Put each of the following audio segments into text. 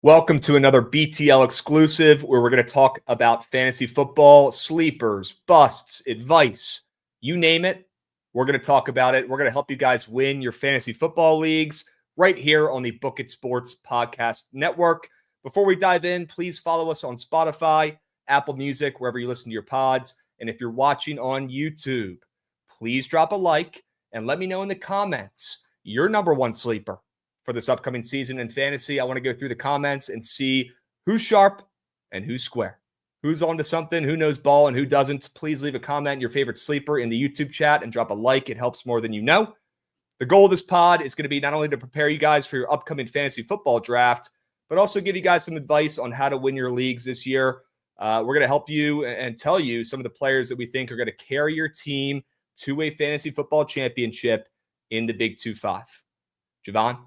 Welcome to another BTL Exclusive where we're going to talk about fantasy football, sleepers, busts, advice, you name it. We're going to talk about it. We're going to help you guys win your fantasy football leagues right here on the Bookit Sports Podcast Network. Before we dive in, please follow us on Spotify, Apple Music, wherever you listen to your pods. And if you're watching on YouTube, please drop a like and let me know in the comments your number one sleeper for this upcoming season in fantasy. I want to go through the comments and see who's sharp and who's square, who's on to something, who knows ball and who doesn't. Please leave a comment, your favorite sleeper in the YouTube chat, and drop a like. It helps more than you know. The goal of this pod is going to be not only to prepare you guys for your upcoming fantasy football draft, but also give you guys some advice on how to win your leagues this year. We're going to help you and tell you some of the players that we think are going to carry your team to a fantasy football championship in the Big 2-5. Jovan,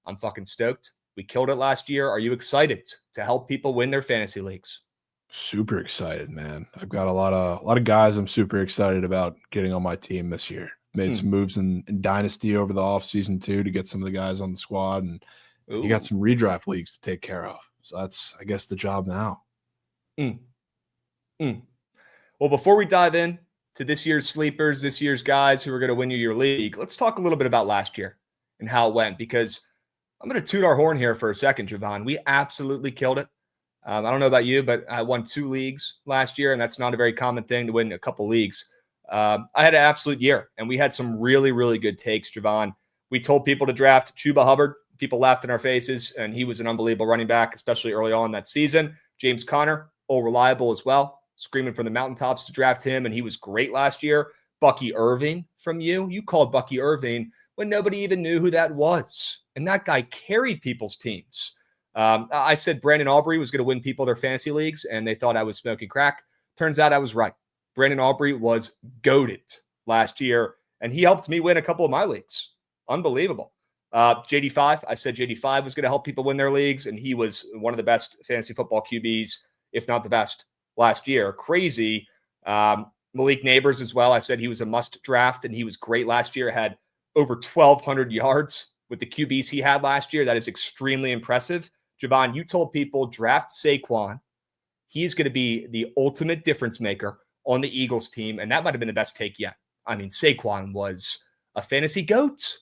I'm fucking stoked. We killed it last year. Are you excited to help people win their fantasy leagues? Super excited, man. I've got a lot of guys I'm super excited about getting on my team this year. Made some moves in Dynasty over the offseason too to get some of the guys on the squad, and you got some redraft leagues to take care of. So that's, I guess, the job now. Well, before we dive in to this year's sleepers, this year's guys who are going to win you your league, let's talk a little bit about last year and how it went, because I'm going to toot our horn here for a second, Jovan. We absolutely killed it. I don't know about you, but I won 2 leagues last year, and that's not a very common thing to win a couple leagues. I had an absolute year, and we had some really, really good takes, Jovan. We told people to draft Chuba Hubbard. People laughed in our faces, and he was an unbelievable running back, especially early on that season. James Conner, all reliable as well, screaming from the mountaintops to draft him, and he was great last year. Bucky Irving from you. You called Bucky Irving when nobody even knew who that was. And that guy carried people's teams. I said Brandon Aubrey was going to win people their fantasy leagues, and they thought I was smoking crack. Turns out I was right. Brandon Aubrey was goated last year, and he helped me win a couple of my leagues. Unbelievable. JD5, I said JD5 was going to help people win their leagues, and he was one of the best fantasy football QBs, if not the best, last year. Crazy. Malik Neighbors as well. I said he was a must draft, and he was great last year. Had over 1,200 yards with the QBs he had last year. That is extremely impressive. Jovan, you told people draft Saquon. He's going to be the ultimate difference maker on the Eagles team, and that might have been the best take yet. I mean, Saquon was a fantasy goat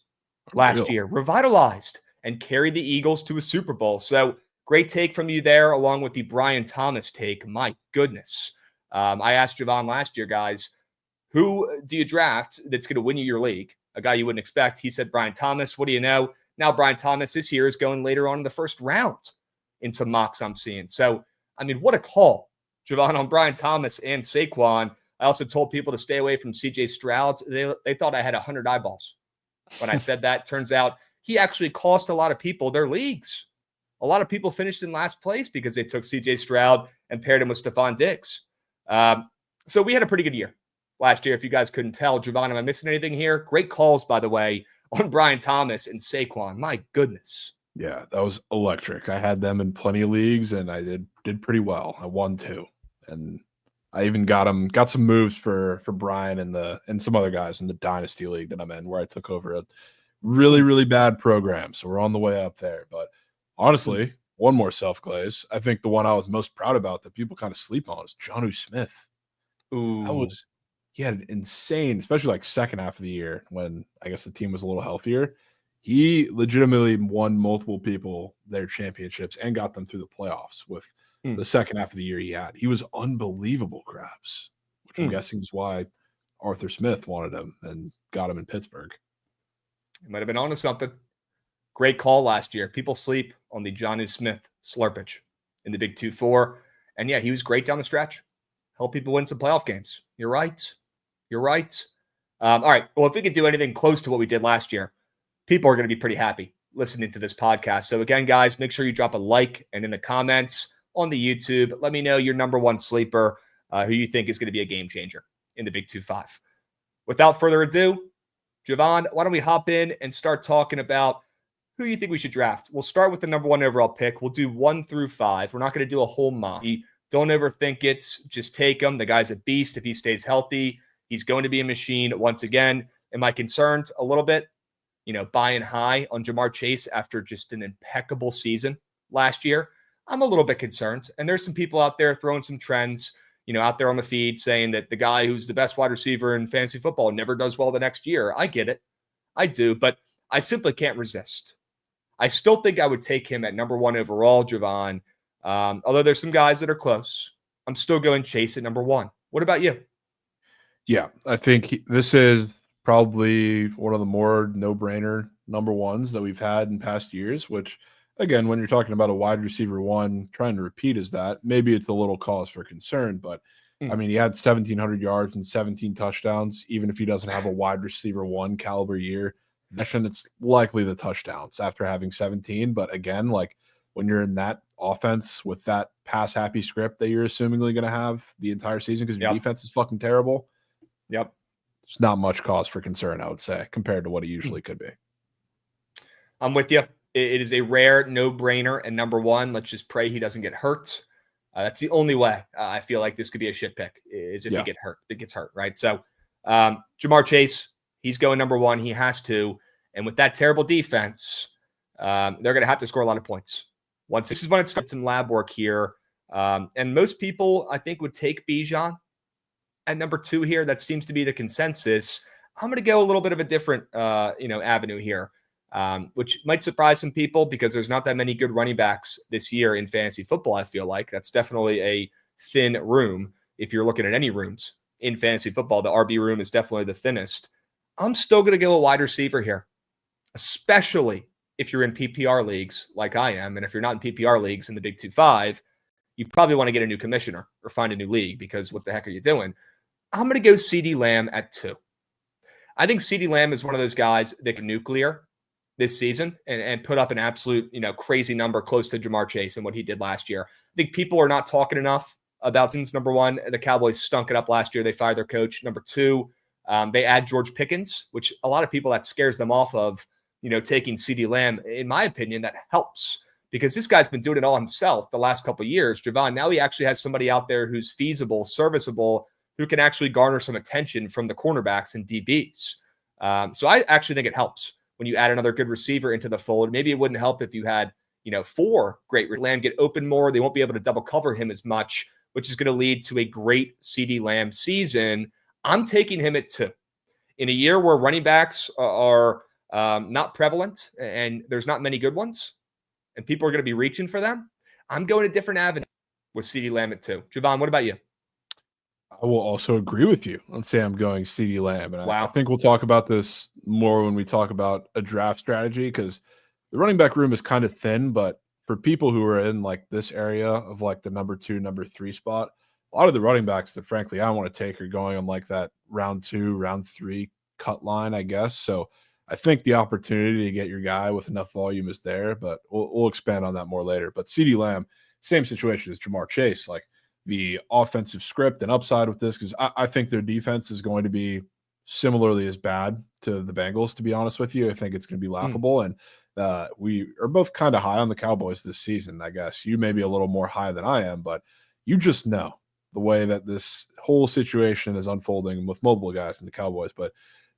last year, revitalized, and carried the Eagles to a Super Bowl. So great take from you there, along with the Brian Thomas take. My goodness. I asked Jovan last year, guys, who do you draft that's going to win you your league? A guy you wouldn't expect. He said Brian Thomas. What do you know? Now Brian Thomas this year is going later on in the first round in some mocks I'm seeing. So, I mean, what a call, Jovan, on Brian Thomas and Saquon. I also told people to stay away from CJ Stroud. They thought I had 100 eyeballs when I said that. Turns out he actually cost a lot of people their leagues. A lot of people finished in last place because they took CJ Stroud and paired him with Stephon Diggs. So we had a pretty good year last year, if you guys couldn't tell. Jovan, am I missing anything here? Great calls, by the way, on Brian Thomas and Saquon. My goodness. Yeah, that was electric. I had them in plenty of leagues, and I did pretty well. I won 2, and I even got some moves for Brian and some other guys in the Dynasty League that I'm in, where I took over a really, really bad program. So we're on the way up there. But honestly, one more self-glaze. I think the one I was most proud about that people kind of sleep on is Jonnu Smith. Ooh. He had an insane, especially like second half of the year when I guess the team was a little healthier. He legitimately won multiple people their championships and got them through the playoffs with the second half of the year he had. He was unbelievable, Krabs, which I'm guessing is why Arthur Smith wanted him and got him in Pittsburgh. He might have been onto something. Great call last year. People sleep on the Jonnu Smith slurpage in the Big 2-4. And yeah, he was great down the stretch. Help people win some playoff games. You're right. You're right. All right. Well, if we could do anything close to what we did last year, people are going to be pretty happy listening to this podcast. So again, guys, make sure you drop a like, and in the comments on the YouTube, let me know your number one sleeper, who you think is going to be a game changer in the Big 2-5. Without further ado, Jovan, why don't we hop in and start talking about who you think we should draft? We'll start with the number one overall pick. We'll do 1 through 5. We're not going to do a whole mock. Don't overthink it. Just take him. The guy's a beast. If he stays healthy, he's going to be a machine once again. Am I concerned a little bit? Buying high on Jamar Chase after just an impeccable season last year. I'm a little bit concerned. And there's some people out there throwing some trends, out there on the feed saying that the guy who's the best wide receiver in fantasy football never does well the next year. I get it. I do, but I simply can't resist. I still think I would take him at number 1 overall, Jovan. Although there's some guys that are close. I'm still going Chase at number 1. What about you? Yeah, I think this is probably one of the more no-brainer number ones that we've had in past years, which, again, when you're talking about a wide receiver 1, trying to repeat is that, maybe it's a little cause for concern, but I mean, he had 1,700 yards and 17 touchdowns. Even if he doesn't have a wide receiver 1 caliber year, it's likely the touchdowns after having 17. But again, like when you're in that offense with that pass happy script that you're assumingly going to have the entire season because your defense is fucking terrible. Yep. There's not much cause for concern, I would say, compared to what it usually could be. I'm with you. It is a rare no-brainer and number 1. Let's just pray he doesn't get hurt. That's the only way I feel like this could be a shit pick is if he gets hurt, right? So Jamar Chase, he's going number 1. He has to. And with that terrible defense, they're going to have to score a lot of points. This is when it's some lab work here. And most people, I think, would take Bijan at number 2 here. That seems to be the consensus. I'm going to go a little bit of a different, avenue here. Which might surprise some people because there's not that many good running backs this year in fantasy football, I feel like. That's definitely a thin room. If you're looking at any rooms in fantasy football, the RB room is definitely the thinnest. I'm still going to go a wide receiver here, especially if you're in PPR leagues like I am. And if you're not in PPR leagues in the Big 2-5, you probably want to get a new commissioner or find a new league because what the heck are you doing? I'm going to go CeeDee Lamb at 2. I think CeeDee Lamb is one of those guys that can nuclear this season and put up an absolute, crazy number close to Jamar Chase and what he did last year. I think people are not talking enough about since number 1, the Cowboys stunk it up last year. They fired their coach. Number 2, they add George Pickens, which a lot of people that scares them off of, taking CeeDee Lamb. In my opinion, that helps because this guy's been doing it all himself the last couple of years. Jovan, now he actually has somebody out there who's feasible, serviceable, who can actually garner some attention from the cornerbacks and DBs. So I actually think it helps when you add another good receiver into the fold. Maybe it wouldn't help if you had, 4 great. Lamb get open more. They won't be able to double cover him as much, which is going to lead to a great CeeDee Lamb season. I'm taking him at 2. In a year where running backs are not prevalent and there's not many good ones and people are going to be reaching for them, I'm going a different avenue with CeeDee Lamb at 2. Jovan, what about you? I will also agree with you. Let's say I'm going CeeDee Lamb. And Wow. I think we'll talk about this more when we talk about a draft strategy because the running back room is kind of thin. But for people who are in like this area of like the number 2, number 3 spot, a lot of the running backs that frankly I want to take are going on like that round 2, round 3 cut line, I guess. So I think the opportunity to get your guy with enough volume is there, but we'll expand on that more later. But CeeDee Lamb, same situation as Jamar Chase, like the offensive script and upside with this, because I think their defense is going to be similarly as bad to the Bengals, to be honest with you. I think it's going to be laughable. And we are both kind of high on the Cowboys this season, I guess. You may be a little more high than I am, but you just know the way that this whole situation is unfolding with multiple guys in the Cowboys. But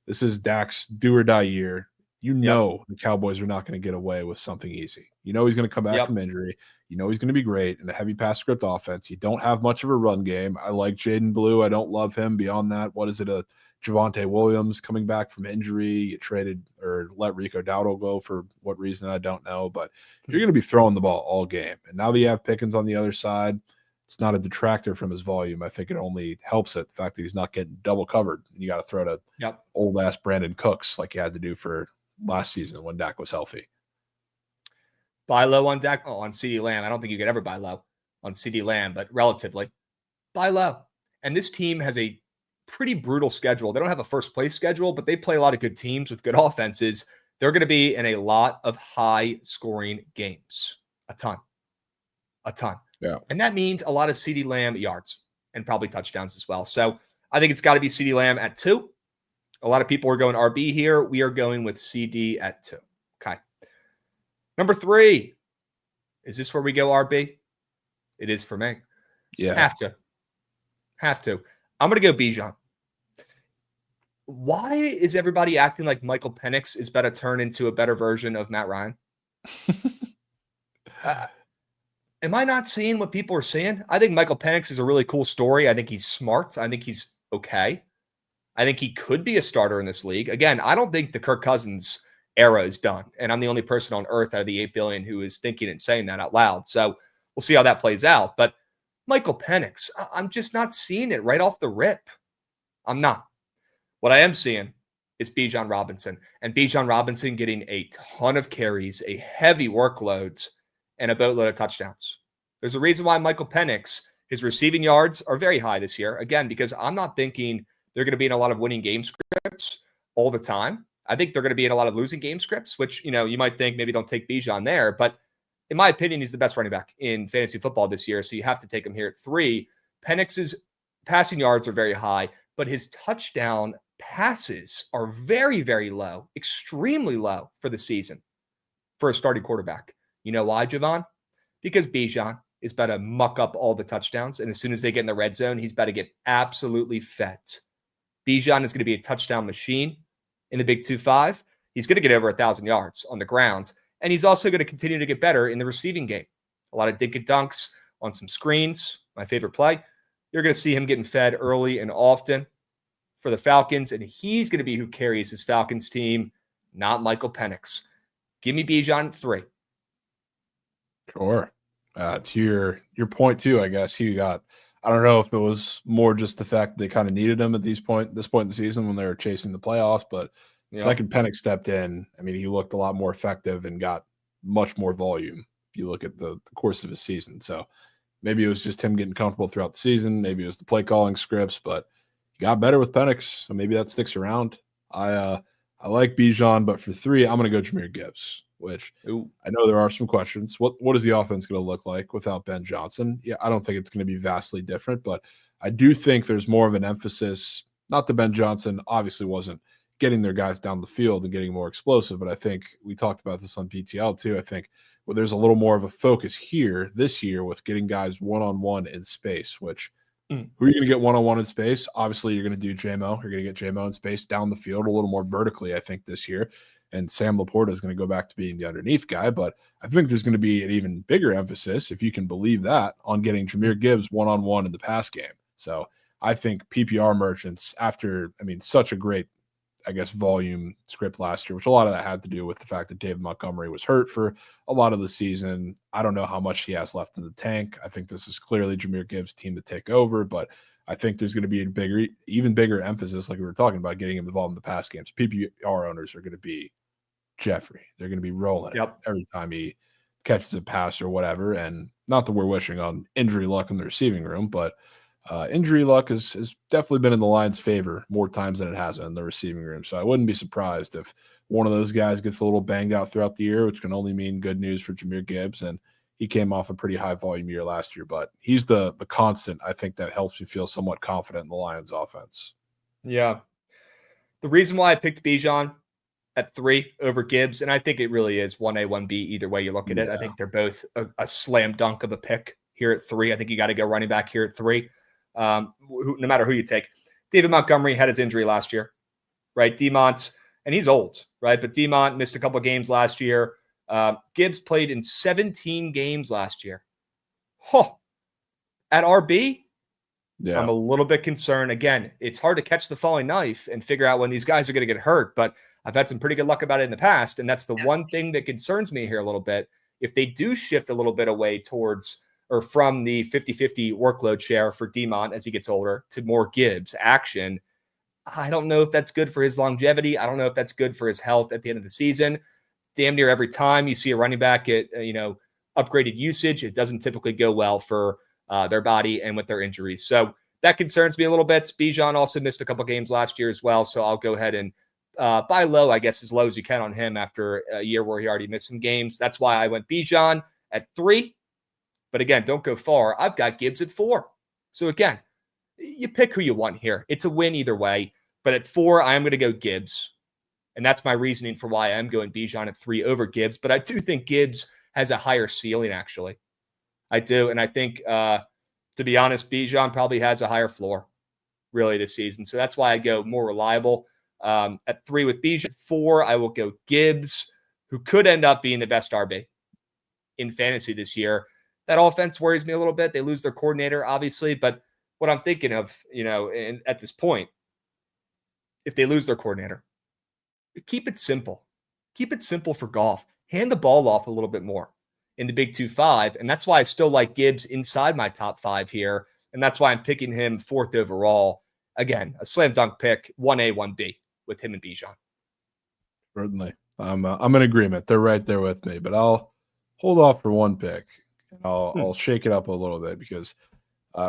this is Dak's do or die year. You know the Cowboys are not going to get away with something easy. You know he's going to come back from injury. You know he's going to be great in a heavy pass script offense. You don't have much of a run game. I like Jaden Blue. I don't love him. Beyond that, what is it? A Javonte Williams coming back from injury. You traded or let Rico Dowdle go for what reason, I don't know. But you're going to be throwing the ball all game. And now that you have Pickens on the other side, it's not a detractor from his volume. I think it only helps it, the fact that he's not getting double covered. You got to throw to old-ass Brandon Cooks like you had to do for last season when Dak was healthy. Buy low on Dak, on CeeDee Lamb. I don't think you could ever buy low on CeeDee Lamb, but relatively, buy low. And this team has a pretty brutal schedule. They don't have a first-place schedule, but they play a lot of good teams with good offenses. They're going to be in a lot of high-scoring games. A ton. Yeah. And that means a lot of CeeDee Lamb yards and probably touchdowns as well. So I think it's got to be CeeDee Lamb at 2. A lot of people are going RB here. We are going with CD at 2. Okay. Number 3. Is this where we go RB? It is for me. Yeah. Have to. I'm going to go Bijan. Why is everybody acting like Michael Penix is about to turn into a better version of Matt Ryan? am I not seeing what people are seeing? I think Michael Penix is a really cool story. I think he's smart. I think he's okay. I think he could be a starter in this league. Again, I don't think the Kirk Cousins era is done. And I'm the only person on earth out of the 8 billion who is thinking and saying that out loud. So we'll see how that plays out. But Michael Penix, I'm just not seeing it right off the rip. I'm not. What I am seeing is Bijan Robinson. And Bijan Robinson getting a ton of carries, a heavy workload, and a boatload of touchdowns. There's a reason why Michael Penix, his receiving yards are very high this year. Again, because I'm not thinking they're going to be in a lot of winning game scripts all the time. I think they're going to be in a lot of losing game scripts, which, you might think maybe don't take Bijan there. But in my opinion, he's the best running back in fantasy football this year. So you have to take him here at 3. Penix's passing yards are very high, but his touchdown passes are very, very low, extremely low for the season for a starting quarterback. You know why, Jovan? Because Bijan is about to muck up all the touchdowns. And as soon as they get in the red zone, he's about to get absolutely fed. Bijan is going to be a touchdown machine in the Big 2-5. He's going to get over 1,000 yards on the ground. And he's also going to continue to get better in the receiving game. A lot of dink and dunks on some screens, my favorite play. You're going to see him getting fed early and often for the Falcons. And he's going to be who carries his Falcons team, not Michael Penix. Give me Bijan 3. Sure. To your point too, I guess I don't know if it was more just the fact that they kind of needed him at this point in the season when they were chasing the playoffs, but the second Penix stepped in, I mean, he looked a lot more effective and got much more volume if you look at the course of his season. So maybe it was just him getting comfortable throughout the season. Maybe it was the play calling scripts, but he got better with Penix, so maybe that sticks around. I like Bijan, but for 3, I'm going to go Jahmyr Gibbs, which I know there are some questions. What is the offense going to look like without Ben Johnson? Yeah, I don't think it's going to be vastly different, but I do think there's more of an emphasis. Not that Ben Johnson obviously wasn't getting their guys down the field and getting more explosive, but I think we talked about this on BTL too. I think there's a little more of a focus here this year with getting guys one-on-one in space, which who are you going to get one-on-one in space? Obviously, you're going to do JMO. You're going to get JMO in space down the field a little more vertically, I think, this year. And Sam Laporta is going to go back to being the underneath guy. But I think there's going to be an even bigger emphasis, if you can believe that, on getting Jahmyr Gibbs one-on-one in the pass game. So I think PPR merchants, after, such a great, volume script last year, which a lot of that had to do with the fact that David Montgomery was hurt for a lot of the season. I don't know how much he has left in the tank. I think this is clearly Jahmyr Gibbs' team to take over, but I think there's going to be even bigger emphasis, like we were talking about, getting him involved in the pass games. PPR owners are going to be Jeffrey. They're going to be rolling every time he catches a pass or whatever. And not that we're wishing on injury luck in the receiving room, but injury luck has definitely been in the Lions' favor more times than it has in the receiving room. So I wouldn't be surprised if one of those guys gets a little banged out throughout the year, which can only mean good news for Jahmyr Gibbs. And he came off a pretty high volume year last year, but he's the constant, I think, that helps you feel somewhat confident in the Lions offense. Yeah. The reason why I picked Bijan at 3 over Gibbs, and I think it really is 1A, 1B, either way you look at it. I think they're both a slam dunk of a pick here at 3. I think you got to go running back here at 3, no matter who you take. David Montgomery had his injury last year, right? Demont, and he's old, right? But Demont missed a couple of games last year. Gibbs played in 17 games last year. At RB, I'm a little bit concerned. Again, it's hard to catch the falling knife and figure out when these guys are going to get hurt, but I've had some pretty good luck about it in the past, and that's the one thing that concerns me here a little bit. If they do shift a little bit away towards or from the 50-50 workload share for Demont as he gets older to more Gibbs action, I don't know if that's good for his longevity. I don't know if that's good for his health at the end of the season. Damn near every time you see a running back get, upgraded usage, it doesn't typically go well for their body and with their injuries. So that concerns me a little bit. Bijan also missed a couple games last year as well. So I'll go ahead and buy low, I guess, as low as you can on him after a year where he already missed some games. That's why I went Bijan at 3. But again, don't go far. I've got Gibbs at 4. So again, you pick who you want here. It's a win either way. But at 4, I am going to go Gibbs. And that's my reasoning for why I'm going Bijan at 3 over Gibbs. But I do think Gibbs has a higher ceiling, actually. I do. And I think, to be honest, Bijan probably has a higher floor, really, this season. So that's why I go more reliable. At 3 with Bijan. 4, I will go Gibbs, who could end up being the best RB in fantasy this year. that offense worries me a little bit. They lose their coordinator, obviously, but what I'm thinking of, at this point, if they lose their coordinator, keep it simple. Keep it simple for Goff. Hand the ball off a little bit more in the big 2-5. And that's why I still like Gibbs inside my top 5 here. And that's why I'm picking him 4th overall. Again, a slam dunk pick, 1A, 1B with him and Bijan. Certainly. I'm in agreement. They're right there with me, but I'll hold off for one pick. And I'll shake it up a little bit because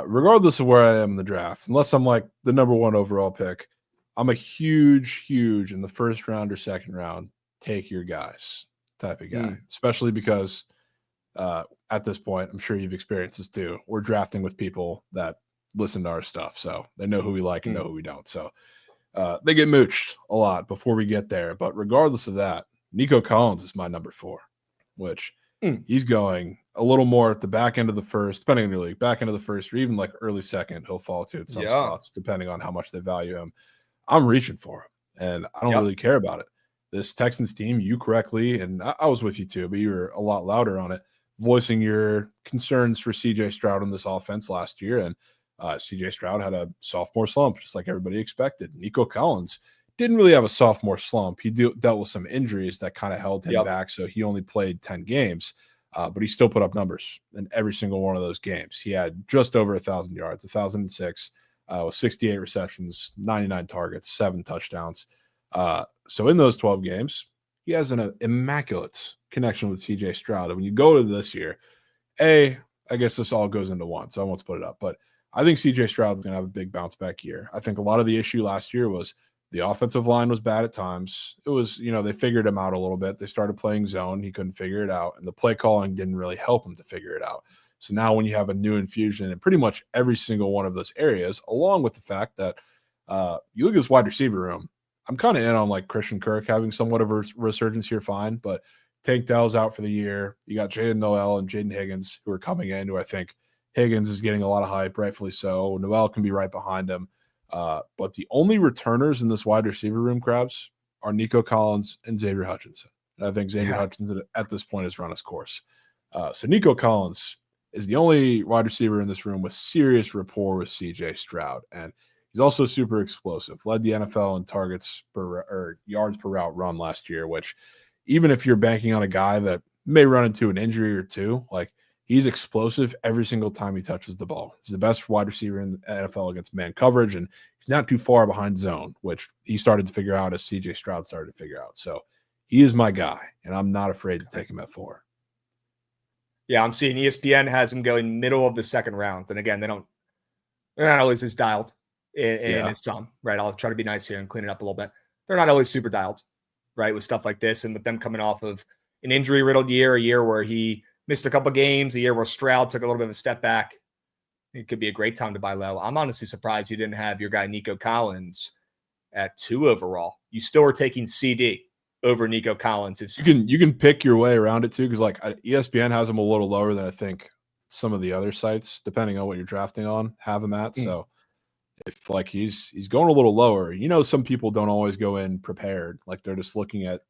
regardless of where I am in the draft, unless I'm like the number 1 overall pick, I'm a huge in the first round or second round, take your guys type of guy, especially because at this point, I'm sure you've experienced this too. We're drafting with people that listen to our stuff, so they know who we like and know who we don't. So they get mooched a lot before we get there. But regardless of that, Nico Collins is my number 4, which he's going a little more at the back end of the first, depending on your league, back end of the first or even like early second. He'll fall to at some spots, depending on how much they value him. I'm reaching for him, and I don't really care about it. This Texans team, you correctly, and I was with you too, but you were a lot louder on it, voicing your concerns for CJ Stroud in this offense last year. And CJ Stroud had a sophomore slump, just like everybody expected. Nico Collins didn't really have a sophomore slump. He dealt with some injuries that kind of held him back, so he only played 10 games, but he still put up numbers in every single one of those games. He had just over 1,000 yards, 1,006, with 68 receptions, 99 targets, 7 touchdowns. So in those 12 games, he has an immaculate connection with CJ Stroud. And when you go to this year, I guess this all goes into one, so I won't split it up. But I think CJ Stroud is going to have a big bounce back year. I think a lot of the issue last year was the offensive line was bad at times. It was, they figured him out a little bit. They started playing zone. He couldn't figure it out. And the play calling didn't really help him to figure it out. So now when you have a new infusion in pretty much every single one of those areas, along with the fact that you look at this wide receiver room, I'm kind of in on like Christian Kirk having somewhat of a resurgence here, fine. But Tank Dell's out for the year. You got Jaden Noel and Jaden Higgins who are coming in, who I think Higgins is getting a lot of hype, rightfully so. Noel can be right behind him. But the only returners in this wide receiver room, Krabs, are Nico Collins and Xavier Hutchinson. And I think Xavier Hutchinson at this point has run his course. So Nico Collins is the only wide receiver in this room with serious rapport with CJ Stroud. And he's also super explosive. Led the NFL in targets or yards per route run last year, which even if you're banking on a guy that may run into an injury or two, like he's explosive every single time he touches the ball. He's the best wide receiver in the NFL against man coverage, and he's not too far behind zone, which he started to figure out as CJ Stroud started to figure out. So he is my guy, and I'm not afraid to take him at 4. Yeah, I'm seeing ESPN has him going middle of the second round. And again, they're not always as dialed in his some, right? I'll try to be nice here and clean it up a little bit. They're not always super dialed, right? With stuff like this. And with them coming off of an injury-riddled year, a year where he missed a couple games, a year where Stroud took a little bit of a step back. It could be a great time to buy low. I'm honestly surprised you didn't have your guy Nico Collins at 2 overall. You still are taking CD over Nico Collins. You can pick your way around it too, because like ESPN has him a little lower than I think some of the other sites, depending on what you're drafting on, have him at. So if like he's going a little lower, some people don't always go in prepared. Like they're just looking at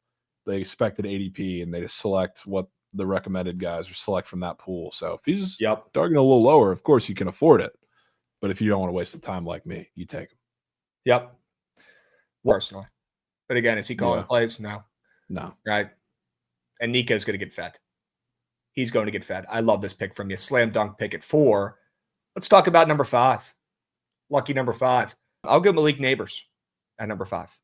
the expected ADP and they just select what the recommended guys or select from that pool. So if he's targeting a little lower, of course you can afford it. But if you don't want to waste the time like me, you take him. Yep. Personally. But again, is he calling plays? No. Right. And Nico's going to get fed. He's going to get fed. I love this pick from you. Slam dunk pick at 4. Let's talk about number 5. Lucky number 5. I'll go Malik Neighbors at number 5.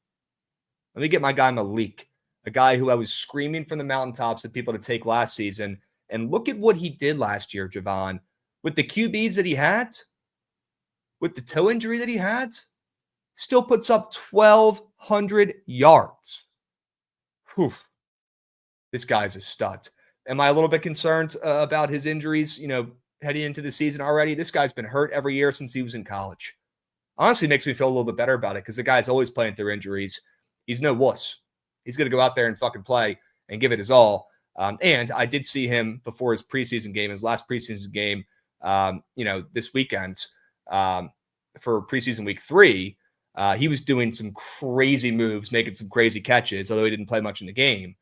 Let me get my guy Malik, a guy who I was screaming from the mountaintops at people to take last season. And look at what he did last year, Jovan. With the QBs that he had, with the toe injury that he had, still puts up 1,200 yards. Whew. This guy's a stud. Am I a little bit concerned about his injuries, heading into the season already? This guy's been hurt every year since he was in college. Honestly, makes me feel a little bit better about it because the guy's always playing through injuries. He's no wuss. He's going to go out there and fucking play and give it his all. And I did see him before his preseason game, his last preseason game, this weekend for preseason week 3. He was doing some crazy moves, making some crazy catches, although he didn't play much in the game.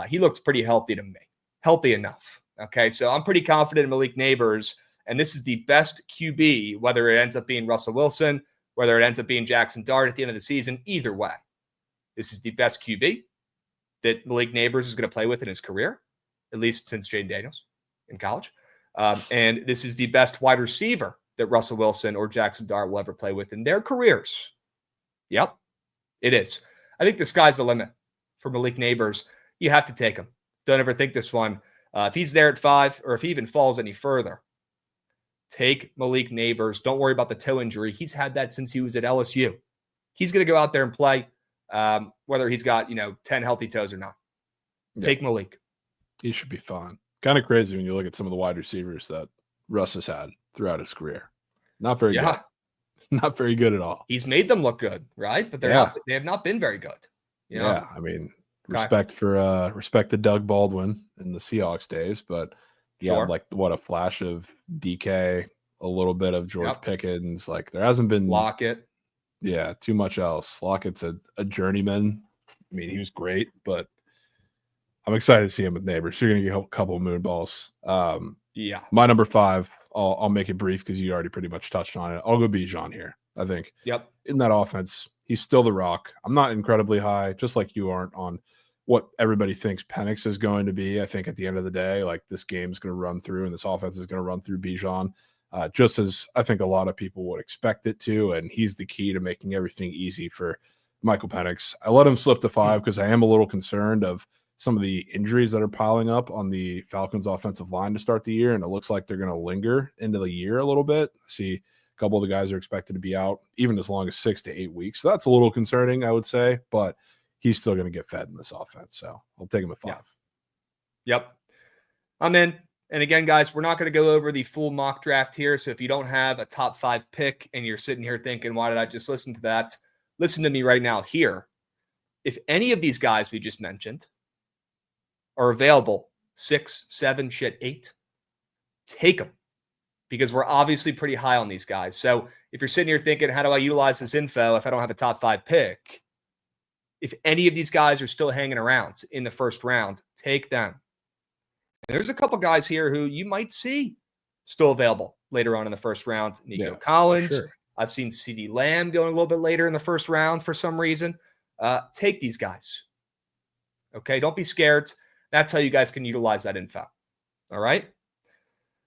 He looked pretty healthy to me. Healthy enough. Okay, so I'm pretty confident in Malik Neighbors, and this is the best QB, whether it ends up being Russell Wilson, whether it ends up being Jackson Dart at the end of the season, either way. This is the best QB that Malik Neighbors is going to play with in his career, at least since Jaden Daniels in college. And this is the best wide receiver that Russell Wilson or Jackson Dart will ever play with in their careers. Yep, it is. I think the sky's the limit for Malik Neighbors. You have to take him. Don't ever think this one. If he's there at 5, or if he even falls any further, take Malik Neighbors. Don't worry about the toe injury. He's had that since he was at LSU. He's going to go out there and play, whether he's got 10 healthy toes or not. Yeah. Take Malik. He should be fine. Kind of crazy when you look at some of the wide receivers that Russ has had throughout his career. Not very good. Not very good at all. He's made them look good, right? But they have not been very good. Yeah, I mean, respect to Doug Baldwin in the Seahawks days, but had a flash of DK, a little bit of George Pickens. Like there hasn't been Lockett. Yeah, too much else. Lockett's a journeyman. I mean, he was great, but I'm excited to see him with Neighbors. You're going to get a couple of moon balls. My number 5, I'll make it brief because you already pretty much touched on it. I'll go Bijan here. I think in that offense, he's still the rock. I'm not incredibly high, just like you aren't on what everybody thinks Penix is going to be. I think at the end of the day, like this game's going to run through and this offense is going to run through Bijan, just as I think a lot of people would expect it to. And he's the key to making everything easy for Michael Penix. I let him slip to 5 because I am a little concerned of some of the injuries that are piling up on the Falcons offensive line to start the year. And it looks like they're going to linger into the year a little bit. See, a couple of the guys are expected to be out even as long as 6 to 8 weeks. So that's a little concerning, I would say, but he's still going to get fed in this offense. So I'll take him at 5. Yep. I'm in. And again, guys, we're not going to go over the full mock draft here. So if you don't have a top 5 pick and you're sitting here thinking, why did I just listen to that? Listen to me right now here. If any of these guys we just mentioned are available 6, 7, 8, take them, because we're obviously pretty high on these guys. So if you're sitting here thinking, how do I utilize this info if I don't have a top 5 pick? If any of these guys are still hanging around in the first round, take them. And there's a couple guys here who you might see still available later on in the first round. Nico Collins. Sure. I've seen CeeDee Lamb going a little bit later in the first round for some reason. Take these guys. Okay, don't be scared. That's how you guys can utilize that info. All right?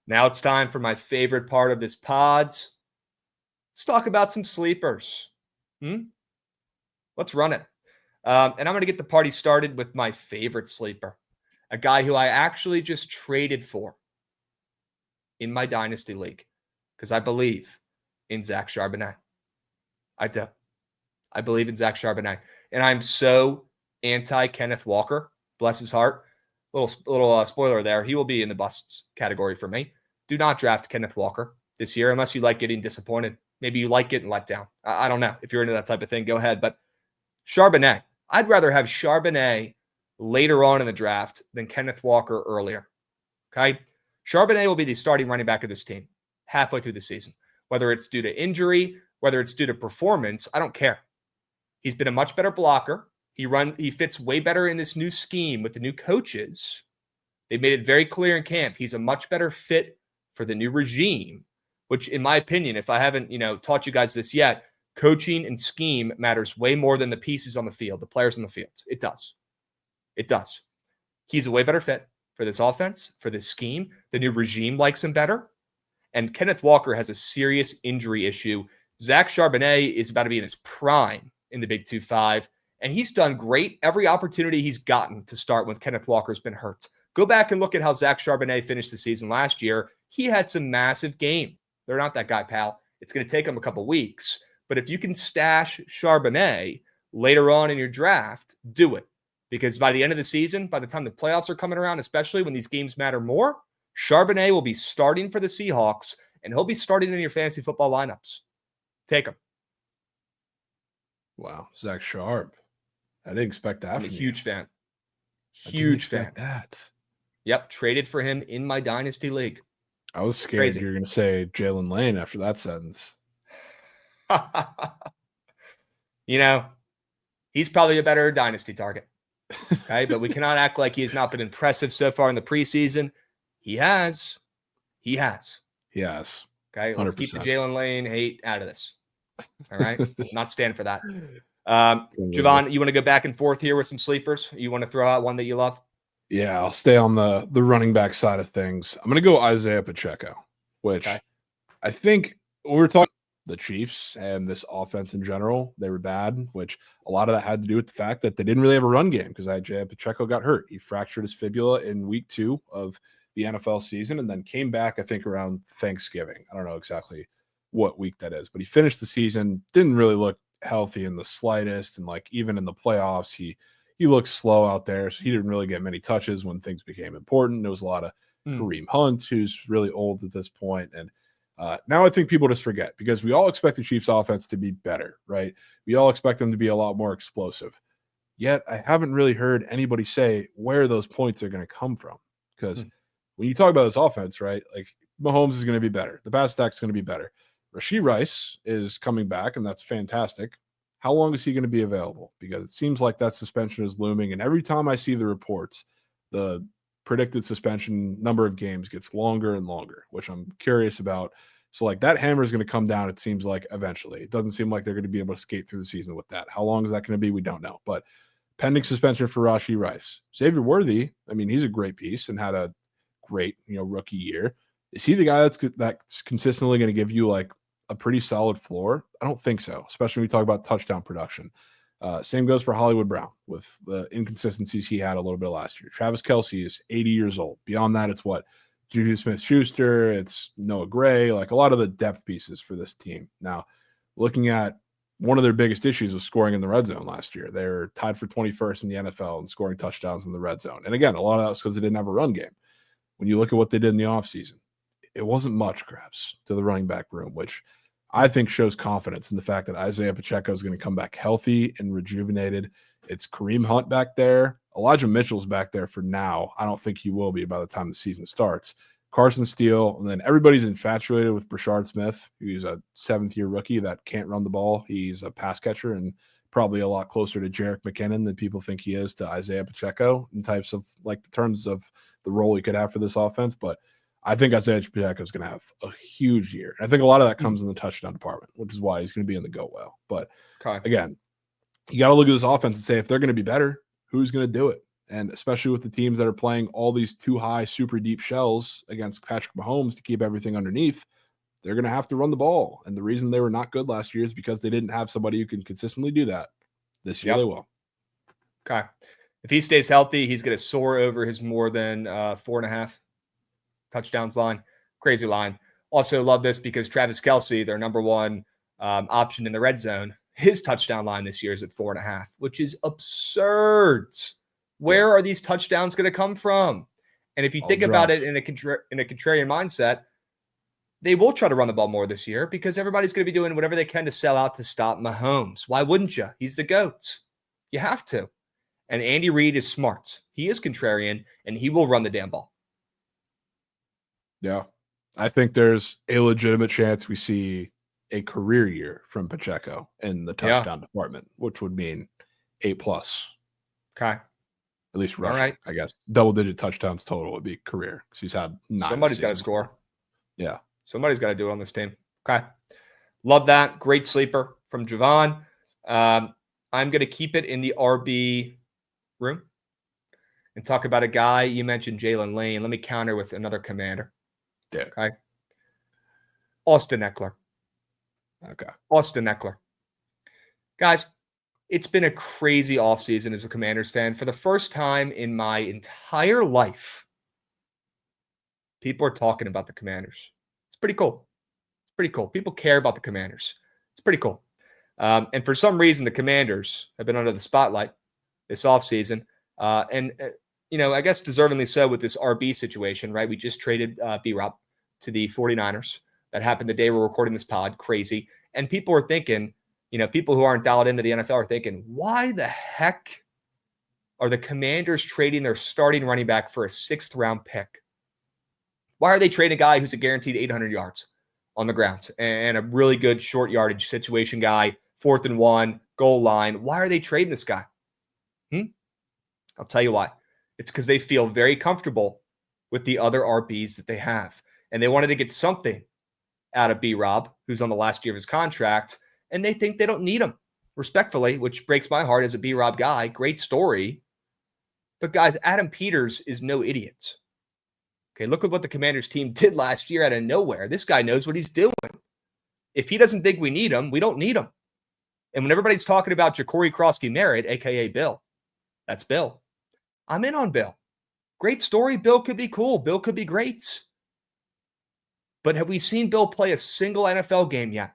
Now it's time for my favorite part of this pod. Let's talk about some sleepers. Let's run it. And I'm going to get the party started with my favorite sleeper, a guy who I actually just traded for in my Dynasty League because I believe in Zach Charbonnet. I do. I believe in Zach Charbonnet. And I'm so anti-Kenneth Walker. Bless his heart. Little spoiler there. He will be in the busts category for me. Do not draft Kenneth Walker this year unless you like getting disappointed. Maybe you like getting let down. I don't know. If you're into that type of thing, go ahead. But Charbonnet, I'd rather have Charbonnet later on in the draft than Kenneth Walker earlier. Okay? Charbonnet will be the starting running back of this team halfway through the season. Whether it's due to injury, whether it's due to performance, I don't care. He's been a much better blocker. He fits way better in this new scheme with the new coaches. They made it very clear in camp. He's a much better fit for the new regime, which in my opinion, if I haven't, taught you guys this yet, coaching and scheme matters way more than the pieces on the field, the players on the field. It does. It does. He's a way better fit for this offense, for this scheme. The new regime likes him better. And Kenneth Walker has a serious injury issue. Zach Charbonnet is about to be in his prime in the Big 2-5. And he's done great every opportunity he's gotten to start when Kenneth Walker's been hurt. Go back and look at how Zach Charbonnet finished the season last year. He had some massive game. They're not that guy, pal. It's going to take him a couple weeks. But if you can stash Charbonnet later on in your draft, do it. Because by the end of the season, by the time the playoffs are coming around, especially when these games matter more, Charbonnet will be starting for the Seahawks, and he'll be starting in your fantasy football lineups. Take him. Wow, Zach Sharp. I didn't expect that. I'm a huge fan. Huge fan. That. Yep, traded for him in my Dynasty League. I was scared you were going to say Jalen Lane after that sentence. He's probably a better Dynasty target. Okay, but we cannot act like he has not been impressive so far in the preseason. He has. Yes. Okay, let's keep the 100%. Jalen Lane hate out of this. All right, not stand for that. Completely. Jovan, you want to go back and forth here with some sleepers? You want to throw out one that you love? Yeah, I'll stay on the running back side of things. I'm going to go Isaiah Pacheco, which Okay. I think when we were talking the Chiefs and this offense in general, they were bad, which a lot of that had to do with the fact that they didn't really have a run game because Isaiah Pacheco got hurt. He fractured his fibula in week 2 of the NFL season and then came back, I think, around Thanksgiving. I don't know exactly what week that is, but he finished the season, didn't really look healthy in the slightest. And like even in the playoffs, he looked slow out there. So he didn't really get many touches when things became important. There was a lot of Kareem Hunt, who's really old at this point. And now I think people just forget because we all expect the Chiefs offense to be better, right? We all expect them to be a lot more explosive. Yet I haven't really heard anybody say where those points are going to come from. Because when you talk about this offense, right, like Mahomes is going to be better. The pass attack is going to be better. Rashee Rice is coming back, and that's fantastic. How long is he going to be available? Because it seems like that suspension is looming. And every time I see the reports, the predicted suspension number of games gets longer and longer, which I'm curious about. So like that hammer is going to come down, it seems like eventually. It doesn't seem like they're going to be able to skate through the season with that. How long is that going to be? We don't know. But pending suspension for Rashee Rice. Xavier Worthy, I mean, he's a great piece and had a great, rookie year. Is he the guy that's consistently going to give you like a pretty solid floor? I don't think so, especially when we talk about touchdown production. Same goes for Hollywood Brown with the inconsistencies he had a little bit last year. Travis Kelce is 80 years old. Beyond that, it's what? Juju Smith-Schuster, it's Noah Gray, like a lot of the depth pieces for this team. Now, looking at one of their biggest issues was scoring in the red zone last year. They were tied for 21st in the NFL in scoring touchdowns in the red zone. And again, a lot of that was because they didn't have a run game. When you look at what they did in the offseason, it wasn't much, Krabs, to the running back room, which I think shows confidence in the fact that Isaiah Pacheco is going to come back healthy and rejuvenated. It's Kareem Hunt back there. Elijah Mitchell's back there for now. I don't think he will be by the time the season starts. Carson Steele, and then everybody's infatuated with Brashard Smith, who's a 7th-year rookie that can't run the ball. He's a pass catcher and probably a lot closer to Jerick McKinnon than people think he is to Isaiah Pacheco in types of like the terms of the role he could have for this offense. But I think Isaiah Pacheco is going to have a huge year. I think a lot of that comes in the touchdown department, which is why he's going to be in the go well. But again, you got to look at this offense and say, if they're going to be better, who's going to do it? And especially with the teams that are playing all these too high, super deep shells against Patrick Mahomes to keep everything underneath, they're going to have to run the ball. And the reason they were not good last year is because they didn't have somebody who can consistently do that. This year they will. Okay. If he stays healthy, he's going to soar over his more than 4.5 touchdowns line. Crazy line. Also love this because Travis Kelce, their number one option in the red zone, his touchdown line this year is at 4.5, which is absurd. Where are these touchdowns going to come from? And if you think about it in a contrarian mindset, they will try to run the ball more this year because everybody's going to be doing whatever they can to sell out to stop Mahomes. Why wouldn't you? He's the GOAT. You have to. And Andy Reid is smart. He is contrarian, and he will run the damn ball. Yeah. I think there's a legitimate chance we see a career year from Pacheco in the touchdown department, which would mean 8+. Okay. At least rushing, right. I guess. Double-digit touchdowns total would be career because he's had 9. Somebody's got to score. Yeah. Somebody's got to do it on this team. Okay. Love that. Great sleeper from Jovan. I'm going to keep it in the RB room and talk about a guy. You mentioned Jalen Lane. Let me counter with another commander. Yeah. Okay. Austin Eckler. Okay. Austin Eckler. Guys, it's been a crazy offseason as a Commanders fan. For the first time in my entire life, people are talking about the Commanders. It's pretty cool. It's pretty cool. People care about the Commanders. It's pretty cool. And for some reason, the Commanders have been under the spotlight this offseason. I guess deservingly so with this RB situation, right? We just traded B-Rob to the 49ers. That happened the day we're recording this pod. Crazy. And people are thinking, people who aren't dialed into the NFL are thinking, why the heck are the Commanders trading their starting running back for a 6th-round pick? Why are they trading a guy who's a guaranteed 800 yards on the ground and a really good short yardage situation guy, 4th and 1, goal line? Why are they trading this guy? I'll tell you why. It's because they feel very comfortable with the other RBs that they have. And they wanted to get something out of B-Rob, who's on the last year of his contract, and they think they don't need him, respectfully, which breaks my heart as a B-Rob guy. Great story. But guys, Adam Peters is no idiot. Okay, look at what the Commanders team did last year out of nowhere. This guy knows what he's doing. If he doesn't think we need him, we don't need him. And when everybody's talking about Ja'Cory Krosky-Merritt, a.k.a. Bill, that's Bill. I'm in on Bill. Great story. Bill could be cool. Bill could be great. But have we seen Bill play a single NFL game yet?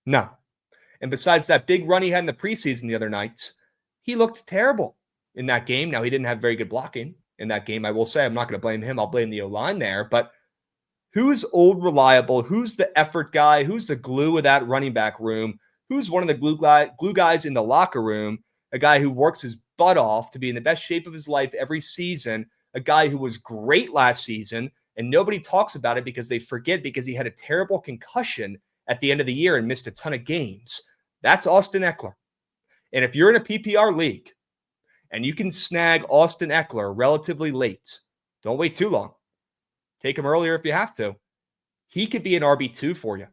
No. And besides that big run he had in the preseason the other night, he looked terrible in that game. Now, he didn't have very good blocking in that game. I will say, I'm not going to blame him. I'll blame the O-line there. But who's old reliable? Who's the effort guy? Who's the glue of that running back room? Who's one of the glue guys in the locker room? A guy who works his butt off to be in the best shape of his life every season. A guy who was great last season, and nobody talks about it because they forget because he had a terrible concussion at the end of the year and missed a ton of games. That's Austin Ekeler. And if you're in a PPR league and you can snag Austin Ekeler relatively late, don't wait too long. Take him earlier if you have to. He could be an RB2 for you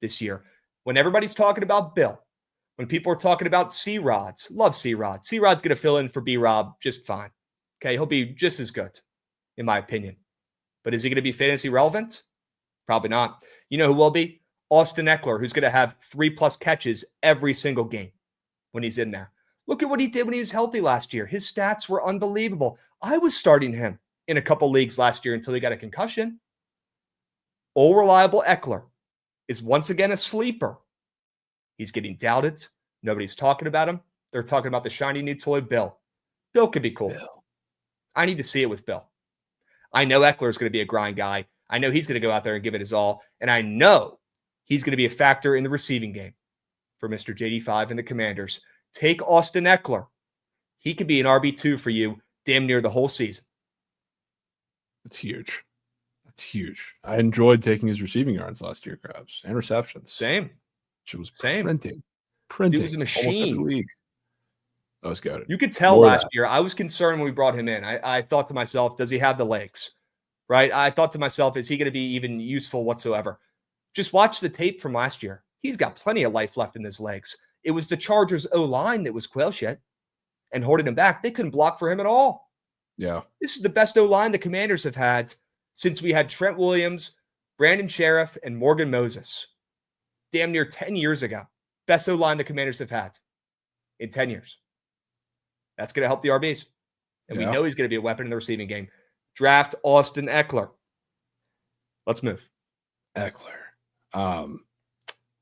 this year. When everybody's talking about Bill, when people are talking about C-Rods, love C-Rod. C-Rod's going to fill in for B-Rob just fine. Okay, he'll be just as good, in my opinion. But is he going to be fantasy relevant? Probably not. You know who will be? Austin Ekeler, who's going to have 3+ catches every single game when he's in there. Look at what he did when he was healthy last year. His stats were unbelievable. I was starting him in a couple leagues last year until he got a concussion. All reliable Ekeler is once again a sleeper. He's getting doubted. Nobody's talking about him. They're talking about the shiny new toy, Bill. Bill could be cool. Bill. I need to see it with Bill. I know Ekeler is going to be a grind guy. I know he's going to go out there and give it his all. And I know he's going to be a factor in the receiving game for Mr. JD5 and the Commanders. Take Austin Ekeler. He could be an RB2 for you damn near the whole season. It's huge. That's huge. I enjoyed taking his receiving yards last year, Krabs, and receptions. Same. It was Same. printing. Dude was a machine. Almost every week. That was good. You could tell last year. I was concerned when we brought him in. I thought to myself, does he have the legs? Right? I thought to myself, is he going to be even useful whatsoever? Just watch the tape from last year. He's got plenty of life left in his legs. It was the Chargers O-line that was quail shit and holding him back. They couldn't block for him at all. Yeah. This is the best O-line the Commanders have had since we had Trent Williams, Brandon Sheriff, and Morgan Moses. Damn near 10 years ago. Best O-line the Commanders have had in 10 years. That's going to help the RBs. And we know he's going to be a weapon in the receiving game. Draft Austin Ekeler. Let's move. Ekeler. We'll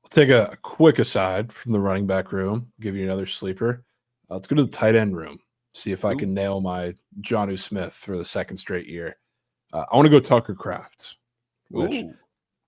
take a quick aside from the running back room. Give you another sleeper. Let's go to the tight end room. See if I can nail my Jonnu Smith for the second straight year. I want to go Tucker Kraft, which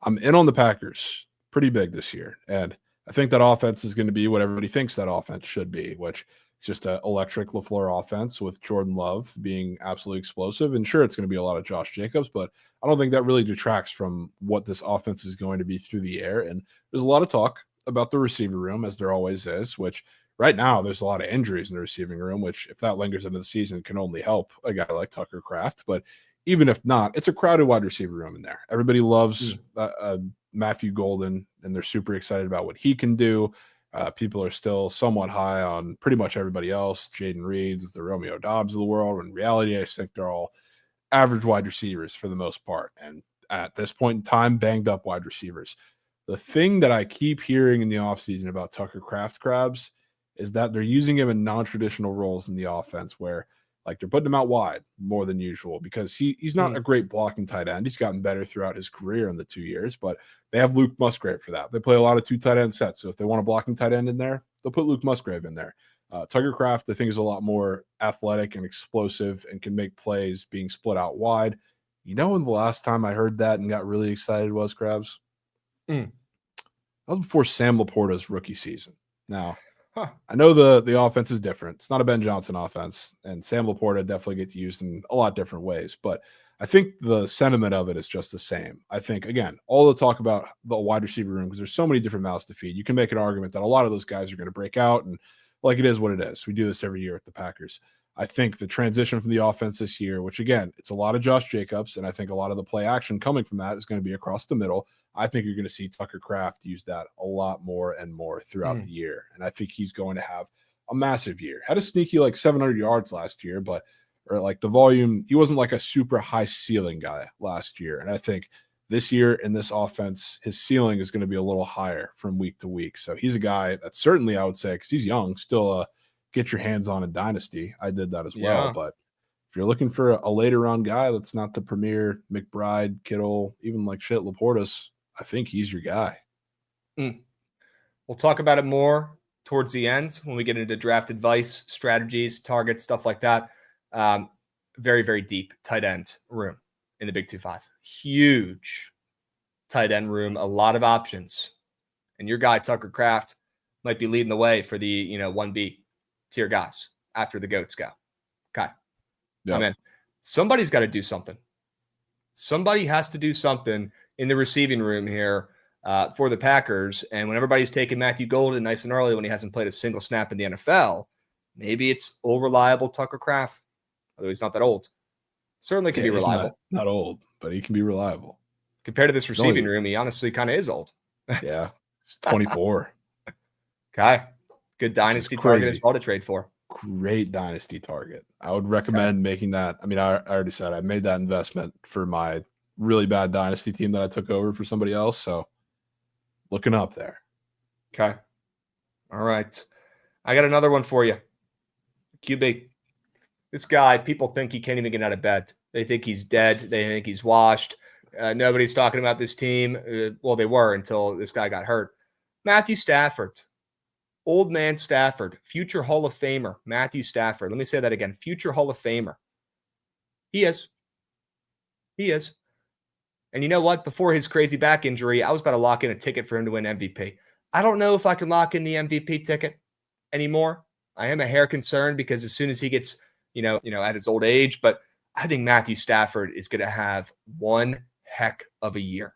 I'm in on the Packers pretty big this year. And I think that offense is going to be what everybody thinks that offense should be, which is just an electric LaFleur offense with Jordan Love being absolutely explosive. And sure, it's going to be a lot of Josh Jacobs, but I don't think that really detracts from what this offense is going to be through the air. And there's a lot of talk about the receiver room, as there always is, which right now there's a lot of injuries in the receiving room, which if that lingers into the season can only help a guy like Tucker Kraft. But even if not, it's a crowded wide receiver room in there. Everybody loves Matthew Golden, and they're super excited about what he can do. People are still somewhat high on pretty much everybody else. Jaden Reed's, the Romeo Dobbs of the world. In reality, I think they're all average wide receivers for the most part. And at this point in time, banged up wide receivers. The thing that I keep hearing in the offseason about Tucker Kraft Krabs is that they're using him in non-traditional roles in the offense where like they're putting him out wide more than usual because he's not a great blocking tight end. He's gotten better throughout his career in the 2 years, but they have Luke Musgrave for that. They play a lot of 2 tight end sets. So if they want a blocking tight end in there, they'll put Luke Musgrave in there. Tucker Kraft, I think, is a lot more athletic and explosive and can make plays being split out wide. You know when the last time I heard that and got really excited was, Krabs? That was before Sam Laporta's rookie season. Now, I know the offense is different. It's not a Ben Johnson offense, and Sam Laporta definitely gets used in a lot different ways. But I think the sentiment of it is just the same. I think, again, all the talk about the wide receiver room, because there's so many different mouths to feed, you can make an argument that a lot of those guys are going to break out, and like it is what it is. We do this every year with the Packers. I think the transition from the offense this year, which again, it's a lot of Josh Jacobs, and I think a lot of the play action coming from that is going to be across the middle. I think you're going to see Tucker Kraft use that a lot more and more throughout the year. And I think he's going to have a massive year. Had a sneaky like 700 yards last year, but or like the volume, he wasn't like a super high ceiling guy last year. And I think this year in this offense, his ceiling is going to be a little higher from week to week. So he's a guy that certainly I would say, because he's young, still get your hands on in Dynasty. I did that as well. But if you're looking for a later round guy that's not the premier McBride, Kittle, even like shit Laportas, I think he's your guy. We'll talk about it more towards the end when we get into draft advice, strategies, targets, stuff like that. Very, very deep tight end room in the Big 2-5. Huge tight end room, a lot of options. And your guy, Tucker Kraft, might be leading the way for the 1B tier guys after the GOATs go. Okay. Yep. I mean, somebody's got to do something. Somebody has to do something in the receiving room here for the Packers. And when everybody's taking Matthew Golden nice and early when he hasn't played a single snap in the NFL, maybe it's old reliable Tucker Kraft, although he's not that old. Certainly can be reliable. Not old, but he can be reliable. Compared to this receiving room, he honestly kind of is old. Yeah, he's 24. Okay. Good dynasty target as well to trade for. Great dynasty target. I would recommend making that. I mean, I already said I made that investment for my really bad dynasty team that I took over for somebody else. So looking up there. Okay. All right. I got another one for you. QB. This guy, people think he can't even get out of bed. They think he's dead. They think he's washed. Nobody's talking about this team. Well, they were until this guy got hurt. Matthew Stafford. Old man Stafford. Future Hall of Famer. Matthew Stafford. Let me say that again. Future Hall of Famer. He is. He is. And you know what? Before his crazy back injury, I was about to lock in a ticket for him to win MVP. I don't know if I can lock in the MVP ticket anymore. I am a hair concerned because as soon as he gets, at his old age, but I think Matthew Stafford is going to have one heck of a year.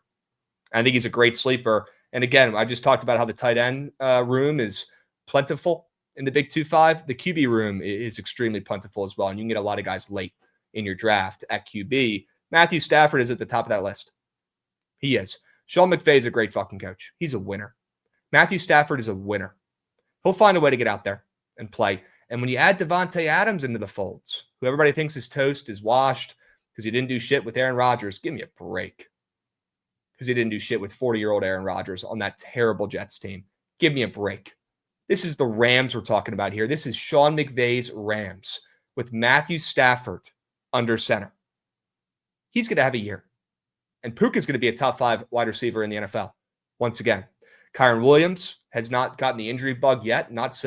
I think he's a great sleeper. And again, I just talked about how the tight end room is plentiful in the Big 2-5. The QB room is extremely plentiful as well. And you can get a lot of guys late in your draft at QB. Matthew Stafford is at the top of that list. He is. Sean McVay is a great fucking coach. He's a winner. Matthew Stafford is a winner. He'll find a way to get out there and play. And when you add Devontae Adams into the folds, who everybody thinks is toast, is washed because he didn't do shit with Aaron Rodgers, give me a break. Because he didn't do shit with 40-year-old Aaron Rodgers on that terrible Jets team. Give me a break. This is the Rams we're talking about here. This is Sean McVay's Rams with Matthew Stafford under center. He's going to have a year. And Puka's going to be a top 5 wide receiver in the NFL. Once again, Kyron Williams has not gotten the injury bug yet. Not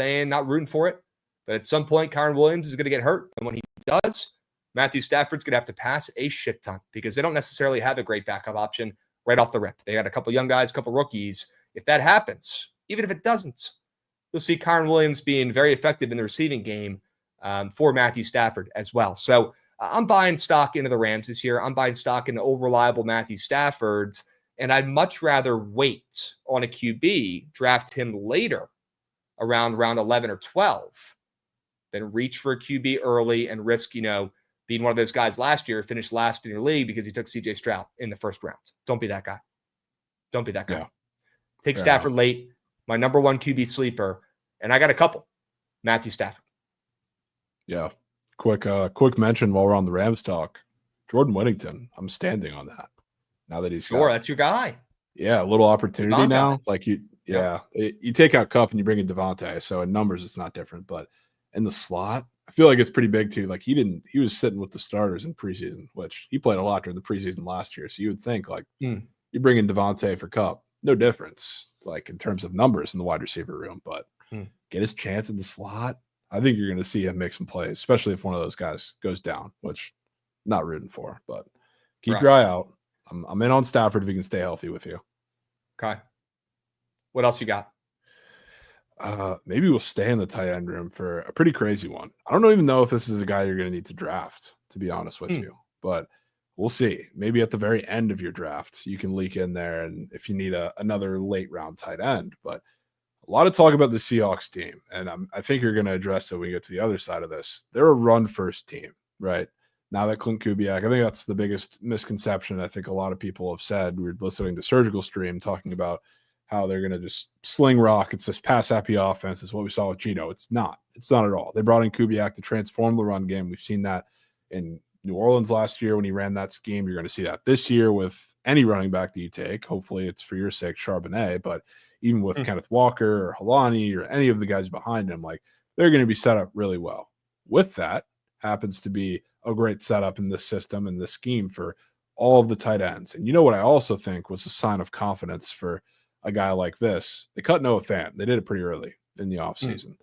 rooting for it. But at some point, Kyron Williams is going to get hurt. And when he does, Matthew Stafford's going to have to pass a shit ton because they don't necessarily have a great backup option right off the rip. They got a couple young guys, a couple rookies. If that happens, even if it doesn't, you'll see Kyron Williams being very effective in the receiving game for Matthew Stafford as well. So I'm buying stock into the Rams this year. I'm buying stock into old reliable Matthew Stafford, and I'd much rather wait on a QB, draft him later around round 11 or 12 than reach for a QB early and risk, being one of those guys last year, finished last in your league because he took CJ Stroud in the first round. Don't be that guy. Don't be that guy. Yeah. Take Fair Stafford enough. Late, my number one QB sleeper, and I got a couple. Matthew Stafford. Yeah. Quick mention while we're on the Rams talk. Jordan Whittington. I'm standing on that. Now that he's that's your guy. Yeah, a little opportunity now. Like you take out Kupp and you bring in Devontae. So in numbers, it's not different, but in the slot, I feel like it's pretty big too. Like he was sitting with the starters in preseason, which he played a lot during the preseason last year. So you would think like you bring in Devontae for Kupp, no difference, like in terms of numbers in the wide receiver room, but get his chance in the slot. I think you're going to see him make some plays, especially if one of those guys goes down, which I'm not rooting for, but keep your eye out. I'm in on Stafford if he can stay healthy with you. Okay. What else you got? Maybe we'll stay in the tight end room for a pretty crazy one. I don't even know if this is a guy you're going to need to draft, to be honest with you, but we'll see. Maybe at the very end of your draft, you can leak in there, and if you need another late round tight end. But A lot of talk about the Seahawks team, and I think you're going to address it when we get to the other side of this. They're a run-first team, right? Now that Clint Kubiak, I think that's the biggest misconception I think a lot of people have said. We were listening to Surgical Stream talking about how they're going to just sling rock. It's this pass-happy offense. It's what we saw with Gino. It's not. It's not at all. They brought in Kubiak to transform the run game. We've seen that in New Orleans last year when he ran that scheme. You're going to see that this year with any running back that you take. Hopefully it's for your sake, Charbonnet, but even with Kenneth Walker or Helani or any of the guys behind him, like they're going to be set up really well. With that happens to be a great setup in this system and this scheme for all of the tight ends. And you know what I also think was a sign of confidence for a guy like this? They cut Noah Fant. They did it pretty early in the offseason.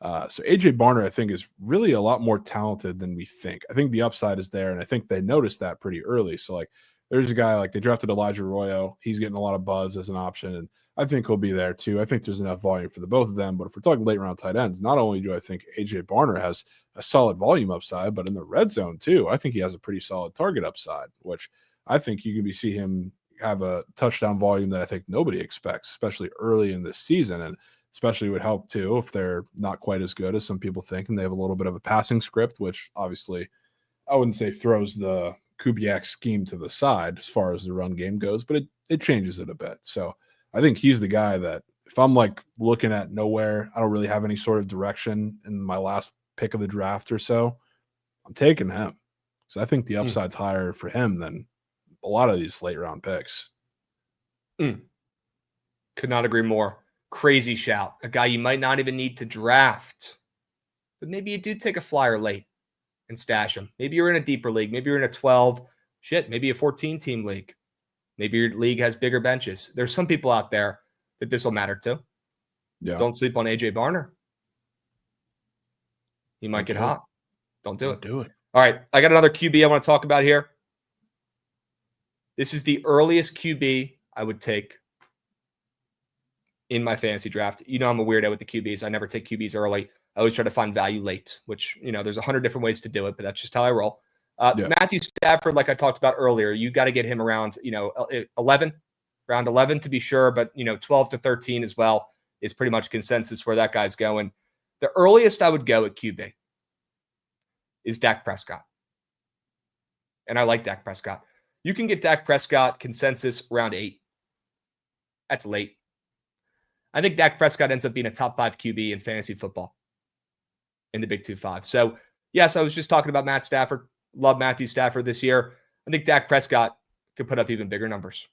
So AJ Barner, I think, is really a lot more talented than we think. I think the upside is there, and I think they noticed that pretty early. So, like, there's a guy like they drafted Elijah Arroyo. He's getting a lot of buzz as an option, and I think he'll be there too. I think there's enough volume for the both of them. But if we're talking late round tight ends, not only do I think AJ Barner has a solid volume upside, but in the red zone too, I think he has a pretty solid target upside, which I think you can see him have a touchdown volume that I think nobody expects, especially early in this season. And especially would help too if they're not quite as good as some people think and they have a little bit of a passing script, which obviously I wouldn't say throws the Kubiak scheme to the side as far as the run game goes, but it changes it a bit. So I think he's the guy that if I'm like looking at nowhere, I don't really have any sort of direction in my last pick of the draft or so, I'm taking him. So I think the upside's higher for him than a lot of these late round picks. Could not agree more. Crazy shout. A guy you might not even need to draft, but maybe you do take a flyer late and stash him. Maybe you're in a deeper league. Maybe you're in a 12, maybe a 14-team league. Maybe your league has bigger benches. There's some people out there that this will matter to. Yeah. Don't sleep on AJ Barner. He might get hot. Don't do it. Do it. All right. I got another QB I want to talk about here. This is the earliest QB I would take in my fantasy draft. You know, I'm a weirdo with the QBs. I never take QBs early. I always try to find value late, which, you know, there's 100 different ways to do it, but that's just how I roll. Matthew Stafford, like I talked about earlier, you got to get him around, 11, round 11 to be sure, but, 12 to 13 as well is pretty much consensus where that guy's going. The earliest I would go at QB is Dak Prescott. And I like Dak Prescott. You can get Dak Prescott consensus round 8. That's late. I think Dak Prescott ends up being a top 5 QB in fantasy football in the Big 2-5. So, yes, I was just talking about Matt Stafford. Love Matthew Stafford this year. I think Dak Prescott could put up even bigger numbers.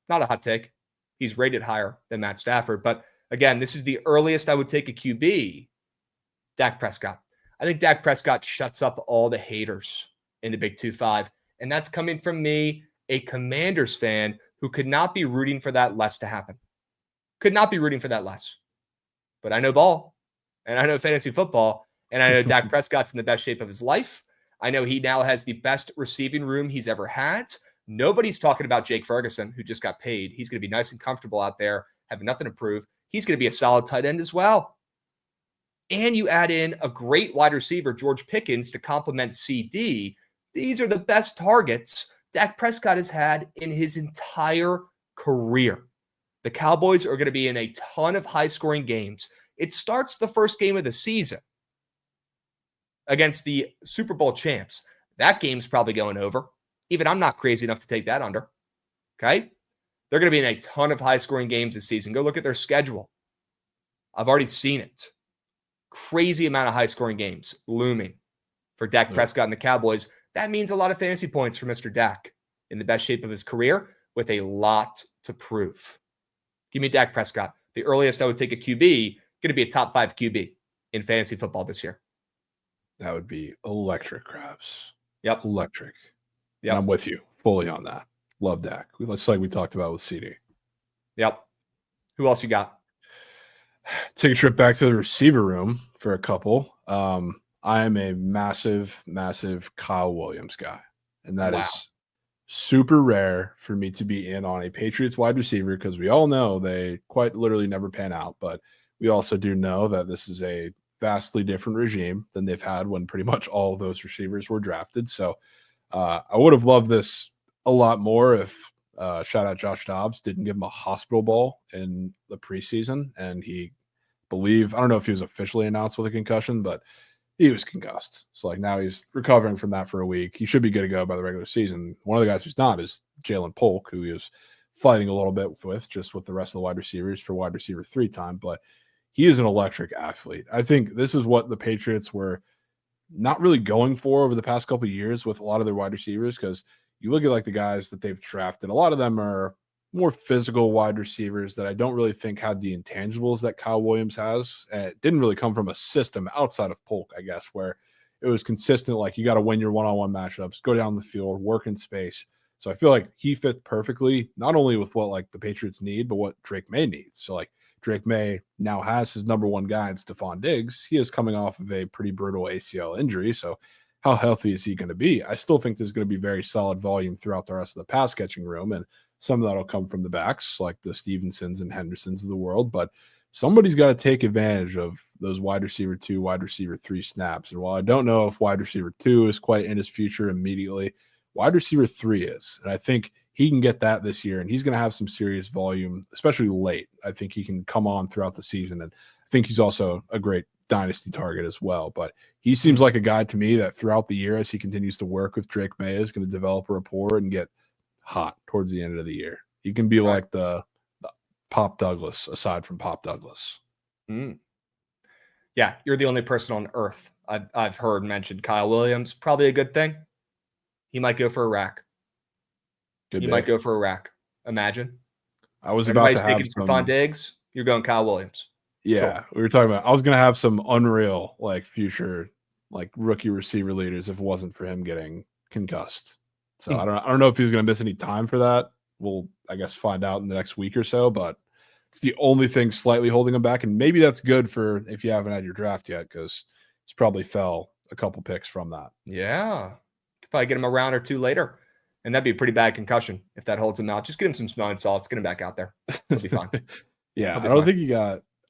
Not a hot take. He's rated higher than Matt Stafford. But, again, this is the earliest I would take a QB, Dak Prescott. I think Dak Prescott shuts up all the haters in the Big 2-5. And that's coming from me, a Commanders fan who could not be rooting for that less to happen. Could not be rooting for that less. But I know ball, and I know fantasy football, and I know Dak Prescott's in the best shape of his life. I know he now has the best receiving room he's ever had. Nobody's talking about Jake Ferguson, who just got paid. He's going to be nice and comfortable out there, having nothing to prove. He's going to be a solid tight end as well. And you add in a great wide receiver, George Pickens, to complement CD. These are the best targets Dak Prescott has had in his entire career. The Cowboys are going to be in a ton of high-scoring games. It starts the first game of the season against the Super Bowl champs. That game's probably going over. Even I'm not crazy enough to take that under. Okay? They're going to be in a ton of high-scoring games this season. Go look at their schedule. I've already seen it. Crazy amount of high-scoring games looming for Dak Prescott and the Cowboys. That means a lot of fantasy points for Mr. Dak in the best shape of his career with a lot to prove. Give me Dak Prescott. The earliest I would take a QB, going to be a top 5 QB in fantasy football this year. That would be electric, Krabs. Yep. Electric. Yep. And I'm with you fully on that. Love Dak. It's like we talked about with CD. Yep. Who else you got? Take a trip back to the receiver room for a couple. I am a massive, massive Kyle Williams guy. And that is super rare for me to be in on a Patriots wide receiver because we all know they quite literally never pan out. But we also do know that this is a vastly different regime than they've had when pretty much all of those receivers were drafted. So I would have loved this a lot more if shout out Josh Dobbs, didn't give him a hospital ball in the preseason, and I don't know if he was officially announced with a concussion, but he was concussed. So like now he's recovering from that for a week. He should be good to go by the regular season. One of the guys who's not is Jalen Polk, who he was fighting a little bit with the rest of the wide receivers for wide receiver 3 time, but he is an electric athlete. I think this is what the Patriots were not really going for over the past couple of years with a lot of their wide receivers, because you look at like the guys that they've drafted, a lot of them are more physical wide receivers that I don't really think had the intangibles that Kyle Williams has. It didn't really come from a system outside of Polk, I guess, where it was consistent. Like you got to win your one-on-one matchups, go down the field, work in space. So I feel like he fit perfectly, not only with what like the Patriots need, but what Drake May needs. So like Drake May now has his number one guy in Stephon Diggs. He is coming off of a pretty brutal ACL injury. So how healthy is he going to be? I still think there's going to be very solid volume throughout the rest of the pass catching room. And some of that will come from the backs, like the Stevensons and Hendersons of the world. But somebody's got to take advantage of those wide receiver 2, wide receiver 3 snaps. And while I don't know if wide receiver 2 is quite in his future immediately, wide receiver 3 is. And I think he can get that this year, and he's going to have some serious volume, especially late. I think he can come on throughout the season. And I think he's also a great dynasty target as well. But he seems like a guy to me that throughout the year, as he continues to work with Drake May, is going to develop a rapport and get hot towards the end of the year. He can be like the Pop Douglas, aside from Pop Douglas. Yeah, you're the only person on earth I've heard mentioned Kyle Williams. Probably a good thing. He might go for a rack. Might go for a rack. Imagine. I was about to have some Stephon Diggs. You're going Kyle Williams. Yeah, sure. We were talking about. I was going to have some unreal like future like rookie receiver leaders if it wasn't for him getting concussed. So I don't know if he's going to miss any time for that. We'll, I guess, find out in the next week or so. But it's the only thing slightly holding him back, and maybe that's good for if you haven't had your draft yet, because he's probably fell a couple picks from that. Yeah, could probably get him a round or two later, and that'd be a pretty bad concussion if that holds him out. Just get him some smelling salts, get him back out there. He'll be fine. Yeah,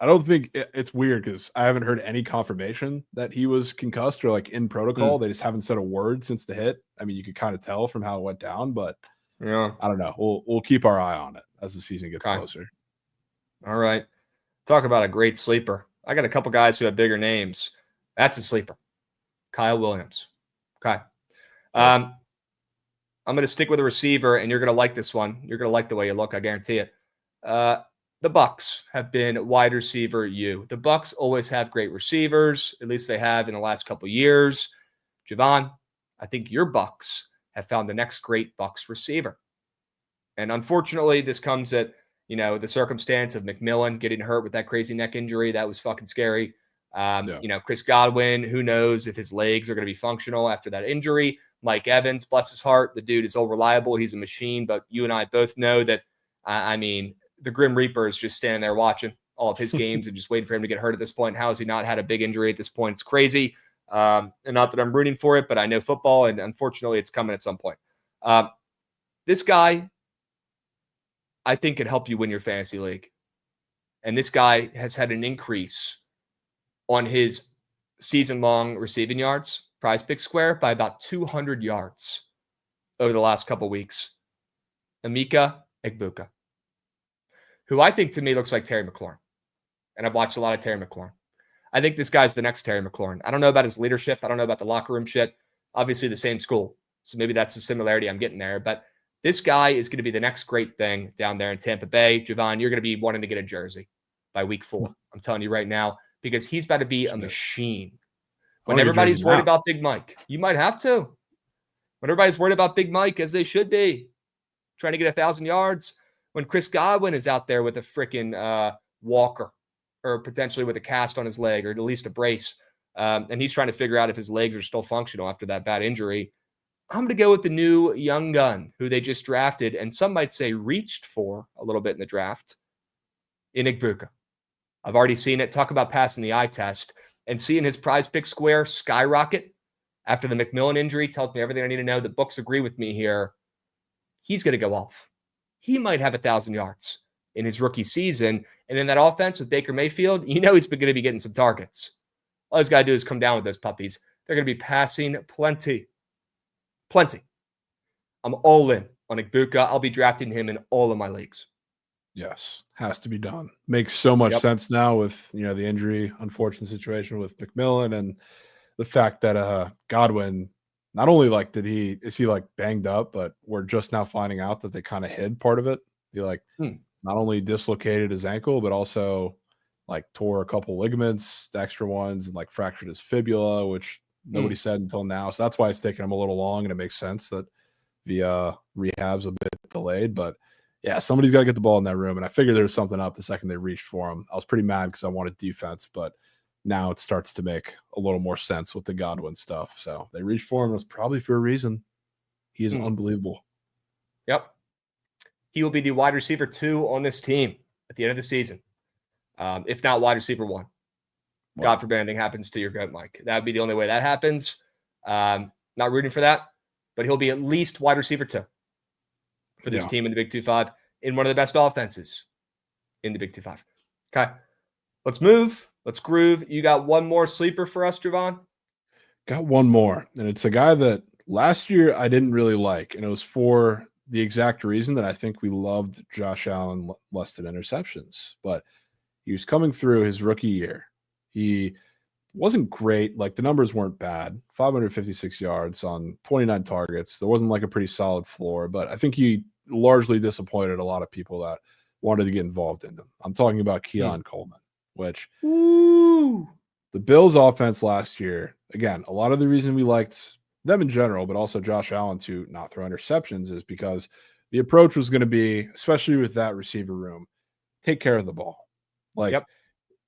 I don't think it's weird because I haven't heard any confirmation that he was concussed or like in protocol. They just haven't said a word since the hit. I mean, you could kind of tell from how it went down, but yeah, I don't know. We'll keep our eye on it as the season gets closer. All right. Talk about a great sleeper. I got a couple guys who have bigger names. That's a sleeper. Kyle Williams. Okay. I'm going to stick with a receiver, and you're going to like this one. You're going to like the way you look. I guarantee it. The Bucks have been wide receiver you. The Bucks always have great receivers. At least they have in the last couple of years. Jovan, I think your Bucks have found the next great Bucks receiver. And unfortunately, this comes at, the circumstance of McMillan getting hurt with that crazy neck injury. That was fucking scary. Chris Godwin, who knows if his legs are going to be functional after that injury. Mike Evans, bless his heart. The dude is all reliable. He's a machine. But you and I both know that, the Grim Reaper is just standing there watching all of his games and just waiting for him to get hurt at this point. How has he not had a big injury at this point? It's crazy. And not that I'm rooting for it, but I know football, and unfortunately it's coming at some point. This guy, I think, can help you win your fantasy league. And this guy has had an increase on his season-long receiving yards, Prize Pick Square, by about 200 yards over the last couple of weeks. Emeka Egbuka, who I think to me looks like Terry McLaurin. And I've watched a lot of Terry McLaurin. I think this guy's the next Terry McLaurin. I don't know about his leadership. I don't know about the locker room shit. Obviously the same school. So maybe that's the similarity I'm getting there. But this guy is going to be the next great thing down there in Tampa Bay. Jovan, you're going to be wanting to get a jersey by week 4. I'm telling you right now, because he's about to be a machine. When everybody's worried about Big Mike, you might have to. When everybody's worried about Big Mike, as they should be, trying to get 1,000 yards, when Chris Godwin is out there with a freaking walker or potentially with a cast on his leg or at least a brace, and he's trying to figure out if his legs are still functional after that bad injury, I'm going to go with the new young gun who they just drafted, and some might say reached for a little bit in the draft, in Egbuka. I've already seen it. Talk about passing the eye test, and seeing his Prize Pick Square skyrocket after the McMillan injury tells me everything I need to know. The books agree with me here. He's going to go off. He might have 1,000 yards in his rookie season. And in that offense with Baker Mayfield, he's going to be getting some targets. All he's got to do is come down with those puppies. They're going to be passing plenty. Plenty. I'm all in on Igbuka. I'll be drafting him in all of my leagues. Yes, has to be done. Makes so much Yep. sense now with the injury, unfortunate situation with McMillan, and the fact that Godwin, not only is he banged up, but we're just now finding out that they kind of hid part of it. He not only dislocated his ankle, but also tore a couple ligaments, the extra ones, and fractured his fibula, which nobody said until now. So that's why it's taking him a little long, and it makes sense that the rehab's a bit delayed. But yeah, somebody's got to get the ball in that room, and I figured there was something up the second they reached for him. I was pretty mad because I wanted defense, but now it starts to make a little more sense with the Godwin stuff. So they reached for him. It was probably for a reason. He is unbelievable. Yep. He will be the wide receiver 2 on this team at the end of the season. If not wide receiver 1. Wow. God forbid anything happens to your goat, Mike. That would be the only way that happens. Not rooting for that, but he'll be at least wide receiver 2 for this team in the Big 2-5 in one of the best offenses in the Big 2-5. Okay. Let's move. Let's groove. You got one more sleeper for us, Jovan? Got one more. And it's a guy that last year I didn't really like. And it was for the exact reason that I think we loved Josh Allen less than interceptions. But he was coming through his rookie year. He wasn't great. The numbers weren't bad. 556 yards on 29 targets. There wasn't a pretty solid floor, but I think he largely disappointed a lot of people that wanted to get involved in them. I'm talking about Keon Coleman, which the Bills offense last year, again, a lot of the reason we liked them in general, but also Josh Allen to not throw interceptions is because the approach was going to be, especially with that receiver room, take care of the ball.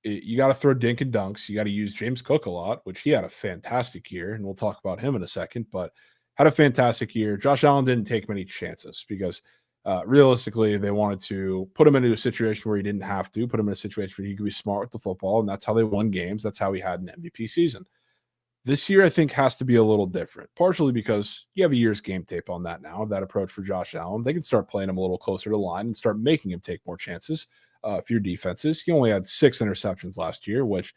You got to throw dink and dunks. You got to use James Cook a lot, which he had a fantastic year, and we'll talk about him in a second, but had a fantastic year. Josh Allen didn't take many chances because realistically, they wanted to put him into a situation where he didn't have to, put him in a situation where he could be smart with the football, and that's how they won games. That's how he had an MVP season. This year, I think, has to be a little different, partially because you have a year's game tape on that now, that approach for Josh Allen. They can start playing him a little closer to the line and start making him take more chances. For your defenses, he only had 6 interceptions last year, which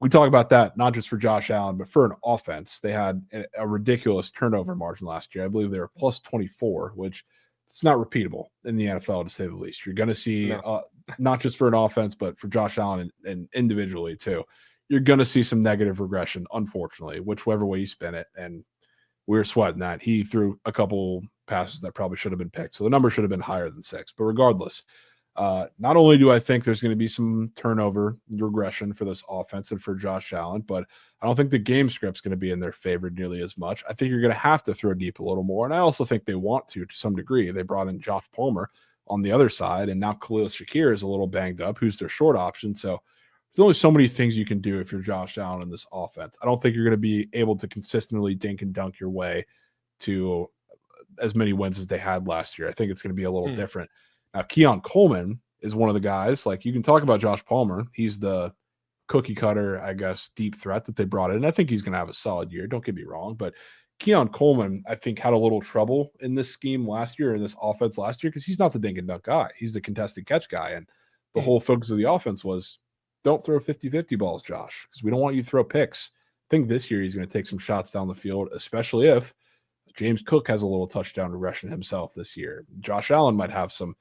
we talk about that not just for Josh Allen, but for an offense. They had a ridiculous turnover margin last year. I believe they were plus 24, which it's not repeatable in the NFL, to say the least. You're going to see, not just for an offense, but for Josh Allen and individually too, you're going to see some negative regression, unfortunately, whichever way you spin it. And we were sweating that. He threw a couple passes that probably should have been picked. So the number should have been higher than 6. But regardless, not only do I think there's going to be some turnover regression for this offense and for Josh Allen, but I don't think the game script's going to be in their favor nearly as much. I think you're going to have to throw deep a little more. And I also think they want to some degree. They brought in Josh Palmer on the other side, and now Khalil Shakir is a little banged up, who's their short option. So there's only so many things you can do if you're Josh Allen in this offense. I don't think you're going to be able to consistently dink and dunk your way to as many wins as they had last year. I think it's going to be a little different. Now, Keon Coleman is one of the guys, you can talk about Josh Palmer. He's the cookie cutter, I guess, deep threat that they brought in. I think he's going to have a solid year. Don't get me wrong. But Keon Coleman, I think, had a little trouble in this scheme last year, in this offense last year, because he's not the dink and dunk guy. He's the contested catch guy. And the whole focus of the offense was, don't throw 50-50 balls, Josh, because we don't want you to throw picks. I think this year he's going to take some shots down the field, especially if James Cook has a little touchdown regression himself this year. Josh Allen might have some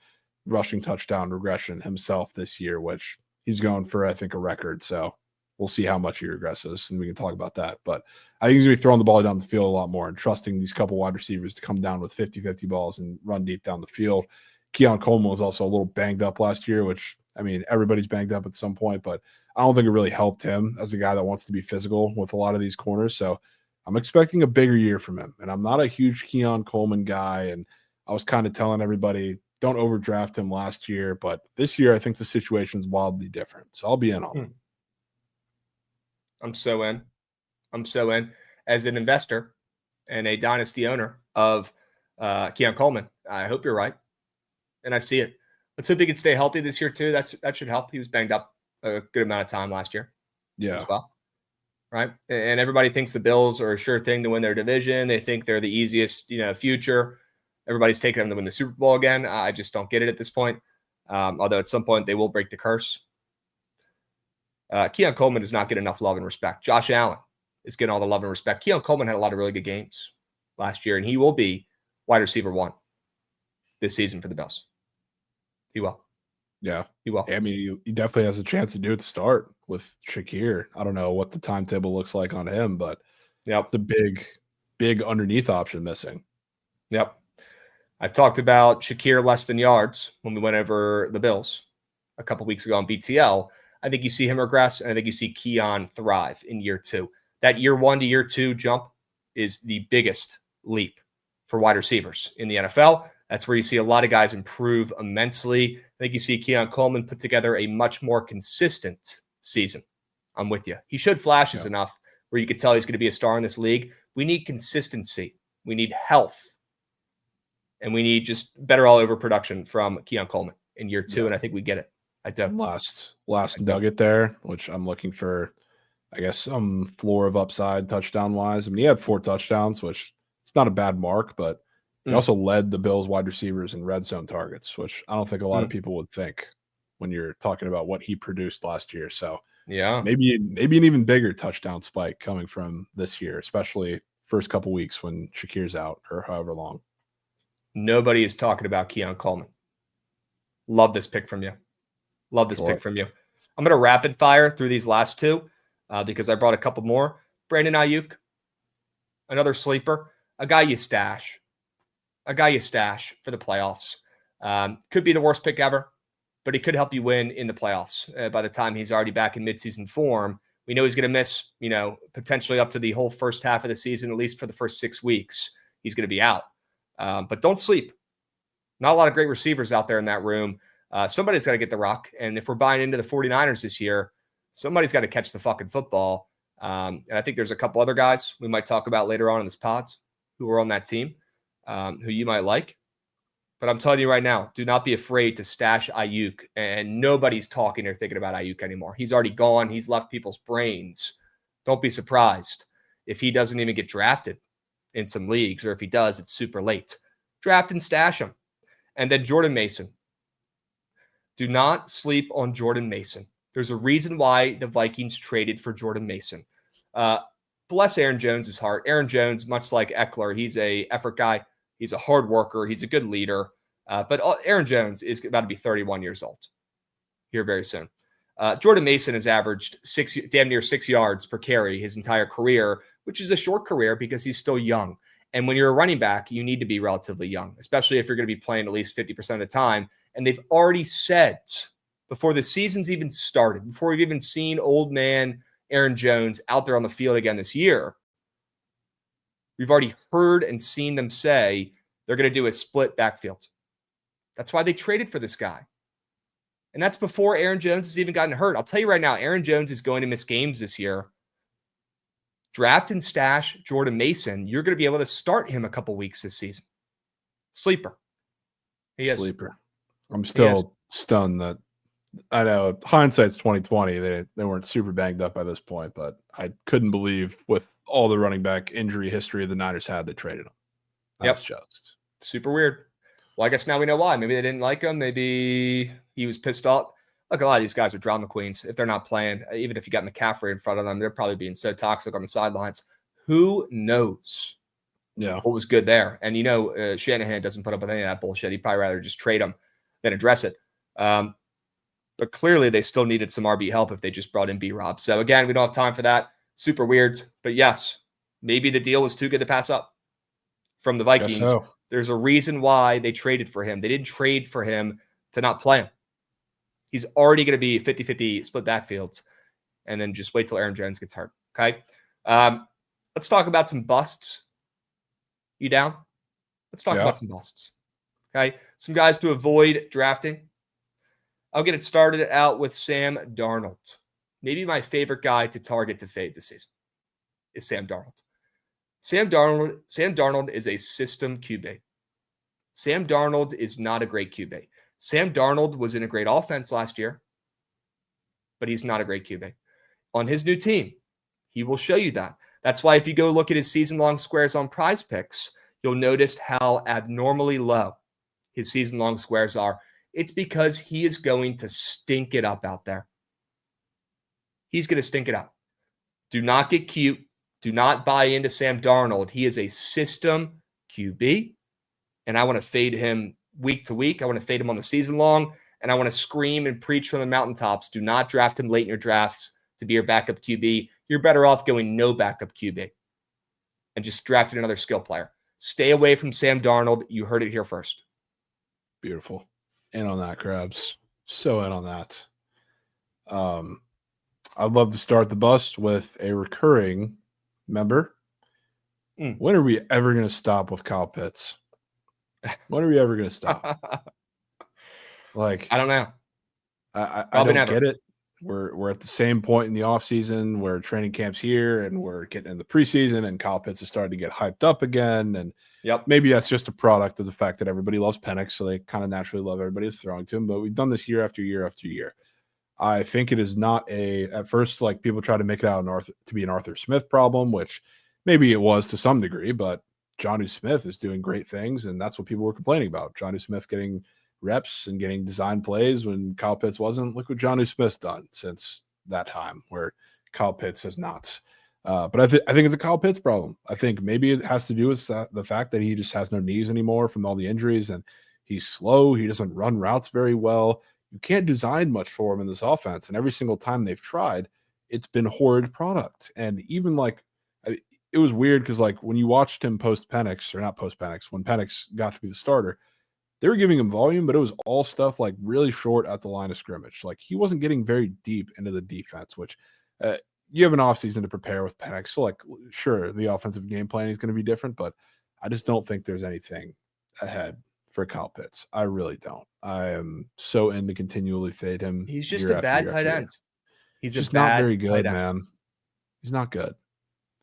rushing touchdown regression himself this year, which he's going for, I think, a record. So we'll see how much he regresses, and we can talk about that. But I think he's going to be throwing the ball down the field a lot more and trusting these couple wide receivers to come down with 50-50 balls and run deep down the field. Keon Coleman was also a little banged up last year, which, I mean, everybody's banged up at some point, but I don't think it really helped him as a guy that wants to be physical with a lot of these corners. So I'm expecting a bigger year from him. And I'm not a huge Keon Coleman guy. And I was kind of telling everybody, don't overdraft him last year. But this year, I think the situation is wildly different. So I'll be in on him. I'm so in. I'm so in. As an investor and a dynasty owner of Keon Coleman, I hope you're right. And I see it. Let's hope he can stay healthy this year, too. That should help. He was banged up a good amount of time last year. Yeah. As well. Right. And everybody thinks the Bills are a sure thing to win their division. They think they're the easiest, future. Everybody's taking them to win the Super Bowl again. I just don't get it at this point. Although at some point they will break the curse. Keon Coleman does not get enough love and respect. Josh Allen is getting all the love and respect. Keon Coleman had a lot of really good games last year, and he will be wide receiver 1 this season for the Bills. He will. Yeah. He will. I mean, he definitely has a chance to do it to start with Shakir. I don't know what the timetable looks like on him, but it's a big underneath option missing. Yep. I talked about Shakir less than yards when we went over the Bills a couple weeks ago on BTL. I think you see him regress, and I think you see Keon thrive in year 2. That year 1 to year 2 jump is the biggest leap for wide receivers in the NFL. That's where you see a lot of guys improve immensely. I think you see Keon Coleman put together a much more consistent season. I'm with you. He showed flashes enough where you could tell he's going to be a star in this league. We need consistency. We need health. And we need just better all-over production from Keon Coleman in year 2, and I think we get it. I do. Last nugget there, which I'm looking for, I guess, some floor of upside touchdown-wise. I mean, he had 4 touchdowns, which it's not a bad mark, but he also led the Bills wide receivers in red zone targets, which I don't think a lot of people would think when you're talking about what he produced last year. So maybe an even bigger touchdown spike coming from this year, especially first couple weeks when Shakir's out or however long. Nobody is talking about Keon Coleman. Love this pick from you. Love this pick from you. I'm going to rapid fire through these last 2 because I brought a couple more. Brandon Ayuk, another sleeper, a guy you stash for the playoffs. Could be the worst pick ever, but he could help you win in the playoffs. By the time he's already back in midseason form, we know he's going to miss, potentially up to the whole first half of the season, at least for the first 6 weeks. He's going to be out. But don't sleep. Not a lot of great receivers out there in that room. Somebody's got to get the rock. And if we're buying into the 49ers this year, somebody's got to catch the fucking football. And I think there's a couple other guys we might talk about later on in this pods who are on that team, who you might like. But I'm telling you right now, do not be afraid to stash Ayuk. And nobody's talking or thinking about Ayuk anymore. He's already gone. He's left people's brains. Don't be surprised if he doesn't even get drafted in some leagues, or if he does, it's super late. Draft and stash him. And then Jordan Mason. Do not sleep on Jordan Mason. There's a reason why the Vikings traded for Jordan Mason. Bless Aaron Jones' heart. Aaron Jones, much like Eckler, he's a effort guy. He's a hard worker. He's a good leader. But Aaron Jones is about to be 31 years old here very soon. Jordan Mason has averaged damn near 6 yards per carry his entire career, which is a short career because he's still young. And when you're a running back, you need to be relatively young, especially if you're going to be playing at least 50% of the time. And they've already said before the season's even started, before we've even seen old man Aaron Jones out there on the field again this year, we've already heard and seen them say they're going to do a split backfield. That's why they traded for this guy. And that's before Aaron Jones has even gotten hurt. I'll tell you right now, Aaron Jones is going to miss games this year. Draft and stash Jordan Mason. You're going to be able to start him a couple weeks this season. Sleeper. He is. Sleeper. I'm still stunned that, I know hindsight's 2020. They weren't super banged up by this point, but I couldn't believe with all the running back injury history the Niners had, they traded him. That's just super weird. Well, I guess now we know why. Maybe they didn't like him. Maybe he was pissed off. Look, a lot of these guys are drama queens. If they're not playing, even if you got McCaffrey in front of them, they're probably being so toxic on the sidelines. Who knows what was good there? And, Shanahan doesn't put up with any of that bullshit. He'd probably rather just trade him than address it. But clearly they still needed some RB help if they just brought in B-Rob. So, again, we don't have time for that. Super weird. But, yes, maybe the deal was too good to pass up from the Vikings. So. There's a reason why they traded for him. They didn't trade for him to not play him. He's already going to be 50-50 split backfields. And then just wait till Aaron Jones gets hurt. Okay. Let's talk about some busts. You down? Let's talk about some busts. Okay. Some guys to avoid drafting. I'll get it started out with Sam Darnold. Maybe my favorite guy to target to fade this season is Sam Darnold. Sam Darnold is a system QB. Sam Darnold is not a great QB. Sam Darnold was in a great offense last year, but he's not a great QB. On his new team, he will show you that. That's why if you go look at his season-long squares on Prize Picks, you'll notice how abnormally low his season-long squares are. It's because he is going to stink it up out there. He's going to stink it up. Do not get cute. Do not buy into Sam Darnold. He is a system QB, and I want to fade him week to week. I want to fade him on the season long, and I want to scream and preach from the mountaintops. Do not draft him late in your drafts to be your backup QB. You're better off going no backup QB and just drafting another skill player. Stay away from Sam Darnold. You heard it here first. Beautiful. In on that, Krabs. So in on that. I'd love to start the bust with a recurring member. When are we ever going to stop with Kyle Pitts? When are we ever going to stop? Like, I don't know. I don't get it. We're at the same point in the offseason where training camp's here and we're getting in the preseason and Kyle Pitts is starting to get hyped up again. And maybe that's just a product of the fact that everybody loves Penix, so they kind of naturally love everybody that's throwing to him. But we've done this year after year after year. I think it is not at first, like people try to make it out to be an Arthur Smith problem, which maybe it was to some degree, but Jonnu Smith is doing great things, and that's what people were complaining about. Jonnu Smith getting reps and getting design plays when Kyle Pitts wasn't. Look what Jonnu Smith's done since that time, where Kyle Pitts has not. But I think it's a Kyle Pitts problem. I think maybe it has to do with the fact that he just has no knees anymore from all the injuries, and he's slow. He doesn't run routes very well. You can't design much for him in this offense, and every single time they've tried, it's been horrid product. And even it was weird because when you watched him post Penix, or not post Penix, when Penix got to be the starter, they were giving him volume, but it was all stuff really short at the line of scrimmage. He wasn't getting very deep into the defense, which you have an offseason to prepare with Penix. So sure, the offensive game planning is going to be different, but I just don't think there's anything ahead for Kyle Pitts. I really don't. I am so into continually fade him. He's just a bad tight end. He's just not very good, man. He's not good.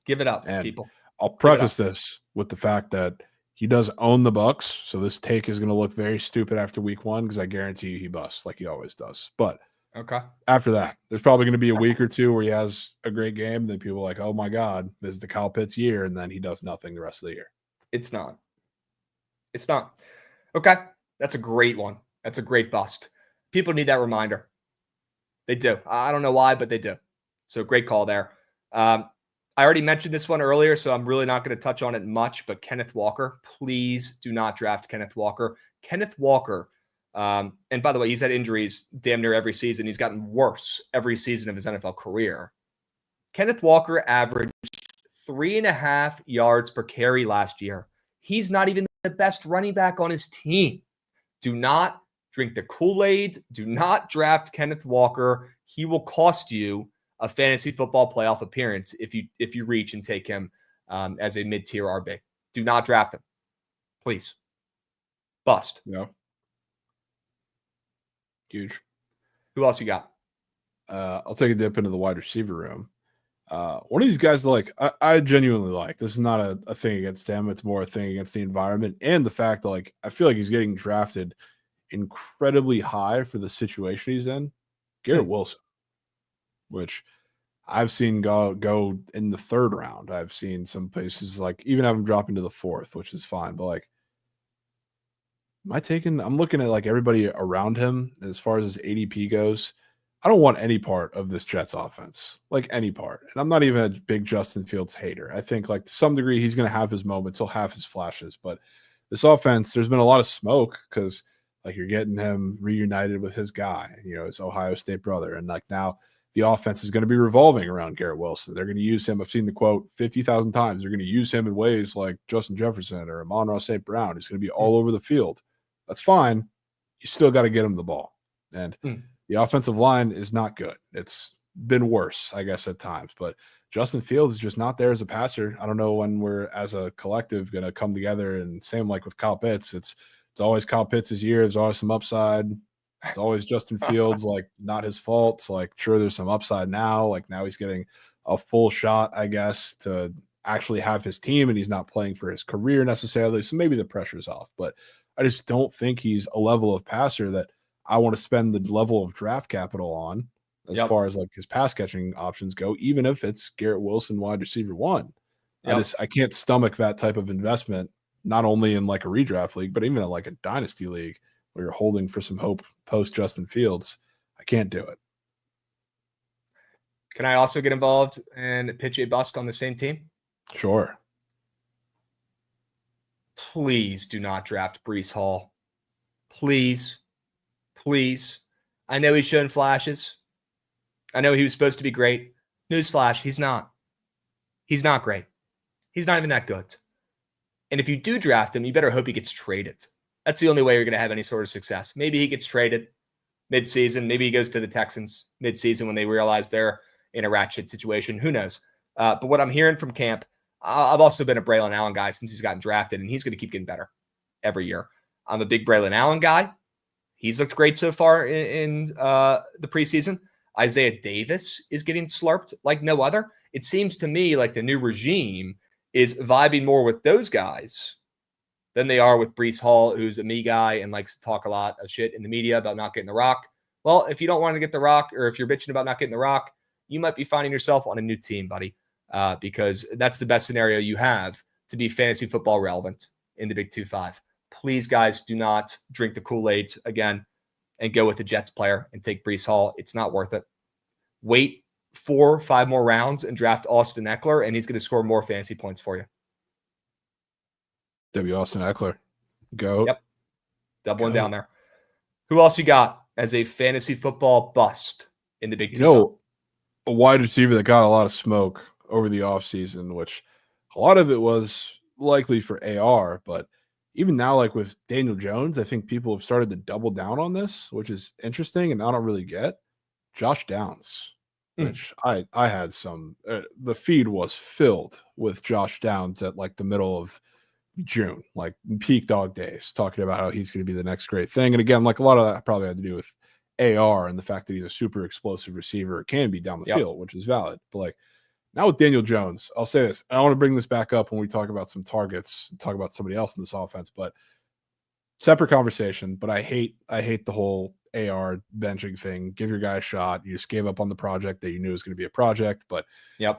Give it up, and people. I'll preface this with the fact that he does own the Bucs, so this take is going to look very stupid after week 1 because I guarantee you he busts like he always does. But after that, there's probably going to be a week or two where he has a great game, and then people are like, oh my God, this is the Kyle Pitts year, and then he does nothing the rest of the year. It's not. Okay, that's a great one. That's a great bust. People need that reminder. They do. I don't know why, but they do. So great call there. I already mentioned this one earlier, so I'm really not going to touch on it much, but Kenneth Walker, please do not draft Kenneth Walker. Kenneth Walker, and by the way, he's had injuries damn near every season. He's gotten worse every season of his NFL career. Kenneth Walker averaged 3.5 yards per carry last year. He's not even the best running back on his team. Do not drink the Kool-Aid. Do not draft Kenneth Walker. He will cost you a fantasy football playoff appearance if you reach and take him as a mid-tier RB. Do not draft him. Please. Bust. No. Huge. Who else you got? I'll take a dip into the wide receiver room. One of these guys I genuinely like. This is not a thing against him. It's more a thing against the environment and the fact that I feel like he's getting drafted incredibly high for the situation he's in. Garrett Wilson, which I've seen go in the 3rd round. I've seen some places even have him drop into the 4th, which is fine. But I'm looking at everybody around him as far as his ADP goes. I don't want any part of this Jets offense, any part. And I'm not even a big Justin Fields hater. I think to some degree he's going to have his moments. He'll have his flashes. But this offense, there's been a lot of smoke because you're getting him reunited with his guy, his Ohio State brother. And now the offense is going to be revolving around Garrett Wilson. They're going to use him. I've seen the quote 50,000 times. They're going to use him in ways like Justin Jefferson or Amon-Ra St. Brown. He's going to be all over the field. That's fine. You still got to get him the ball. And the offensive line is not good. It's been worse, I guess, at times. But Justin Fields is just not there as a passer. I don't know when we're, as a collective, going to come together. And same with Kyle Pitts. It's always Kyle Pitts' year. There's always some upside. It's always Justin Fields, not his fault. So, sure, there's some upside now. Now he's getting a full shot, I guess, to actually have his team, and he's not playing for his career necessarily. So maybe the pressure's off. But I just don't think he's a level of passer that I want to spend the level of draft capital on as far as his pass catching options go, even if it's Garrett Wilson, wide receiver 1. I can't stomach that type of investment, not only in a redraft league, but even in a dynasty league where you're holding for some hope post Justin Fields. I can't do it. Can I also get involved and pitch a bust on the same team? Sure. Please do not draft Breece Hall. Please, please. I know he's shown flashes. I know he was supposed to be great. Newsflash, he's not. He's not great. He's not even that good. And if you do draft him, you better hope he gets traded. That's the only way you're going to have any sort of success. Maybe he gets traded midseason. Maybe he goes to the Texans midseason when they realize they're in a rat shit situation. Who knows? But what I'm hearing from camp, I've also been a Braylon Allen guy since he's gotten drafted, and he's going to keep getting better every year. I'm a big Braylon Allen guy. He's looked great so far in the preseason. Isaiah Davis is getting slurped like no other. It seems to me like the new regime is vibing more with those guys than they are with Breece Hall, who's a me guy and likes to talk a lot of shit in the media about not getting the rock. Well, if you don't want to get the rock, or if you're bitching about not getting the rock, you might be finding yourself on a new team, buddy, because that's the best scenario you have to be fantasy football relevant in the Big 2-5. Please, guys, do not drink the Kool-Aid again and go with the Jets player and take Breece Hall. It's not worth it. Wait 4 or 5 more rounds and draft Austin Eckler, and he's going to score more fantasy points for you. Austin Eckler. Go. Yep. Doubling down there. Who else you got as a fantasy football bust in the Big 2? A wide receiver that got a lot of smoke over the offseason, which a lot of it was likely for AR, but even now, like with Daniel Jones, I think people have started to double down on this, which is interesting, and I don't really get. Josh Downs, which I had some the feed was filled with Josh Downs at like the middle of June, like peak dog days, talking about how he's going to be the next great thing. And again, like a lot of that probably had to do with AR and the fact that he's a super explosive receiver, can be down the field, which is valid. But like now with Daniel Jones, I'll say this. I want to bring this back up when we talk about some targets, talk about somebody else in this offense, but separate conversation. But I hate the whole AR benching thing. Give your guy a shot. You just gave up on the project that you knew was going to be a project. But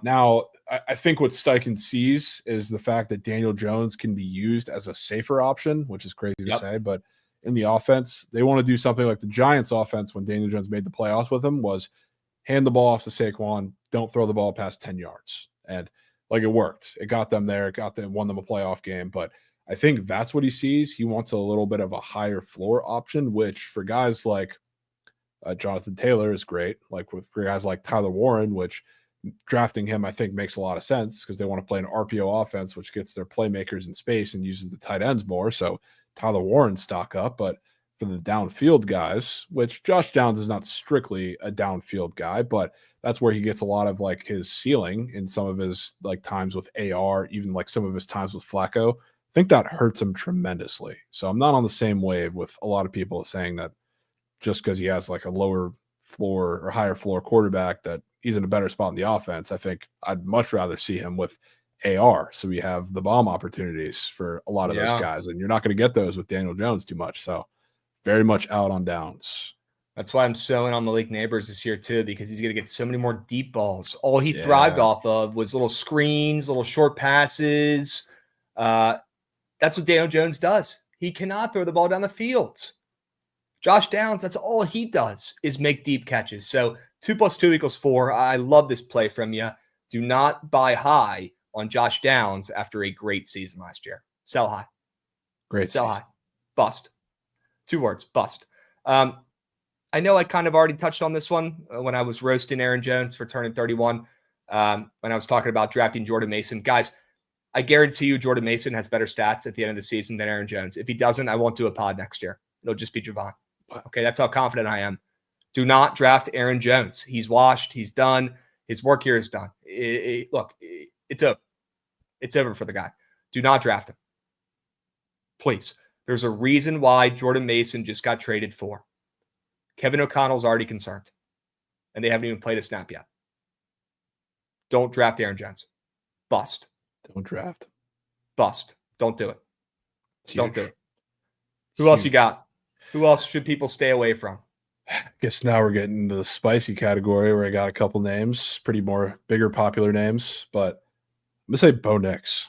now I think what Steichen sees is the fact that Daniel Jones can be used as a safer option, which is crazy to say. But in the offense, they want to do something like the Giants offense when Daniel Jones made the playoffs with him was hand the ball off to Saquon, don't throw the ball past 10 yards. And like it worked. It got them there. It got them, won them a playoff game. But I think that's what he sees. He wants a little bit of a higher floor option, which for guys like Jonathan Taylor is great. Like for guys like Tyler Warren, which drafting him, I think makes a lot of sense because they want to play an RPO offense, which gets their playmakers in space and uses the tight ends more. So Tyler Warren stock up, but for the downfield guys, which Josh Downs is not strictly a downfield guy, but that's where he gets a lot of like his ceiling in some of his like times with AR, even like some of his times with Flacco. I think that hurts him tremendously. So I'm not on the same wave with a lot of people saying that just because he has like a lower floor or higher floor quarterback that he's in a better spot in the offense. I think I'd much rather see him with AR. So we have the bomb opportunities for a lot of those guys, and you're not going to get those with Daniel Jones too much. So very much out on Downs. That's why I'm so in on Malik Neighbors this year too, because he's going to get so many more deep balls. All he thrived off of was little screens, little short passes. That's what Daniel Jones does. He cannot throw the ball down the field. Josh Downs, that's all he does is make deep catches. So 2 + 2 = 4. I love this play from you. Do not buy high on Josh Downs after a great season last year. Sell high. Great. Sell high. Bust. 2 words, bust. I know I kind of already touched on this one when I was roasting Aaron Jones for turning 31, when I was talking about drafting Jordan Mason. Guys, I guarantee you Jordan Mason has better stats at the end of the season than Aaron Jones. If he doesn't, I won't do a pod next year. It'll just be Jovan. Okay, that's how confident I am. Do not draft Aaron Jones. He's washed. He's done. His work here is done. Look, it's over. It's over for the guy. Do not draft him. Please. There's a reason why Jordan Mason just got traded for. Kevin O'Connell's already concerned, and they haven't even played a snap yet. Don't draft Aaron Jones. Bust. Don't draft. Bust. Don't do it. Don't do it. Who else you got? Who else should people stay away from? I guess now we're getting into the spicy category where I got a couple names, bigger popular names, but I'm going to say Bo Nix,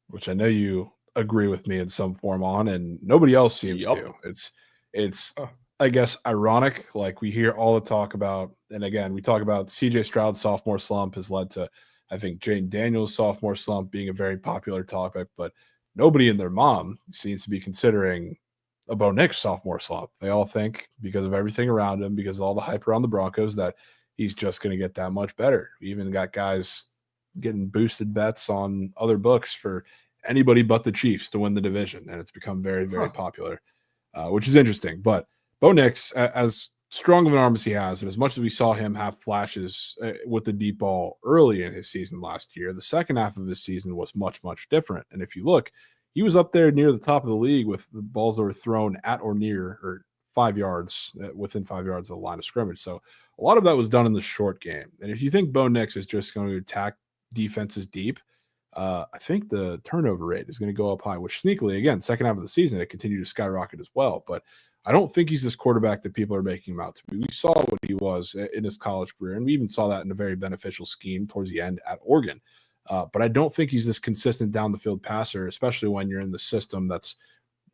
which I know you agree with me in some form on, and nobody else seems to. It's I guess, ironic. Like we hear all the talk about, and again, we talk about CJ Stroud's sophomore slump has led to, I think, Jane Daniels' sophomore slump being a very popular topic, but nobody and their mom seems to be considering a Bo Nix sophomore slump. They all think because of everything around him, because of all the hype around the Broncos, that he's just going to get that much better. We even got guys getting boosted bets on other books for anybody but the Chiefs to win the division, and it's become very, very popular, which is interesting. But Bo Nix, as strong of an arm as he has, and as much as we saw him have flashes with the deep ball early in his season last year, the second half of his season was much, much different. And if you look, he was up there near the top of the league with the balls that were thrown at or near or 5 yards, within 5 yards of the line of scrimmage. So a lot of that was done in the short game. And if you think Bo Nix is just going to attack defenses deep, I think the turnover rate is going to go up high, which sneakily, again, second half of the season, it continued to skyrocket as well. But I don't think he's this quarterback that people are making him out to be. We saw what he was in his college career, and we even saw that in a very beneficial scheme towards the end at Oregon. But I don't think he's this consistent down the field passer, especially when you're in the system that's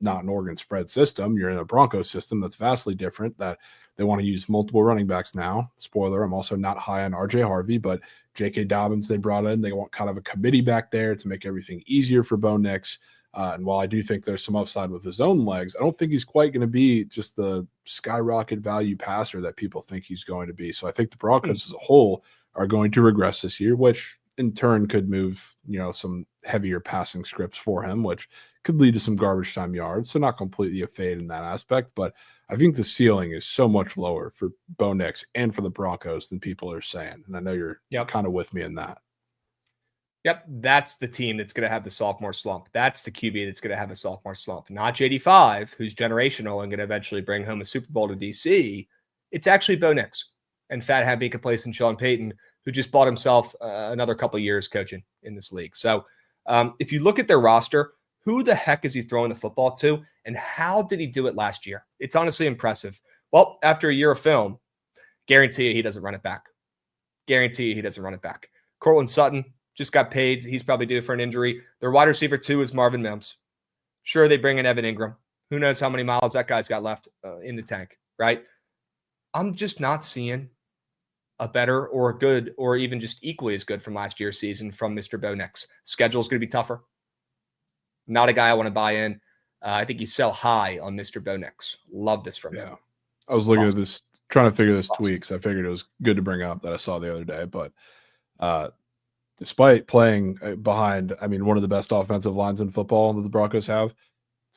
not an Oregon spread system. You're in a Broncos system that's vastly different, that they want to use multiple running backs now. Spoiler, I'm also not high on RJ Harvey, but J.K. Dobbins they brought in. They want kind of a committee back there to make everything easier for Bo Nix. And while I do think there's some upside with his own legs, I don't think he's quite going to be just the skyrocket value passer that people think he's going to be. So I think the Broncos as a whole are going to regress this year, which in turn could move, some heavier passing scripts for him, which could lead to some garbage time yards. So not completely a fade in that aspect, but I think the ceiling is so much lower for Bo Nix and for the Broncos than people are saying. And I know you're kind of with me in that. Yep, that's the team that's going to have the sophomore slump. That's the QB that's going to have a sophomore slump. Not JD5, who's generational and going to eventually bring home a Super Bowl to DC. It's actually Bo Nix and Fat Happy Complacent Sean Payton, who just bought himself another couple of years coaching in this league. So if you look at their roster, who the heck is he throwing the football to, and how did he do it last year? It's honestly impressive. Well, after a year of film, guarantee you he doesn't run it back. Guarantee you he doesn't run it back. Cortland Sutton just got paid. He's probably due for an injury. Their wide receiver 2 is Marvin Mims. Sure, they bring in Evan Ingram. Who knows how many miles that guy's got left in the tank, right? I'm just not seeing a better or a good or even just equally as good from last year's season from Mr. Bo Nix. Schedule's going to be tougher. Not a guy I want to buy in. I think you sell high on Mr. Bo Nix. Love this from him. I was looking at this, trying to figure this tweak, so I figured it was good to bring up that I saw the other day. But despite playing behind, one of the best offensive lines in football that the Broncos have,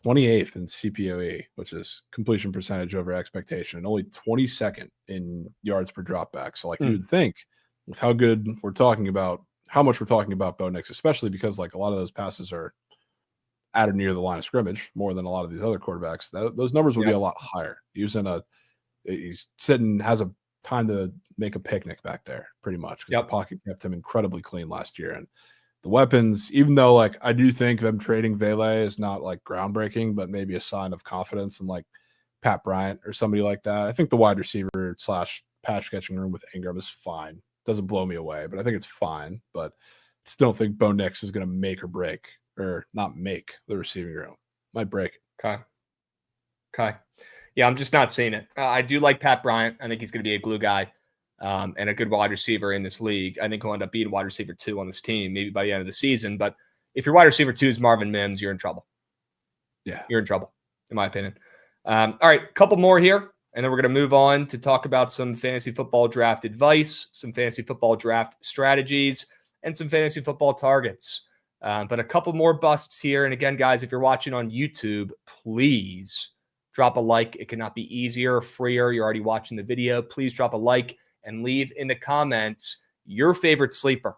28th in CPOE, which is completion percentage over expectation, and only 22nd in yards per dropback. So, you would think with how good we're talking about, how much we're talking about Bo Nix, especially because a lot of those passes are at or near the line of scrimmage more than a lot of these other quarterbacks, those numbers would be a lot higher. He's sitting, has a time to make a picnic back there pretty much, because the pocket kept him incredibly clean last year. And the weapons, even though I do think them trading Vele is not groundbreaking, but maybe a sign of confidence in Pat Bryant or somebody like that. I think the wide receiver / pass catching room with Ingram is fine. Doesn't blow me away, but I think it's fine. But I just don't think Bo Nix is going to make or break, or not make, the receiving room. Might break it. Okay. Yeah, I'm just not seeing it. I do like Pat Bryant. I think he's going to be a glue guy and a good wide receiver in this league. I think he'll end up being wide receiver 2 on this team, maybe by the end of the season. But if your wide receiver 2 is Marvin Mims, you're in trouble. Yeah. You're in trouble, in my opinion. All right, a couple more here, and then we're going to move on to talk about some fantasy football draft advice, some fantasy football draft strategies, and some fantasy football targets. But a couple more busts here. And again, guys, if you're watching on YouTube, please drop a like. It cannot be easier or freer. You're already watching the video. Please drop a like and leave in the comments your favorite sleeper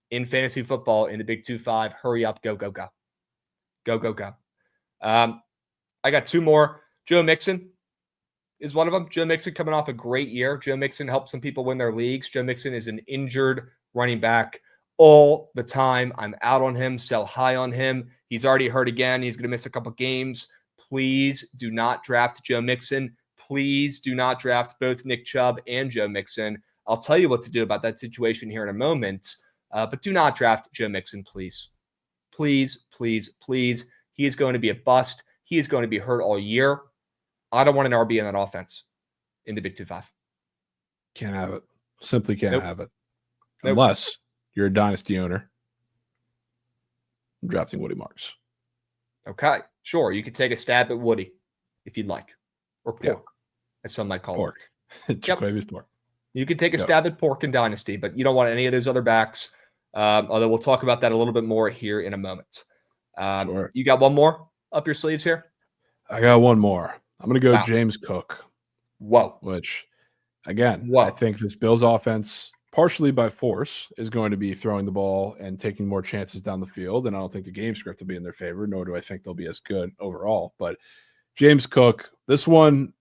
in fantasy football in the Big 2-5. Hurry up. Go, go, go. Go, go, go. I got 2 more. Joe Mixon is one of them. Joe Mixon coming off a great year. Joe Mixon helped some people win their leagues. Joe Mixon is an injured running back all the time. I'm out on him, sell high on him. He's already hurt again. He's going to miss a couple games. Please do not draft Joe Mixon. Please do not draft both Nick Chubb and Joe Mixon. I'll tell you what to do about that situation here in a moment, but do not draft Joe Mixon, please. Please, please, please. He is going to be a bust. He is going to be hurt all year. I don't want an RB in that offense in the Big 2-5. Can't have it. Simply can't have it. Unless you're a dynasty owner. I'm drafting Woody Marks. Okay, sure. You could take a stab at Woody. if you'd like, or pork, Yeah. as some might call Pork. it. Jacoby's pork. You can take a Yep. stab at pork in Dynasty, but you don't want any of those other backs. Although we'll talk about that a little bit more here in a moment. Sure. You got one more up your sleeves here? I got one more. I'm going to go Wow. James Cook. Whoa. Which, again, Whoa. I think this Bills offense, partially by force, is going to be throwing the ball and taking more chances down the field. And I don't think the game script will be in their favor, nor do I think they'll be as good overall. But James Cook, this one,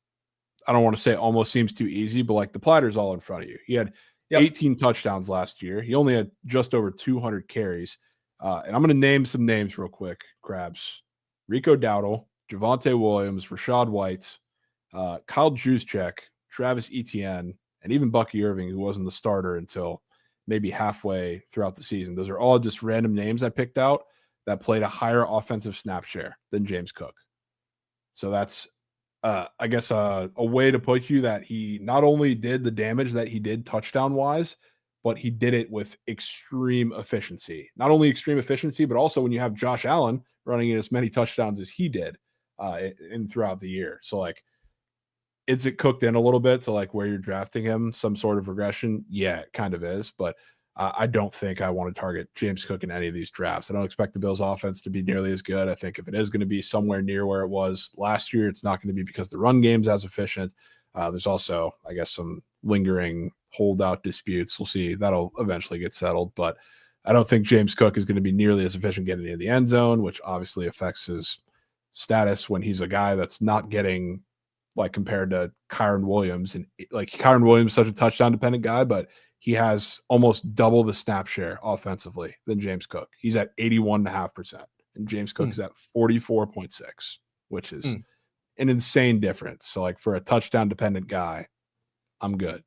I don't want to say almost seems too easy, but like the platter's all in front of you. He had 18 touchdowns last year. He only had just over 200 carries. And I'm going to name some names real quick, Krabs. Rico Dowdle, Javonte Williams, Rashad White, Kyle Juszczyk, Travis Etienne, and even Bucky Irving, who wasn't the starter until maybe halfway throughout the season. Those are all just random names I picked out that played a higher offensive snap share than James Cook. So that's, I guess, a way to put you that he not only did the damage that he did touchdown-wise, but he did it with extreme efficiency. Not only extreme efficiency, but also when you have Josh Allen running in as many touchdowns as he did in throughout the year. So, like, is it cooked in a little bit to like where you're drafting him, some sort of regression? Yeah, it kind of is, but I don't think I want to target James Cook in any of these drafts. I don't expect the Bills offense to be nearly as good. I think if it is going to be somewhere near where it was last year, it's not going to be because the run game's as efficient. There's also, I guess, some lingering holdout disputes. We'll see. That'll eventually get settled, but I don't think James Cook is going to be nearly as efficient getting in the end zone, which obviously affects his status when he's a guy that's not getting, like, compared to Kyron Williams. And like, Kyron Williams is such a touchdown dependent guy, but he has almost double the snap share offensively than James Cook. He's at 81.5%, and James Cook is at 44.6, which is an insane difference. So, like, for a touchdown dependent guy, I'm good.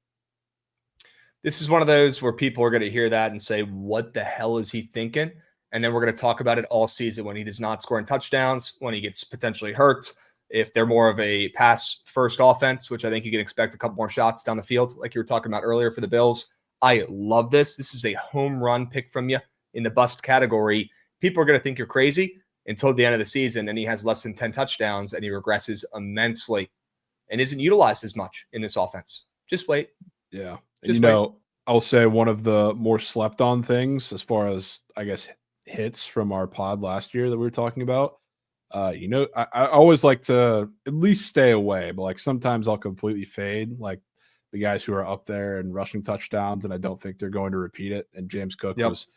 This is one of those where people are going to hear that and say, what the hell is he thinking? And then we're going to talk about it all season when he does not score in touchdowns, when he gets potentially hurt, if they're more of a pass-first offense, which I think you can expect a couple more shots down the field, like you were talking about earlier for the Bills. I love this. This is a home run pick from you in the bust category. People are going to think you're crazy until the end of the season, and he has less than 10 touchdowns, and he regresses immensely and isn't utilized as much in this offense. Just wait. Yeah. And, I'll say one of the more slept on things as far as, I guess, hits from our pod last year that we were talking about. I always like to at least stay away, but like sometimes I'll completely fade, like the guys who are up there and rushing touchdowns, and I don't think they're going to repeat it. And James Cook was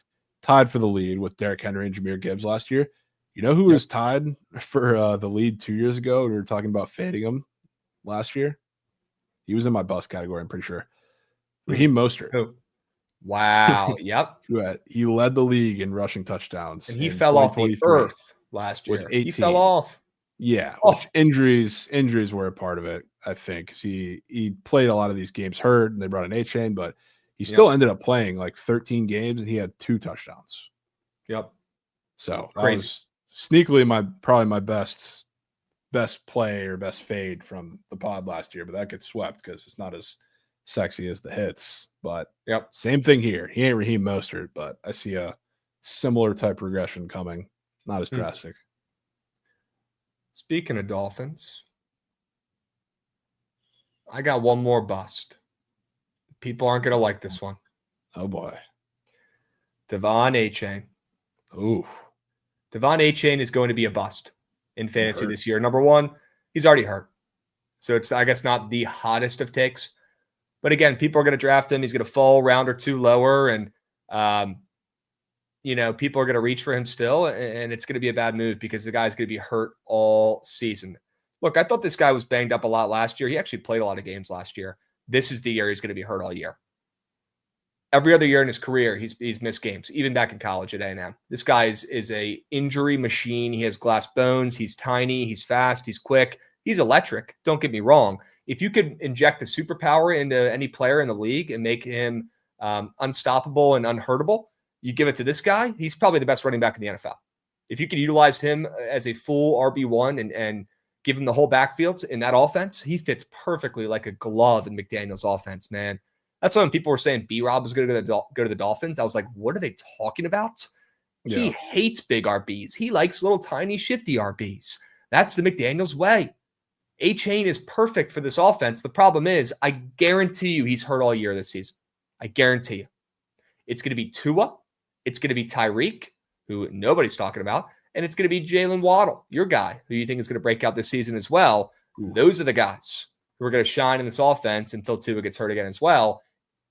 tied for the lead with Derrick Henry and Jahmyr Gibbs last year. You know who was tied for the lead 2 years ago? We were talking about fading him last year. He was in my bust category, I'm pretty sure. Raheem Mostert. Oh. Wow. Yep. He led the league in rushing touchdowns. And he fell off the earth last year. With 18. He fell off. Yeah. Which injuries were a part of it, I think. He played a lot of these games hurt, and they brought an A-chain, but he still ended up playing like 13 games, and he had 2 touchdowns. Yep. So that was sneakily probably my best play or best fade from the pod last year, but that gets swept because it's not as sexy as the hits. But same thing here. He ain't Raheem Mostert, but I see a similar type regression coming. Not as drastic. Speaking of Dolphins, I got one more bust. People aren't going to like this one. Oh, boy. Devon A-Chain. Ooh. Devon A-Chain is going to be a bust in fantasy this year. Number one, he's already hurt. So it's, I guess, not the hottest of takes. But again, people are going to draft him. He's going to fall a round or two lower. And, people are going to reach for him still. And it's going to be a bad move because the guy's going to be hurt all season. Look, I thought this guy was banged up a lot last year. He actually played a lot of games last year. This is the year he's going to be hurt all year. Every other year in his career, he's missed games, even back in college at A&M. This guy is a injury machine. He has glass bones. He's tiny. He's fast. He's quick. He's electric. Don't get me wrong. If you could inject a superpower into any player in the league and make him unstoppable and unhurtable, you give it to this guy. He's probably the best running back in the NFL. If you could utilize him as a full RB1 and give him the whole backfield in that offense, he fits perfectly like a glove in McDaniel's offense, man. That's why when people were saying B-Rob was going to go to the Dolphins, I was like, what are they talking about? Yeah. He hates big RBs. He likes little tiny shifty RBs. That's the McDaniel's way. A-Chain is perfect for this offense. The problem is, I guarantee you he's hurt all year this season. I guarantee you. It's going to be Tua. It's going to be Tyreek, who nobody's talking about. And it's going to be Jalen Waddle, your guy, who you think is going to break out this season as well. Ooh. Those are the guys who are going to shine in this offense until Tua gets hurt again as well.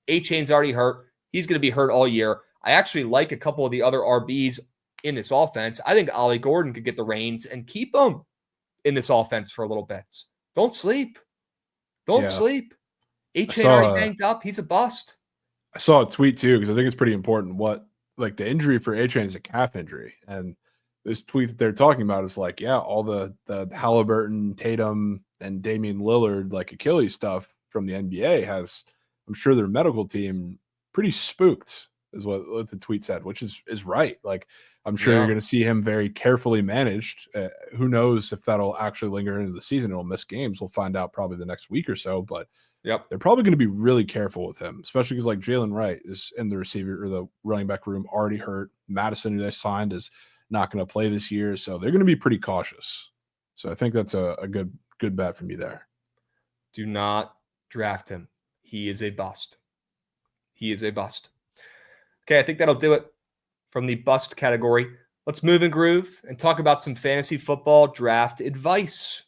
A-Chain's already hurt. He's going to be hurt all year. I actually like a couple of the other RBs in this offense. I think Ollie Gordon could get the reins and keep them in this offense for a little bit. Don't sleep. Don't sleep. A-Chain already banged up. He's a bust. I saw a tweet too, because I think it's pretty important. The injury for A-Chain is a calf injury. And this tweet that they're talking about is like, yeah, all the Halliburton, Tatum, and Damian Lillard, like Achilles stuff from the NBA has, I'm sure their medical team pretty spooked, is what the tweet said, which is right. Like, I'm sure you're going to see him very carefully managed. Who knows if that'll actually linger into the season? He'll miss games. We'll find out probably the next week or so. But they're probably going to be really careful with him, especially because like Jalen Wright is in the receiver or the running back room already hurt. Madison, who they signed, is not going to play this year. So they're going to be pretty cautious. So I think that's a good bet for me there. Do not draft him. He is a bust. He is a bust. Okay, I think that'll do it from the bust category. Let's move and groove and talk about some fantasy football draft advice.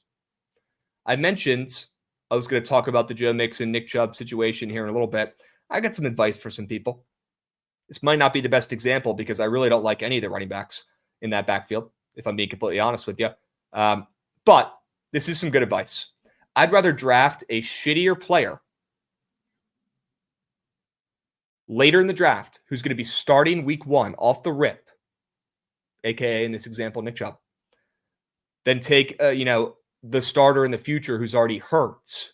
I mentioned I was going to talk about the Joe Mixon, Nick Chubb situation here in a little bit. I got some advice for some people. This might not be the best example because I really don't like any of the running backs in that backfield, if I'm being completely honest with you. But this is some good advice. I'd rather draft a shittier player later in the draft who's going to be starting week 1 off the rip, aka in this example, Nick Chubb, than take the starter in the future who's already hurt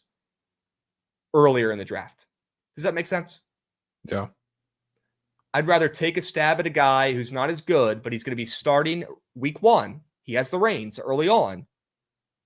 earlier in the draft. Does that make sense? Yeah. I'd rather take a stab at a guy who's not as good, but he's going to be starting week 1. He has the reins early on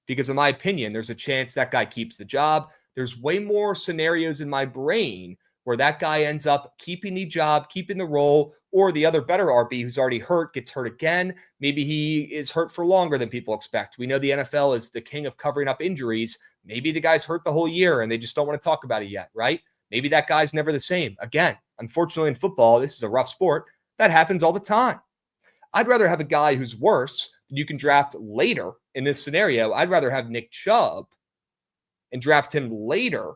because, in my opinion, there's a chance that guy keeps the job. There's way more scenarios in my brain where that guy ends up keeping the job, keeping the role, or the other better RB who's already hurt gets hurt again. Maybe he is hurt for longer than people expect. We know the NFL is the king of covering up injuries. Maybe the guy's hurt the whole year and they just don't want to talk about it yet, right? Maybe that guy's never the same. Again, unfortunately in football, this is a rough sport. That happens all the time. I'd rather have a guy who's worse that you can draft later in this scenario. I'd rather have Nick Chubb and draft him later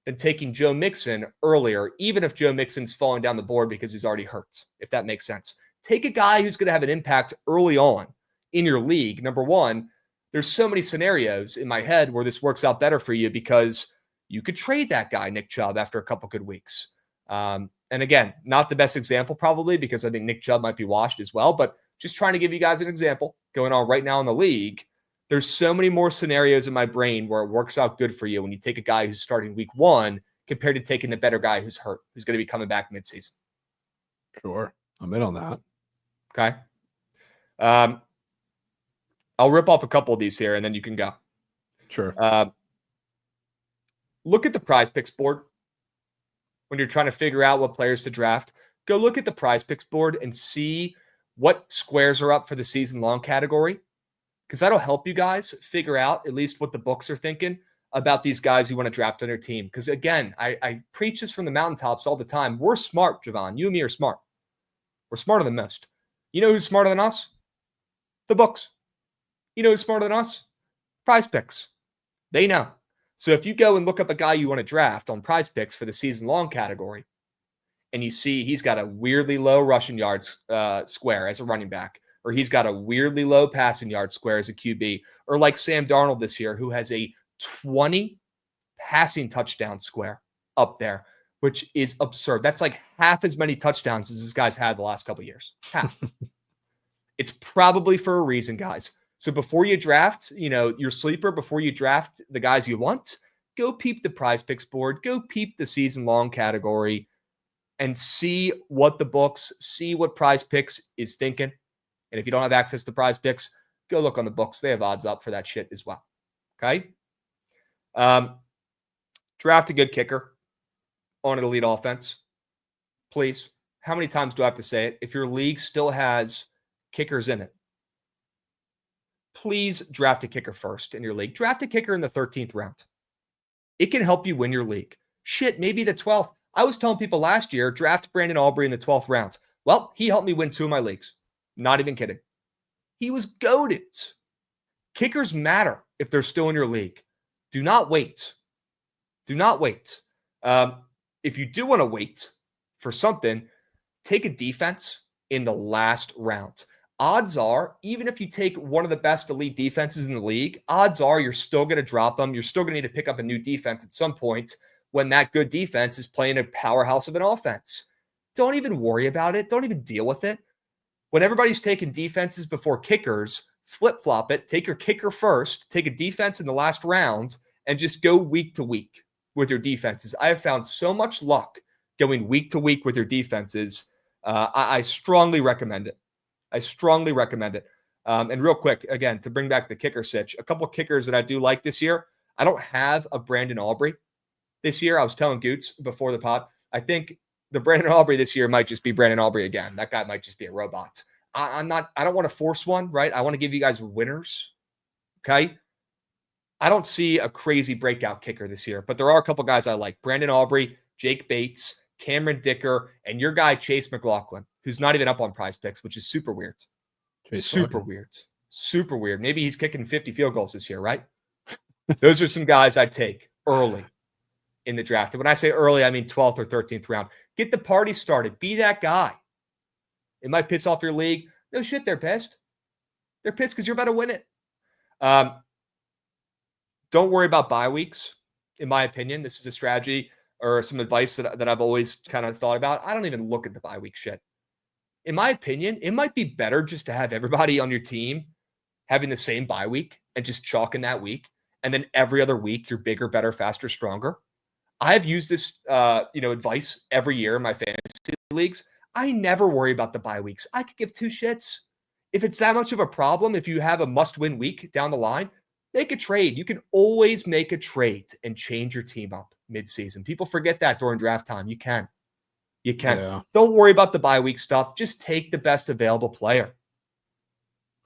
than taking Joe Mixon earlier, even if Joe Mixon's falling down the board because he's already hurt, if that makes sense. Take a guy who's going to have an impact early on in your league. Number one, there's so many scenarios in my head where this works out better for you because you could trade that guy, Nick Chubb, after a couple good weeks. And again, not the best example probably because I think Nick Chubb might be washed as well, but just trying to give you guys an example going on right now in the league. There's so many more scenarios in my brain where it works out good for you when you take a guy who's starting week 1 compared to taking the better guy who's hurt, who's going to be coming back midseason. Sure. I'm in on that. Okay. I'll rip off a couple of these here and then you can go. Sure. Look at the Prize Picks board when you're trying to figure out what players to draft. Go look at the Prize Picks board and see what squares are up for the season long category, because that'll help you guys figure out at least what the books are thinking about these guys you want to draft on your team. Because again, I preach this from the mountaintops all the time. We're smart, Jovan. You and me are smart. We're smarter than most. You know who's smarter than us? The books. You know who's smarter than us? Prize Picks. They know. So if you go and look up a guy you want to draft on Prize Picks for the season long category, and you see he's got a weirdly low rushing yards square as a running back, or he's got a weirdly low passing yard square as a QB, or like Sam Darnold this year, who has a 20 passing touchdown square up there, which is absurd. That's like half as many touchdowns as this guy's had the last couple of years. Half. It's probably for a reason, guys. So before you draft, your sleeper, before you draft the guys you want, go peep the Prize Picks board, go peep the season long category, and see what the books, see what Prize Picks is thinking. And if you don't have access to Prize Picks, go look on the books. They have odds up for that shit as well. Okay? Draft a good kicker on an elite offense. Please. How many times do I have to say it? If your league still has kickers in it, please draft a kicker first in your league. Draft a kicker in the 13th round. It can help you win your league. Shit, maybe the 12th. I was telling people last year, draft Brandon Aubrey in the 12th round. Well, he helped me win 2 of my leagues. Not even kidding. He was goated. Kickers matter if they're still in your league. Do not wait. Do not wait. If you do want to wait for something, take a defense in the last round. Odds are, even if you take one of the best elite defenses in the league, odds are you're still going to drop them. You're still going to need to pick up a new defense at some point when that good defense is playing a powerhouse of an offense. Don't even worry about it. Don't even deal with it. When everybody's taking defenses before kickers, flip-flop it. Take your kicker first. Take a defense in the last round and just go week to week with your defenses. I have found so much luck going week to week with your defenses. I strongly recommend it. I strongly recommend it. And real quick, again, to bring back the kicker sitch, a couple of kickers that I do like this year. I don't have a Brandon Aubrey this year. I was telling Goots before the pod, I think the Brandon Aubrey this year might just be Brandon Aubrey again. That guy might just be a robot. I don't want to force one, right? I want to give you guys winners. Okay. I don't see a crazy breakout kicker this year, but there are a couple guys I like. Brandon Aubrey, Jake Bates, Cameron Dicker, and your guy, Chase McLaughlin, who's not even up on Prize Picks, which is super weird. Super weird. Maybe he's kicking 50 field goals this year, right? Those are some guys I'd take early in the draft. And when I say early, I mean 12th or 13th round. Get the party started. Be that guy. It might piss off your league. No shit, they're pissed. They're pissed because you're about to win it. Don't worry about bye weeks. In my opinion, this is a strategy or some advice that I've always kind of thought about. I don't even look at the bye week shit. In my opinion, it might be better just to have everybody on your team having the same bye week and just chalking that week. And then every other week, you're bigger, better, faster, stronger. I've used this advice every year in my fantasy leagues. I never worry about the bye weeks. I could give 2 shits. If it's that much of a problem, if you have a must-win week down the line, make a trade. You can always make a trade and change your team up mid-season. People forget that during draft time. You can. Yeah. Don't worry about the bye week stuff. Just take the best available player.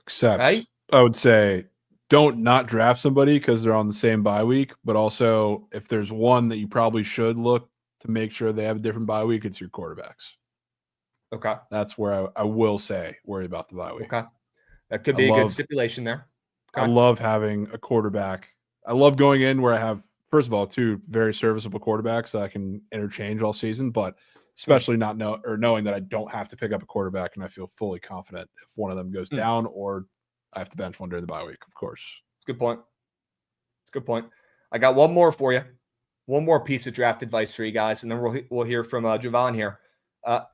Except, right? I would say don't not draft somebody because they're on the same bye week, but also if there's one that you probably should look to make sure they have a different bye week, it's your quarterbacks. Okay. That's where I will say worry about the bye week. Okay. That could be a good stipulation there. Okay. I love having a quarterback. I love going in where I have, first of all, 2 very serviceable quarterbacks that I can interchange all season, but especially knowing that I don't have to pick up a quarterback and I feel fully confident if one of them goes down or I have to bench one during the bye week, of course. It's a good point. I got one more for you. One more piece of draft advice for you guys, and then we'll hear from Jovan here.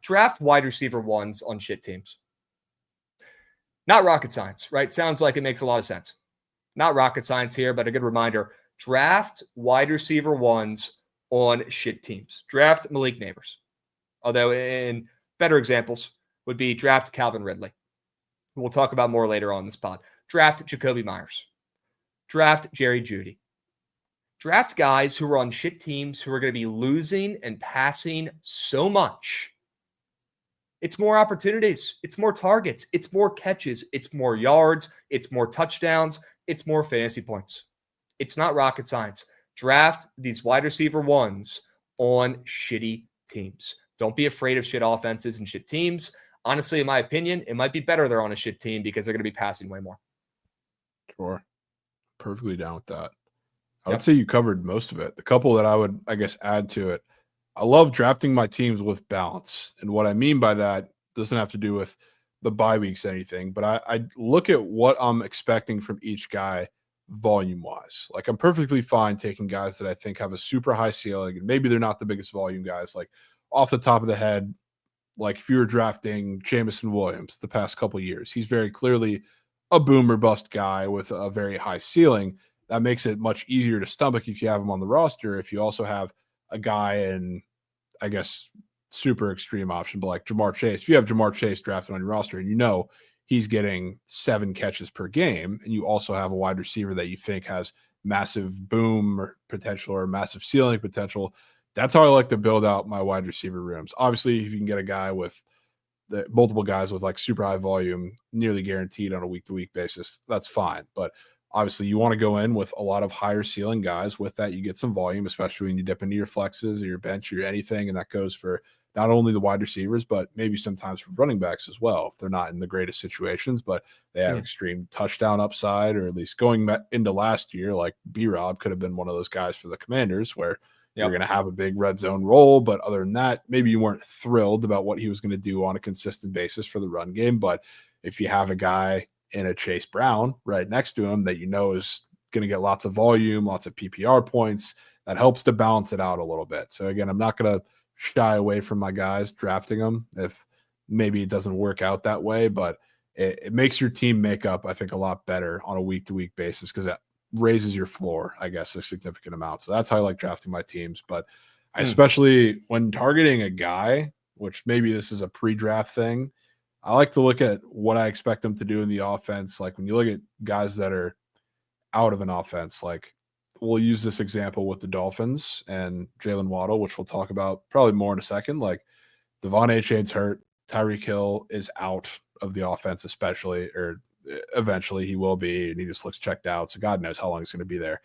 Draft wide receiver ones on shit teams. Not rocket science, right? Sounds like it makes a lot of sense. Not rocket science here, but a good reminder. Draft wide receiver ones on shit teams. Draft Malik Neighbors. Although in better examples would be draft Calvin Ridley. We'll talk about more later on in this pod. Draft Jacoby Myers. Draft Jerry Jeudy. Draft guys who are on shit teams who are going to be losing and passing so much. It's more opportunities. It's more targets. It's more catches. It's more yards. It's more touchdowns. It's more fantasy points. It's not rocket science. Draft these wide receiver ones on shitty teams. Don't be afraid of shit offenses and shit teams. Honestly, in my opinion, it might be better they're on a shit team because they're going to be passing way more. Sure. Perfectly down with that. I would say you covered most of it. The couple that I would, I guess, add to it. I love drafting my teams with balance. And what I mean by that doesn't have to do with the bye weeks or anything, but I look at what I'm expecting from each guy volume-wise. Like, I'm perfectly fine taking guys that I think have a super high ceiling, and maybe they're not the biggest volume guys. Like, off the top of the head, like if you were drafting Jamison Williams the past couple of years, he's very clearly a boom or bust guy with a very high ceiling. That makes it much easier to stomach if you have him on the roster. If you also have a guy in, I guess, super extreme option, but like Jamar Chase, if you have Jamar Chase drafted on your roster and you know he's getting 7 catches per game, and you also have a wide receiver that you think has massive boom potential or massive ceiling potential, that's how I like to build out my wide receiver rooms. Obviously, if you can get a guy with multiple guys with like super high volume, nearly guaranteed on a week-to-week basis, that's fine. But obviously, you want to go in with a lot of higher ceiling guys. With that, you get some volume, especially when you dip into your flexes or your bench or anything. And that goes for not only the wide receivers, but maybe sometimes for running backs as well, if they're not in the greatest situations, but they have extreme touchdown upside, or at least going into last year, like B-Rob could have been one of those guys for the Commanders where you're going to have a big red zone role. But other than that, maybe you weren't thrilled about what he was going to do on a consistent basis for the run game. But if you have a guy in a Chase Brown right next to him that you know is going to get lots of volume, lots of PPR points, that helps to balance it out a little bit. So again, I'm not going to shy away from my guys drafting them if maybe it doesn't work out that way, but it makes your team makeup, I think, a lot better on a week-to-week basis because that raises your floor, I guess, a significant amount. So that's how I like drafting my teams. But I especially when targeting a guy, which maybe this is a pre-draft thing, I like to look at what I expect them to do in the offense. Like when you look at guys that are out of an offense, like we'll use this example with the Dolphins and Jalen Waddle, which we'll talk about probably more in a second. Like Devon Achane's hurt. Tyreek Hill is out of the offense, especially, or eventually he will be, and he just looks checked out. So God knows how long he's going to be there.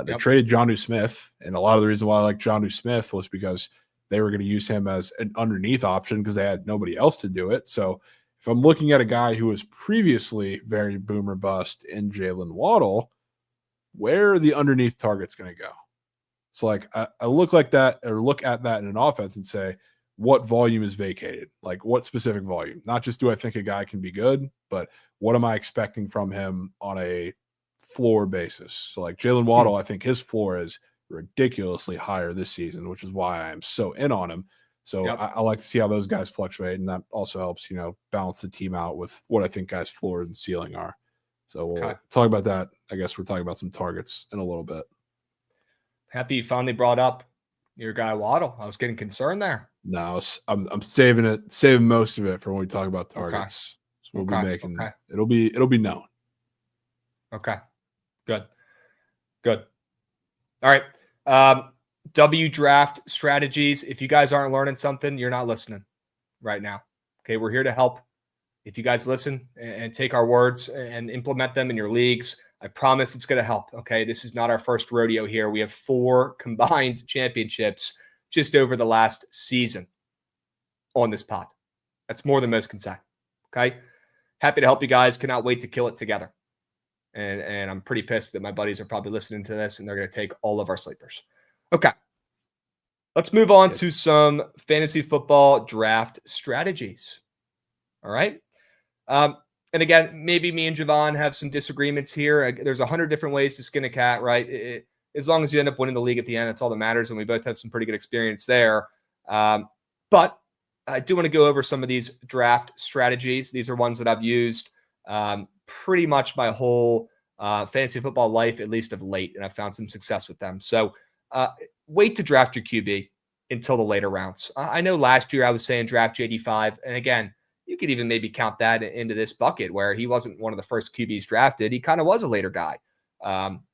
They traded Jonnu Smith, and a lot of the reason why I like Jonnu Smith was because they were going to use him as an underneath option because they had nobody else to do it. So if I'm looking at a guy who was previously very boomer bust in Jalen Waddle, where are the underneath targets going to go? So like I look like that, or look at that in an offense and say, what volume is vacated? Like what specific volume? Not just do I think a guy can be good, but what am I expecting from him on a floor basis? So like Jalen Waddle, I think his floor is ridiculously higher this season, which is why I'm so in on him. So I like to see how those guys fluctuate, and that also helps, balance the team out with what I think guys' floor and ceiling are. So we'll talk about that. I guess we're talking about some targets in a little bit. Happy you finally brought up your guy Waddle. I was getting concerned there. No, I'm saving most of it for when we talk about targets. So we'll be making it'll be known. Okay. Good. All right. W draft strategies. If you guys aren't learning something, you're not listening right now. Okay, we're here to help. If you guys listen and take our words and implement them in your leagues, I promise it's going to help. Okay, this is not our first rodeo here. We have 4 combined championships just over the last season on this pod. That's more than most can say. Okay, happy to help you guys. Cannot wait to kill it together. And I'm pretty pissed that my buddies are probably listening to this and they're going to take all of our sleepers. Okay, let's move on to some fantasy football draft strategies. All right. And again, maybe me and Jovan have some disagreements here. There's 100 different ways to skin a cat, right? As long as you end up winning the league at the end, that's all that matters. And we both have some pretty good experience there. But I do want to go over some of these draft strategies. These are ones that I've used pretty much my whole fantasy football life, at least of late. And I've found some success with them. So wait to draft your QB until the later rounds. I know last year I was saying draft J85. And again, you could even maybe count that into this bucket where he wasn't one of the first QBs drafted. He kind of was a later guy.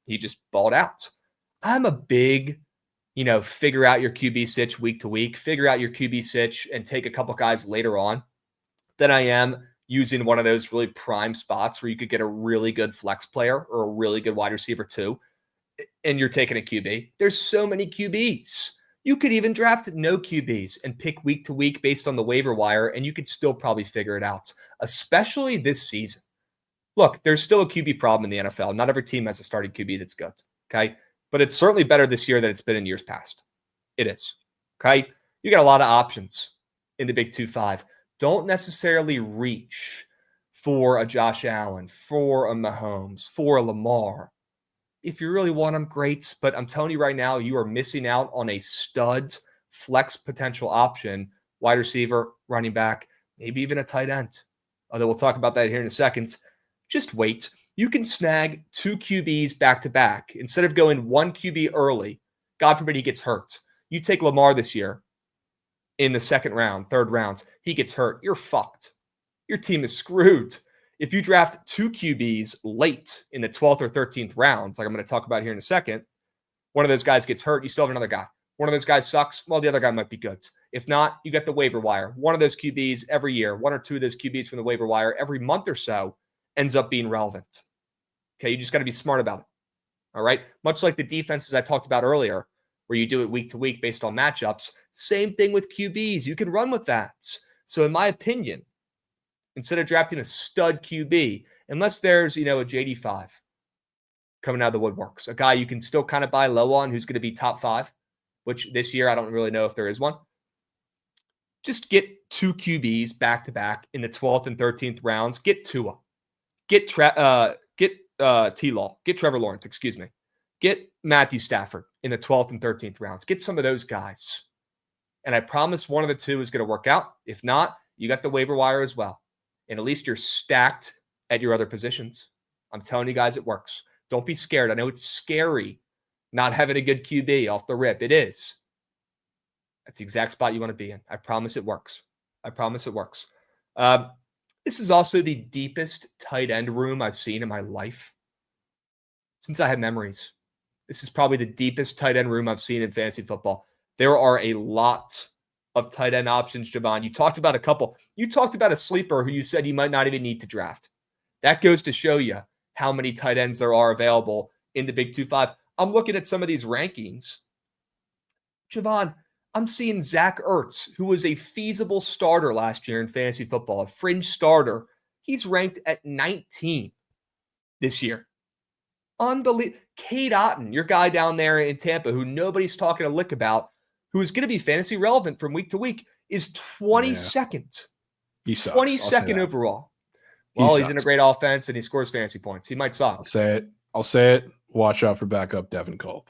He just balled out. I'm a big, figure out your QB sitch week to week, figure out your QB sitch and take a couple guys later on than I am using one of those really prime spots where you could get a really good flex player or a really good wide receiver too, and you're taking a QB. There's so many QBs. You could even draft no QBs and pick week to week based on the waiver wire, and you could still probably figure it out, especially this season. Look, there's still a QB problem in the NFL. Not every team has a starting QB that's good, okay? But it's certainly better this year than it's been in years past. It is, okay? You got a lot of options in the Big 2-5. Don't necessarily reach for a Josh Allen, for a Mahomes, for a Lamar. If you really want them, great. But I'm telling you right now, you are missing out on a stud flex potential option, wide receiver, running back, maybe even a tight end. Although we'll talk about that here in a second. Just wait. You can snag 2 QBs back to back. Instead of going 1 QB early, God forbid he gets hurt. You take Lamar this year in the 2nd round, 3rd rounds, he gets hurt. You're fucked. Your team is screwed. If you draft 2 QBs late in the 12th or 13th rounds, like I'm going to talk about here in a second, one of those guys gets hurt, you still have another guy. One of those guys sucks, well, the other guy might be good. If not, you get the waiver wire. One of those QBs every year, one or two of those QBs from the waiver wire every month or so ends up being relevant. Okay, you just got to be smart about it. All right, much like the defenses I talked about earlier, where you do it week to week based on matchups. Same thing with QBs. You can run with that. So in my opinion, instead of drafting a stud QB, unless there's, a JD5 coming out of the woodworks, a guy you can still kind of buy low on who's going to be top 5, which this year I don't really know if there is one. Just get 2 QBs back to back in the 12th and 13th rounds. Get Tua. Get T-Law. Get Trevor Lawrence, excuse me. Get Matthew Stafford in the 12th and 13th rounds. Get some of those guys. And I promise one of the two is going to work out. If not, you got the waiver wire as well. And at least you're stacked at your other positions. I'm telling you guys, it works. Don't be scared. I know it's scary not having a good QB off the rip. It is. That's the exact spot you want to be in. I promise it works. I promise it works. This is also the deepest tight end room I've seen in my life since I have memories. This is probably the deepest tight end room I've seen in fantasy football. There are a lot of tight end options, Jovan. You talked about a couple. You talked about a sleeper who you said you might not even need to draft. That goes to show you how many tight ends there are available in the Big 2-5. I'm looking at some of these rankings. Jovan, I'm seeing Zach Ertz, who was a feasible starter last year in fantasy football, a fringe starter. He's ranked at 19 this year. Unbelievable. Cade Otton, your guy down there in Tampa, who nobody's talking a lick about, who is going to be fantasy relevant from week to week, is 22nd. He sucks. 22nd overall. Well, he's in a great offense and he scores fantasy points. He might suck. I'll say it. Watch out for backup Devin Culp.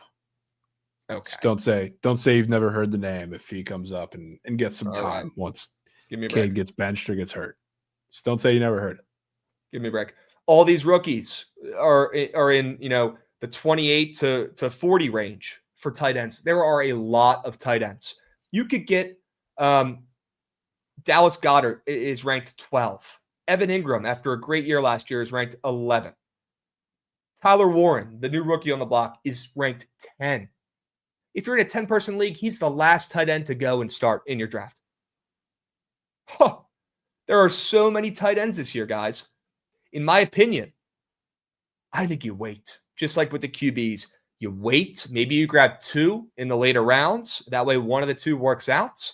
Okay. Just don't say you've never heard the name if he comes up and gets some time once Cade gets benched or gets hurt. Just don't say you never heard it. Give me a break. All these rookies are in, the 28 to 40 range for tight ends. There are a lot of tight ends. You could get Dallas Goedert is ranked 12. Evan Ingram, after a great year last year, is ranked 11. Tyler Warren, the new rookie on the block, is ranked 10. If you're in a 10-person league, he's the last tight end to go and start in your draft. There are so many tight ends this year, guys. In my opinion, I think you wait. Just like with the QBs, you wait. Maybe you grab 2 in the later rounds. That way one of the 2 works out.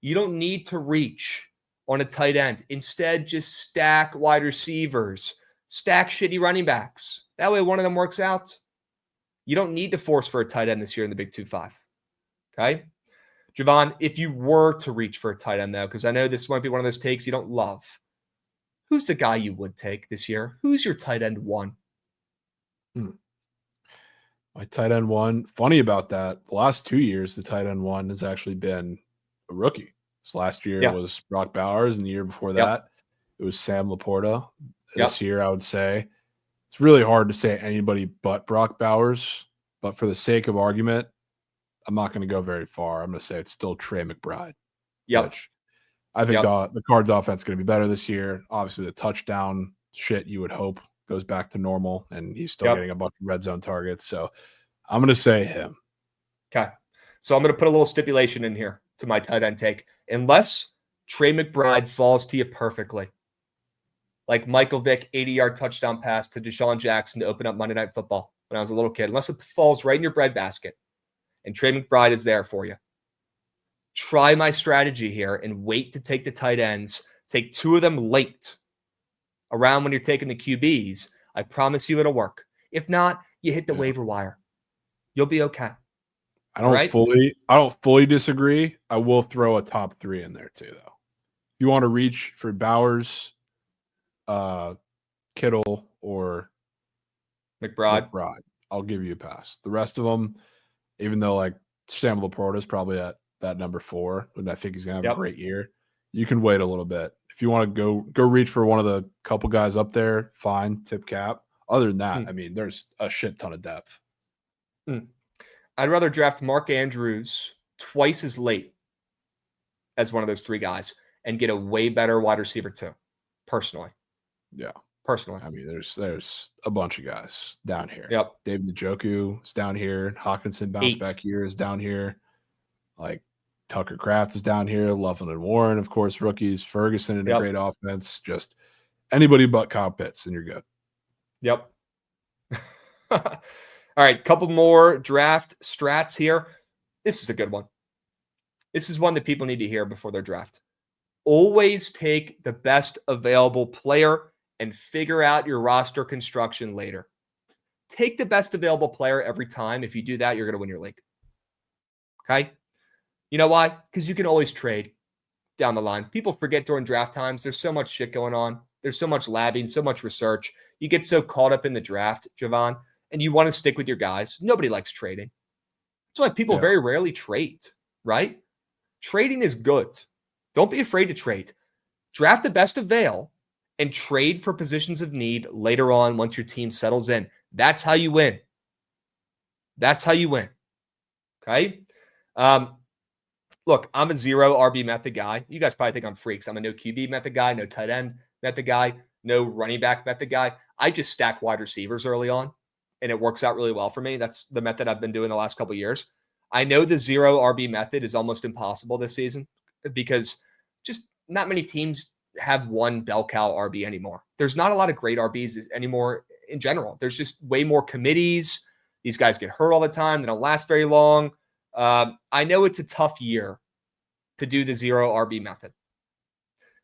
You don't need to reach on a tight end. Instead, just stack wide receivers, stack shitty running backs. That way one of them works out. You don't need to force for a tight end this year in the Big 2-5. Okay? Jovan, if you were to reach for a tight end, though, because I know this might be one of those takes you don't love, who's the guy you would take this year? Who's your tight end 1? My tight end 1, funny about that, the last 2 years, the tight end 1 has actually been a rookie. So last year it was Brock Bowers, and the year before that, it was Sam Laporta. This year, I would say, it's really hard to say anybody but Brock Bowers, but for the sake of argument, I'm not going to go very far. I'm going to say it's still Trey McBride. Which I think the Cards offense is going to be better this year. Obviously, the touchdown shit you would hope goes back to normal, and he's still getting a bunch of red zone targets. So I'm going to say him. Okay. So I'm going to put a little stipulation in here to my tight end take. Unless Trey McBride falls to you perfectly, like Michael Vick 80-yard touchdown pass to Deshaun Jackson to open up Monday Night Football when I was a little kid, unless it falls right in your breadbasket and Trey McBride is there for you, try my strategy here and wait to take the tight ends. Take 2 of them late around when you're taking the QBs. I promise you it'll work. If not, you hit the waiver wire. You'll be okay. I don't fully disagree. I will throw a top 3 in there too, though. If you want to reach for Bowers, Kittle, or McBride, I'll give you a pass. The rest of them, even though like Sam Laporta is probably at that number 4, and I think he's gonna have a great year, you can wait a little bit. If you want to go reach for one of the couple guys up there, fine, tip cap. Other than that, I mean, there's a shit ton of depth. I'd rather draft Mark Andrews twice as late as one of those 3 guys and get a way better wide receiver too, personally. Yeah. Personally. I mean, there's a bunch of guys down here. David Njoku is down here. Hawkinson bounce back year is down here. Like, Tucker Kraft is down here. Loveland and Warren, of course, rookies. Ferguson in a Yep. great offense. Just anybody but Kyle Pitts, and you're good. Yep. All right, couple more draft strats here. This is a good one. This is one that people need to hear before their draft. Always take the best available player and figure out your roster construction later. Take the best available player every time. If you do that, you're going to win your league. Okay? You know why? Because you can always trade down the line. People forget during draft times. There's so much shit going on. There's so much labbing, so much research. You get so caught up in the draft, Jovan, and you want to stick with your guys. Nobody likes trading. That's why people very rarely trade, right? Trading is good. Don't be afraid to trade. Draft the best avail and trade for positions of need later on once your team settles in. That's how you win. That's how you win. Okay? Look, I'm a zero RB method guy. You guys probably think I'm freaks. I'm a no QB method guy, no tight end method guy, no running back method guy. I just stack wide receivers early on, and it works out really well for me. That's the method I've been doing the last couple of years. I know the zero RB method is almost impossible this season because just not many teams have one bell cow RB anymore. There's not a lot of great RBs anymore in general. There's just way more committees. These guys get hurt all the time. They don't last very long. I know it's a tough year to do the zero RB method.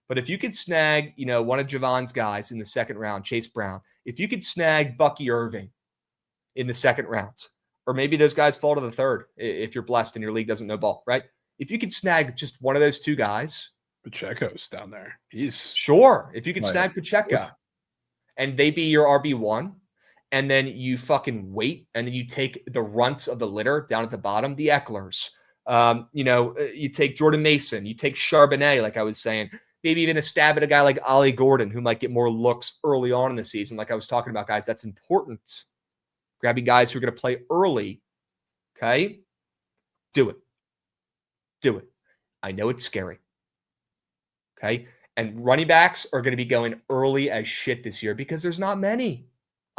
But if you could snag, one of Jovan's guys in the second round, Chase Brown, if you could snag Bucky Irving in the second round, or maybe those guys fall to the third if you're blessed and your league doesn't know ball, right? If you could snag just one of those two guys. Pacheco's down there. Sure. If you could snag Pacheco and they be your RB1, and then you fucking wait, and then you take the runts of the litter down at the bottom, the Ecklers. You take Jordan Mason, you take Charbonnet, like I was saying, maybe even a stab at a guy like Ollie Gordon, who might get more looks early on in the season. Like I was talking about, guys, that's important. Grabbing guys who are going to play early. Okay. Do it. Do it. I know it's scary. Okay. And running backs are going to be going early as shit this year because there's not many.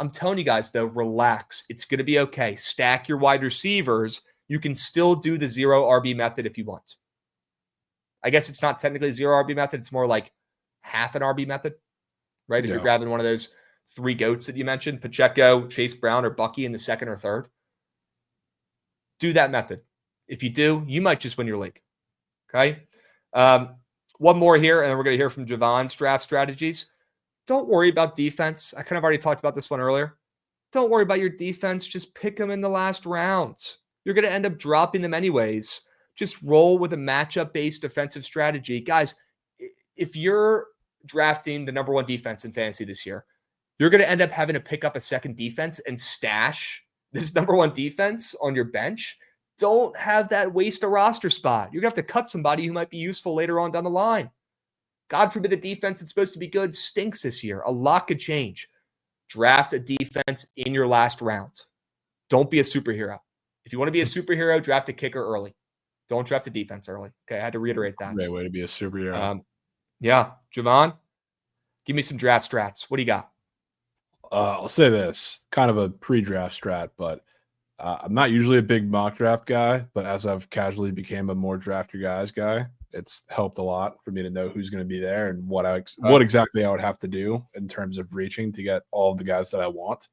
I'm telling you guys, though, relax. It's going to be okay. Stack your wide receivers. You can still do the zero RB method if you want. I guess it's not technically zero RB method. It's more like half an RB method, right? If you're grabbing one of those three goats that you mentioned, Pacheco, Chase Brown, or Bucky in the second or third, do that method. If you do, you might just win your league. Okay? One more here, and then we're going to hear from Jovan's draft strategies. Don't worry about defense. I kind of already talked about this one earlier. Don't worry about your defense. Just pick them in the last round. You're going to end up dropping them anyways. Just roll with a matchup-based defensive strategy. Guys, if you're drafting the number one defense in fantasy this year, you're going to end up having to pick up a second defense and stash this number one defense on your bench. Don't have that waste a roster spot. You're going to have to cut somebody who might be useful later on down the line. God forbid the defense that's supposed to be good stinks this year. A lot could change. Draft a defense in your last round. Don't be a superhero. If you want to be a superhero, draft a kicker early. Don't draft a defense early. Okay, I had to reiterate that. Great way to be a superhero. Yeah. Jovan, give me some draft strats. What do you got? I'll say this, kind of a pre-draft strat, but I'm not usually a big mock draft guy, but as I've casually became a more draft your guys guy, it's helped a lot for me to know who's going to be there and what exactly I would have to do in terms of reaching to get all of the guys that I want.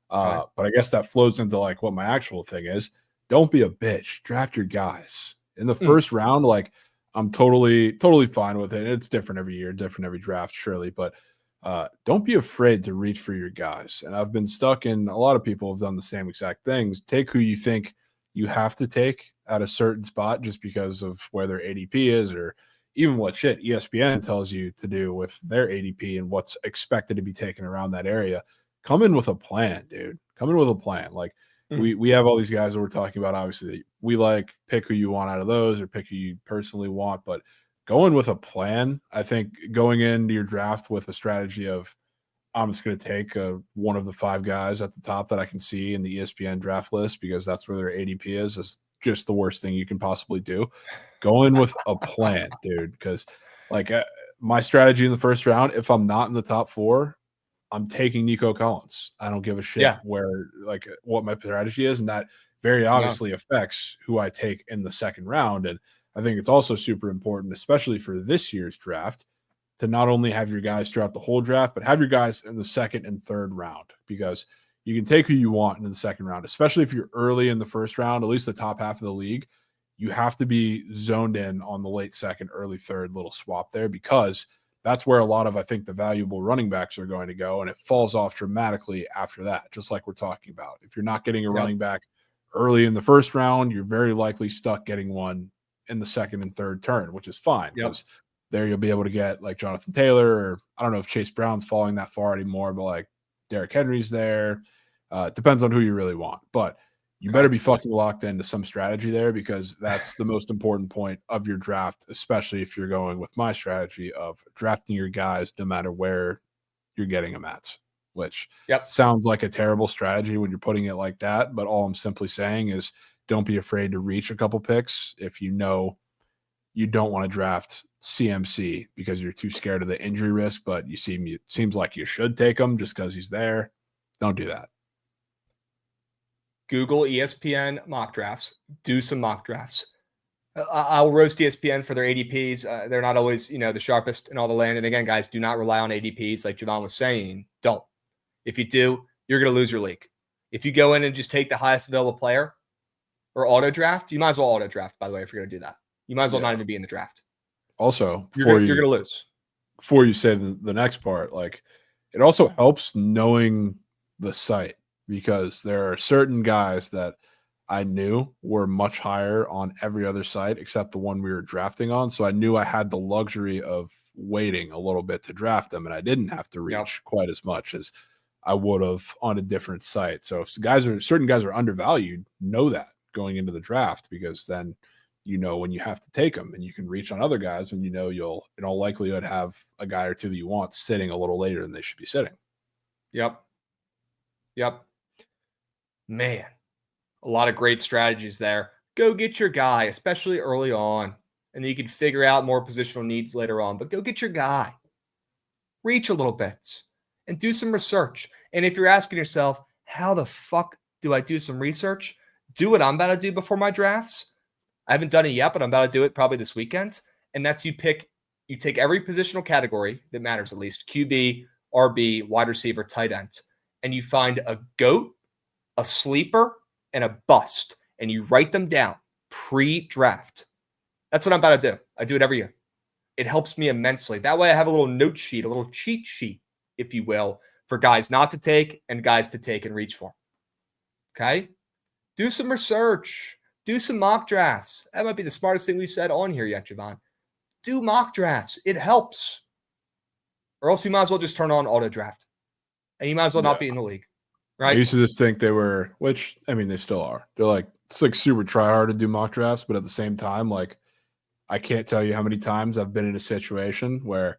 But I guess that flows into like what my actual thing is. Don't be a bitch. Draft your guys in the first round. Like I'm totally fine with it. It's different every year, different every draft, surely, but don't be afraid to reach for your guys. And I've been stuck in, a lot of people have done the same exact things. Take who you think you have to take at a certain spot just because of where their ADP is, or even what shit ESPN tells you to do with their ADP and what's expected to be taken around that area. Come in with a plan, dude. Come in with a plan. Like we have all these guys that we're talking about. Obviously, we like pick who you want out of those or pick who you personally want, but go in with a plan. I think going into your draft with a strategy of I'm just going to take one of the five guys at the top that I can see in the ESPN draft list because that's where their ADP is just the worst thing you can possibly do. Go in with a plan, dude, because like my strategy in the first round, if I'm not in the top four, I'm taking Nico Collins. I don't give a shit where like what my strategy is, and that very obviously affects who I take in the second round. And I think it's also super important, especially for this year's draft, to not only have your guys throughout the whole draft, but have your guys in the second and third round, because you can take who you want in the second round, especially if you're early in the first round, at least the top half of the league. You have to be zoned in on the late second, early third little swap there, because that's where a lot of, I think, the valuable running backs are going to go, and it falls off dramatically after that, just like we're talking about. If you're not getting a running back early in the first round, you're very likely stuck getting one in the second and third turn, which is fine, because there you'll be able to get like Jonathan Taylor, or I don't know if Chase Brown's falling that far anymore, but like Derrick Henry's there. Depends on who you really want, but you better be fucking locked into some strategy there, because that's the most important point of your draft, especially if you're going with my strategy of drafting your guys no matter where you're getting them at, which sounds like a terrible strategy when you're putting it like that. But all I'm simply saying is don't be afraid to reach a couple picks if you know you don't want to draft CMC because you're too scared of the injury risk, but seems like you should take him just because he's there. Don't do that. Google ESPN mock drafts. Do some mock drafts. I'll roast ESPN for their ADPs. They're not always, the sharpest in all the land. And again, guys, do not rely on ADPs like Jovan was saying. Don't. If you do, you're going to lose your league. If you go in and just take the highest available player or auto draft, you might as well auto draft, by the way, if you're going to do that. You might as well not even be in the draft. Also, you're going to lose. Before you say the next part, like, it also helps knowing the site, because there are certain guys that I knew were much higher on every other site except the one we were drafting on. So I knew I had the luxury of waiting a little bit to draft them, and I didn't have to reach quite as much as I would have on a different site. So if certain guys are undervalued, know that going into the draft, because then when you have to take them, and you can reach on other guys, and you'll in all likelihood have a guy or two that you want sitting a little later than they should be sitting. Yep. Man, a lot of great strategies there. Go get your guy, especially early on, and then you can figure out more positional needs later on. But go get your guy. Reach a little bit and do some research. And if you're asking yourself, how the fuck do I do some research? Do what I'm about to do before my drafts. I haven't done it yet, but I'm about to do it probably this weekend. And that's you take every positional category that matters, at least QB, RB, wide receiver, tight end, and you find a GOAT, a sleeper, and a bust, and you write them down pre-draft. That's what I'm about to do. I do it every year. It helps me immensely. That way I have a little note sheet, a little cheat sheet, if you will, for guys not to take and guys to take and reach for. Okay? Do some research. Do some mock drafts. That might be the smartest thing we said on here yet, Jovan. Do mock drafts. It helps. Or else you might as well just turn on auto draft. And you might as well not be in the league. Right? I used to just think they were, which, I mean, they still are. They're like, it's like super try hard to do mock drafts, but at the same time, like, I can't tell you how many times I've been in a situation where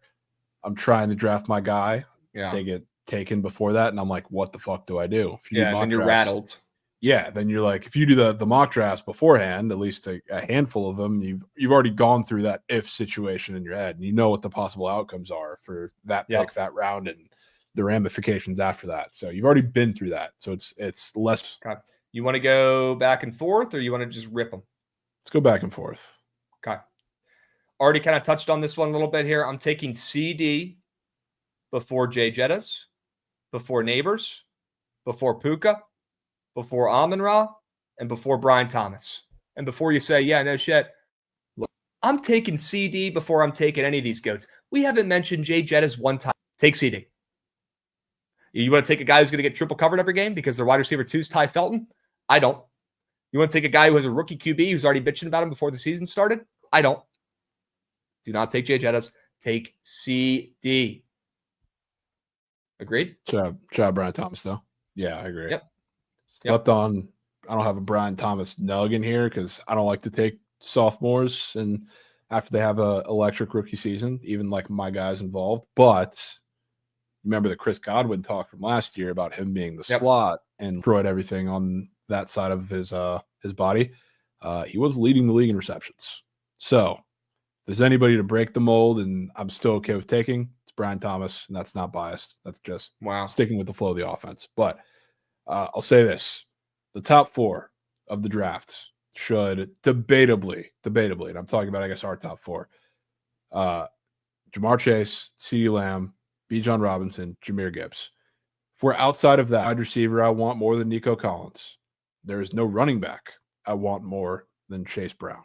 I'm trying to draft my guy. Yeah. They get taken before that, and I'm like, what the fuck do I do? If you do mock then you're drafts, rattled. Yeah, then you're like, if you do the mock drafts beforehand, at least a handful of them, you've already gone through that if situation in your head, and you know what the possible outcomes are for that pick, that round, and the ramifications after that. So you've already been through that. So it's less. Okay. You want to go back and forth, or you want to just rip them? Let's go back and forth. Okay. Already kind of touched on this one a little bit here. I'm taking CD before Jay Jettas, before Neighbors, before Puka, before Amon-Ra, and before Brian Thomas. And before you say, yeah, no shit, look, I'm taking CD before I'm taking any of these goats. We haven't mentioned Jay Jettas one time. Take CD. You want to take a guy who's going to get triple covered every game because their wide receiver 2 is Ty Felton? I don't. You want to take a guy who has a rookie QB who's already bitching about him before the season started? I don't. Do not take Jay Jettas. Take CD. Agreed? Shout Brian Thomas, though. Yeah, I agree. Yep. Slept on. I don't have a Brian Thomas nug in here because I don't like to take sophomores and after they have a electric rookie season, even like my guys involved. But remember the Chris Godwin talk from last year about him being the slot and destroyed everything on that side of his body. He was leading the league in receptions. So if there's anybody to break the mold and I'm still okay with taking, it's Brian Thomas, and that's not biased. That's just sticking with the flow of the offense. But I'll say this. The top 4 of the draft should debatably, and I'm talking about, I guess, our top four, Jamar Chase, CeeDee Lamb, Bijan Robinson, Jahmyr Gibbs. If we're outside of that, wide receiver, I want more than Nico Collins. There is no running back I want more than Chase Brown,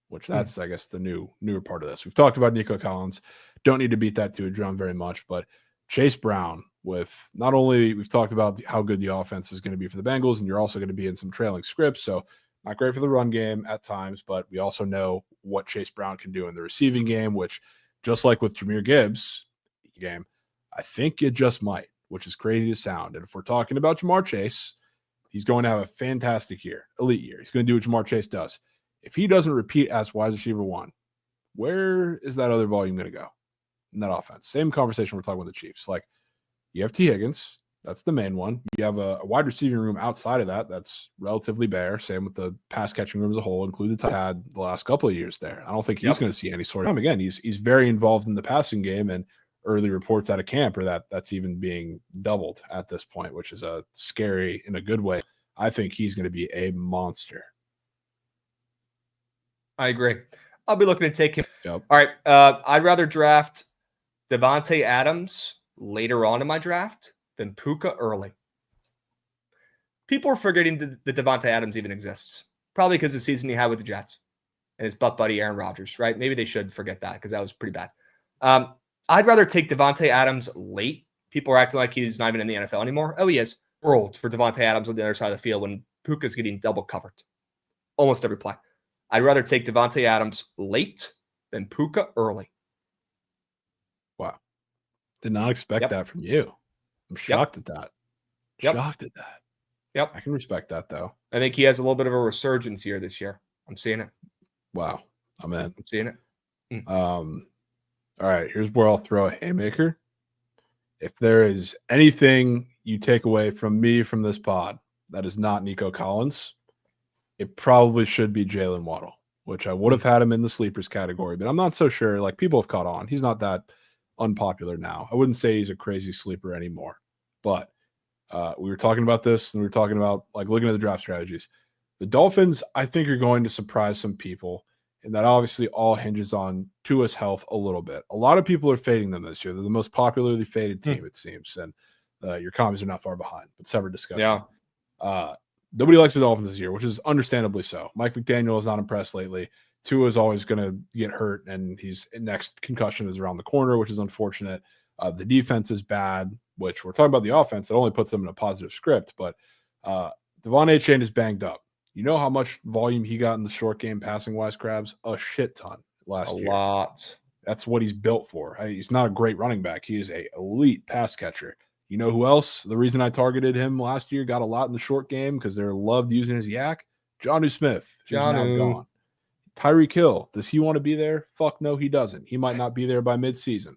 which that's, I guess, the newer part of this. We've talked about Nico Collins. Don't need to beat that to a drum very much, but Chase Brown, with not only we've talked about how good the offense is going to be for the Bengals, and you're also going to be in some trailing scripts, so not great for the run game at times, but we also know what Chase Brown can do in the receiving game, which, just like with Jahmyr Gibbs game, I think it just might, which is crazy to sound. And if we're talking about Jamar Chase, he's going to have a fantastic year, elite year. He's going to do what Jamar Chase does. If he doesn't repeat as wide receiver one, where is that other volume going to go in that offense? Same conversation we're talking with the Chiefs. Like, you have T. Higgins. That's the main one. You have a wide receiving room outside of that that's relatively bare. Same with the pass catching room as a whole, including the had the last couple of years there. I don't think he's going to see any sort of again. He's very involved in the passing game, and early reports out of camp are that's even being doubled at this point, which is a scary in a good way. I think he's going to be a monster. I agree. I'll be looking to take him. Yep. All right. I'd rather draft Devontae Adams later on in my draft than Puka early. People are forgetting that Devontae Adams even exists. Probably because of the season he had with the Jets and his butt buddy Aaron Rodgers, right? Maybe they should forget that because that was pretty bad. I'd rather take Devontae Adams late. People are acting like he's not even in the NFL anymore. Oh, he is. World for Devontae Adams on the other side of the field when Puka's getting double covered almost every play. I'd rather take Devontae Adams late than Puka early. Wow. Did not expect that from you. I'm shocked at that. Shocked at that. Yep. I can respect that, though. I think he has a little bit of a resurgence here this year. I'm seeing it. Wow. I'm in. I'm seeing it. All right. Here's where I'll throw a haymaker. If there is anything you take away from me from this pod that is not Nico Collins, it probably should be Jalen Waddle, which I would have had him in the sleepers category, but I'm not so sure. Like, people have caught on. He's not that unpopular now. I wouldn't say he's a crazy sleeper anymore, but we were talking about this, and we were talking about, like, looking at the draft strategies. The Dolphins, I think, are going to surprise some people, and that obviously all hinges on Tua's health a little bit. A lot of people are fading them this year. They're the most popularly faded team, it seems, and your commies are not far behind, but separate discussion. Yeah. Nobody likes the Dolphins this year, which is understandably so. Mike McDaniel is not impressed lately. Tua is always going to get hurt, and his next concussion is around the corner, which is unfortunate. The defense is bad, which we're talking about the offense. It only puts them in a positive script, but Devon Achane is banged up. You know how much volume he got in the short game passing-wise, Krabs? A shit ton last year. A lot. That's what he's built for. He's not a great running back. He is an elite pass catcher. You know who else? The reason I targeted him last year, got a lot in the short game because they're loved using his yak. Jonnu Smith, who's now gone. Tyreek Hill, does he want to be there? Fuck no, he doesn't. He might not be there by midseason.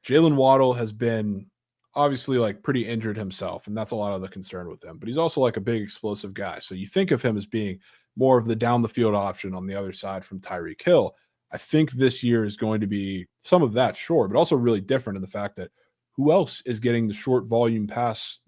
Jalen Waddle has been obviously, like, pretty injured himself, and that's a lot of the concern with him. But he's also, like, a big explosive guy. So you think of him as being more of the down-the-field option on the other side from Tyreek Hill. I think this year is going to be some of that, sure, but also really different in the fact that who else is getting the short volume pass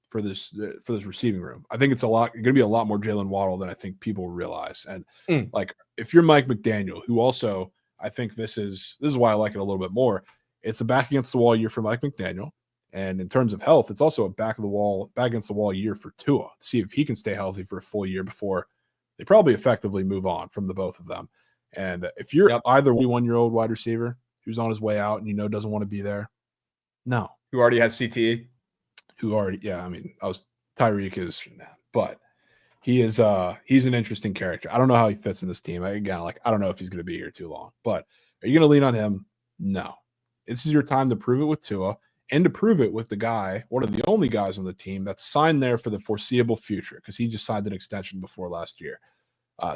for this receiving room? I think it's going to be a lot more Jalen Waddle than I think people realize. And like, if you're Mike McDaniel, who also, I think this is why I like it a little bit more. It's a back against the wall year for Mike McDaniel, and in terms of health, it's also a back against the wall year for Tua. See if he can stay healthy for a full year before they probably effectively move on from the both of them. And if you're either 21-year-old wide receiver who's on his way out and doesn't want to be there. No. Who already has CTE? Tyreek is, but he is, he's an interesting character. I don't know how he fits in this team. I don't know if he's going to be here too long, but are you going to lean on him? No. This is your time to prove it with Tua and to prove it with the guy, one of the only guys on the team that's signed there for the foreseeable future, because he just signed an extension before last year.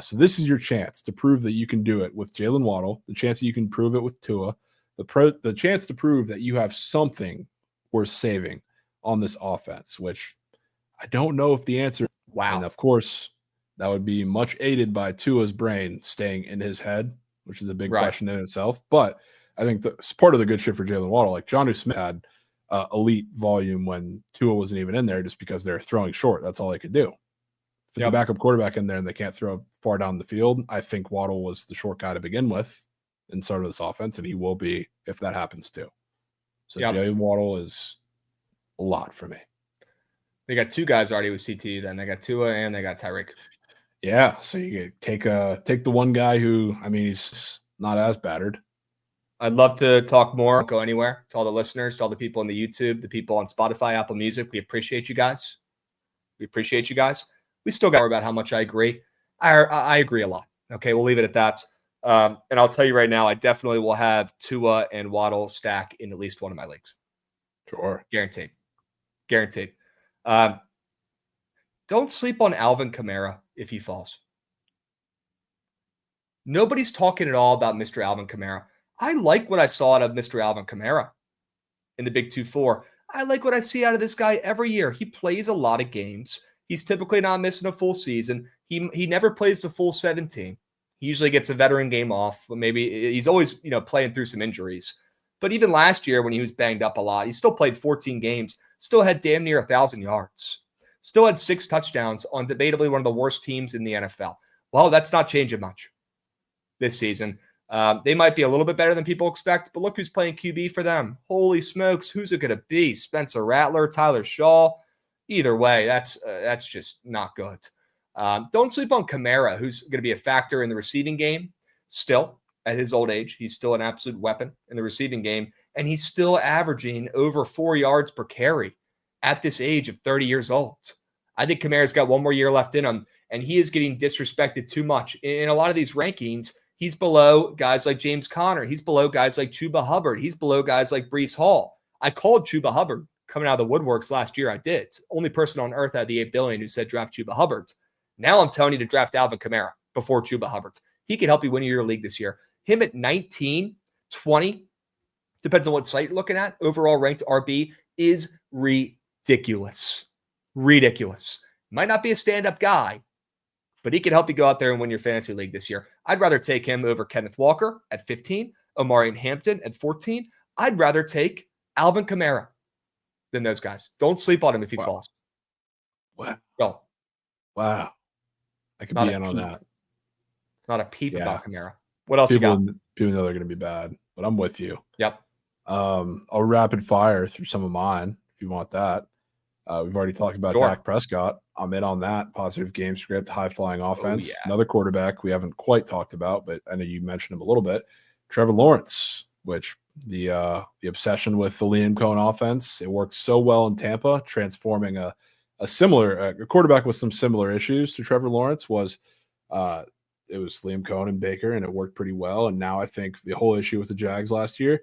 So this is your chance to prove that you can do it with Jalen Waddle, the chance that you can prove it with Tua, the chance to prove that you have something worth saving on this offense, which I don't know if the answer. Wow. And of course, that would be much aided by Tua's brain staying in his head, which is a big question in itself. But I think it's part of the good shit for Jalen Waddle. Like, Jonnu Smith had elite volume when Tua wasn't even in there just because they're throwing short. That's all they could do. If it's a backup quarterback in there and they can't throw far down the field, I think Waddle was the short guy to begin with and start of this offense, and he will be if that happens too. So Jalen Waddle is a lot for me. They got two guys already with CTE. Then they got Tua and they got Tyreek. Yeah, so you take the one guy who, I mean, he's not as battered. I'd love to talk more. Don't go anywhere. To all the listeners, to all the people on the YouTube, the people on Spotify, Apple Music, we appreciate you guys. We appreciate you guys. We still got to worry about how much I agree. I agree a lot. Okay, we'll leave it at that. And I'll tell you right now, I definitely will have Tua and Waddle stack in at least one of my leagues. Sure. Guaranteed. Guaranteed. Don't sleep on Alvin Kamara if he falls. Nobody's talking at all about Mr. Alvin Kamara. I like what I saw out of Mr. Alvin Kamara in the Big 2-4. I like what I see out of this guy every year. He plays a lot of games. He's typically not missing a full season. He never plays the full 17. He usually gets a veteran game off. But maybe he's always playing through some injuries. But even last year when he was banged up a lot, he still played 14 games, still had damn near 1,000 yards, still had 6 touchdowns on debatably one of the worst teams in the NFL. Well, that's not changing much this season. They might be a little bit better than people expect, but look who's playing QB for them. Holy smokes, who's it going to be? Spencer Rattler, Tyler Shaw? Either way, that's just not good. Don't sleep on Kamara, who's going to be a factor in the receiving game still at his old age. He's still an absolute weapon in the receiving game, and he's still averaging over 4 yards per carry at this age of 30 years old. I think Kamara's got one more year left in him, and he is getting disrespected too much. In a lot of these rankings, he's below guys like James Conner. He's below guys like Chuba Hubbard. He's below guys like Breece Hall. I called Chuba Hubbard coming out of the woodworks last year. I did. It's the only person on earth out of the 8 billion who said draft Chuba Hubbard. Now I'm telling you to draft Alvin Kamara before Chuba Hubbard. He can help you win your league this year. Him at 19, 20, depends on what site you're looking at, overall ranked RB is ridiculous. Ridiculous. Might not be a stand-up guy, but he can help you go out there and win your fantasy league this year. I'd rather take him over Kenneth Walker at 15, Omarion Hampton at 14. I'd rather take Alvin Kamara than those guys. Don't sleep on him if he falls. Wow. Go. Wow. I could be in on that. Not a peep about Kamara. What else you got? People know they're going to be bad, but I'm with you. Yep. I'll rapid fire through some of mine if you want that. We've already talked about Dak Prescott. I'm in on that. Positive game script, high-flying offense. Oh, yeah. Another quarterback we haven't quite talked about, but I know you mentioned him a little bit. Trevor Lawrence, which the obsession with the Liam Cohen offense, it worked so well in Tampa, transforming a quarterback with some similar issues to Trevor Lawrence was it was Liam Cohen and Baker, and it worked pretty well. And now I think the whole issue with the Jags last year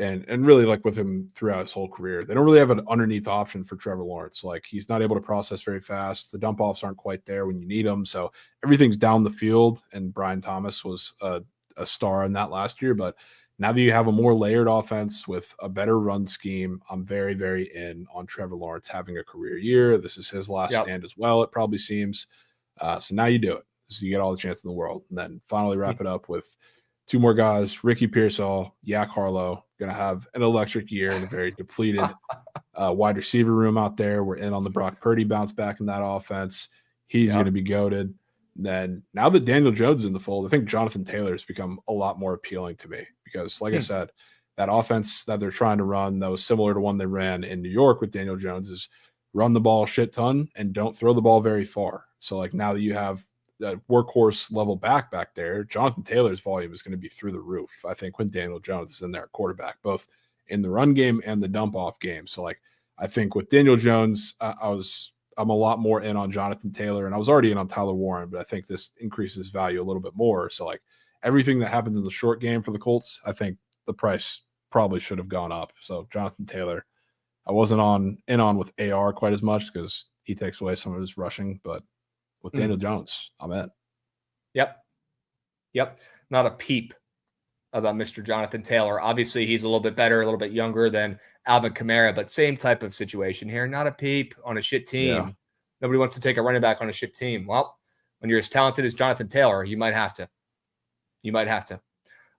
and really like with him throughout his whole career, they don't really have an underneath option for Trevor Lawrence. Like he's not able to process very fast. The dump offs aren't quite there when you need them. So everything's down the field. And Brian Thomas was a star in that last year. But now that you have a more layered offense with a better run scheme, I'm very, very in on Trevor Lawrence having a career year. This is his last stand as well, it probably seems. So now you do it. So you get all the chance in the world. And then finally wrap it up with 2 more guys, Ricky Pearsall, Yak Harlow, going to have an electric year in a very depleted wide receiver room out there. We're in on the Brock Purdy bounce back in that offense. He's going to be goated. Then now that Daniel Jones is in the fold, I think Jonathan Taylor has become a lot more appealing to me because, like I said, that offense that they're trying to run that was similar to one they ran in New York with Daniel Jones is run the ball a shit ton and don't throw the ball very far. So, like, now that you have that workhorse level back there, Jonathan Taylor's volume is going to be through the roof, I think, when Daniel Jones is in there at quarterback, both in the run game and the dump off game. So, like, I think with Daniel Jones, I'm a lot more in on Jonathan Taylor, and I was already in on Tyler Warren, but I think this increases value a little bit more. So, like, everything that happens in the short game for the Colts, I think the price probably should have gone up. So Jonathan Taylor, I wasn't in on with AR quite as much because he takes away some of his rushing, but with Daniel Jones, I'm in. Yep. Not a peep about Mr. Jonathan Taylor. Obviously, he's a little bit better, a little bit younger than Alvin Kamara, but same type of situation here. Not a peep on a shit team. Yeah. Nobody wants to take a running back on a shit team. Well, when you're as talented as Jonathan Taylor, you might have to.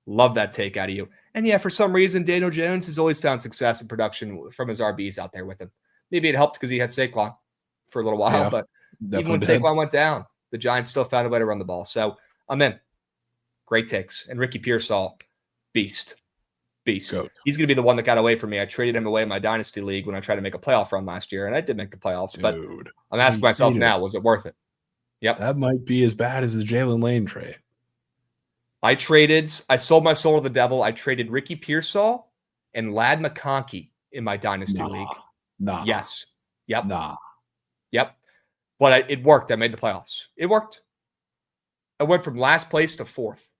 Love that take out of you. And yeah, for some reason, Daniel Jones has always found success in production from his RBs out there with him. Maybe it helped because he had Saquon for a little while, but Even when Definitely did. Saquon went down, the Giants still found a way to run the ball. So I'm in. Great takes. And Ricky Pearsall, beast. Goat. He's going to be the one that got away from me. I traded him away in my dynasty league when I tried to make a playoff run last year, and I did make the playoffs. But Dude, I'm asking myself now, was it worth it? Yep. That might be as bad as the Jalen Lane trade. I sold my soul to the devil. I traded Ricky Pearsall and Lad McConkey in my dynasty league. Yes. Yep. Yep. But it worked. I made the playoffs. It worked. I went from last place to fourth,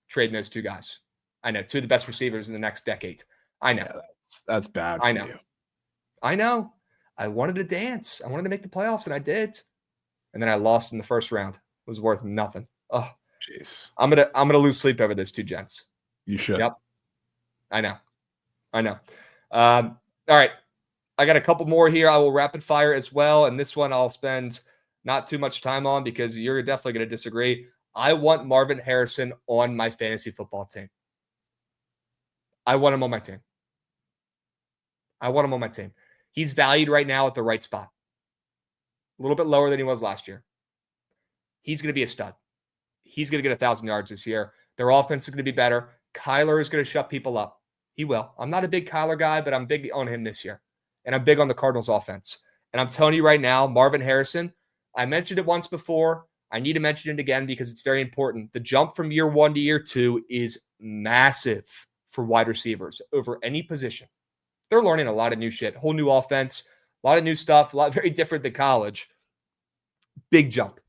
trading those two guys. I know, two of the best receivers in the next decade. I know. Yeah, that's bad for you. I know. I wanted to dance. I wanted to make the playoffs, and I did. And then I lost in the first round. It was worth nothing. Oh, jeez. I'm gonna lose sleep over those two gents. You should. Yep. I know. All right. I got a couple more here. I will rapid fire as well. And this one I'll spend not too much time on because you're definitely going to disagree. I want Marvin Harrison on my fantasy football team. I want him on my team. He's valued right now at the right spot. A little bit lower than he was last year. He's going to be a stud. He's going to get 1,000 yards this year. Their offense is going to be better. Kyler is going to shut people up. He will. I'm not a big Kyler guy, but I'm big on him this year. And I'm big on the Cardinals offense. And I'm telling you right now, Marvin Harrison, I mentioned it once before. I need to mention it again because it's very important. The jump from year 1 to year 2 is massive for wide receivers over any position. They're learning a lot of new shit, whole new offense, a lot of new stuff, a lot very different than college. Big jump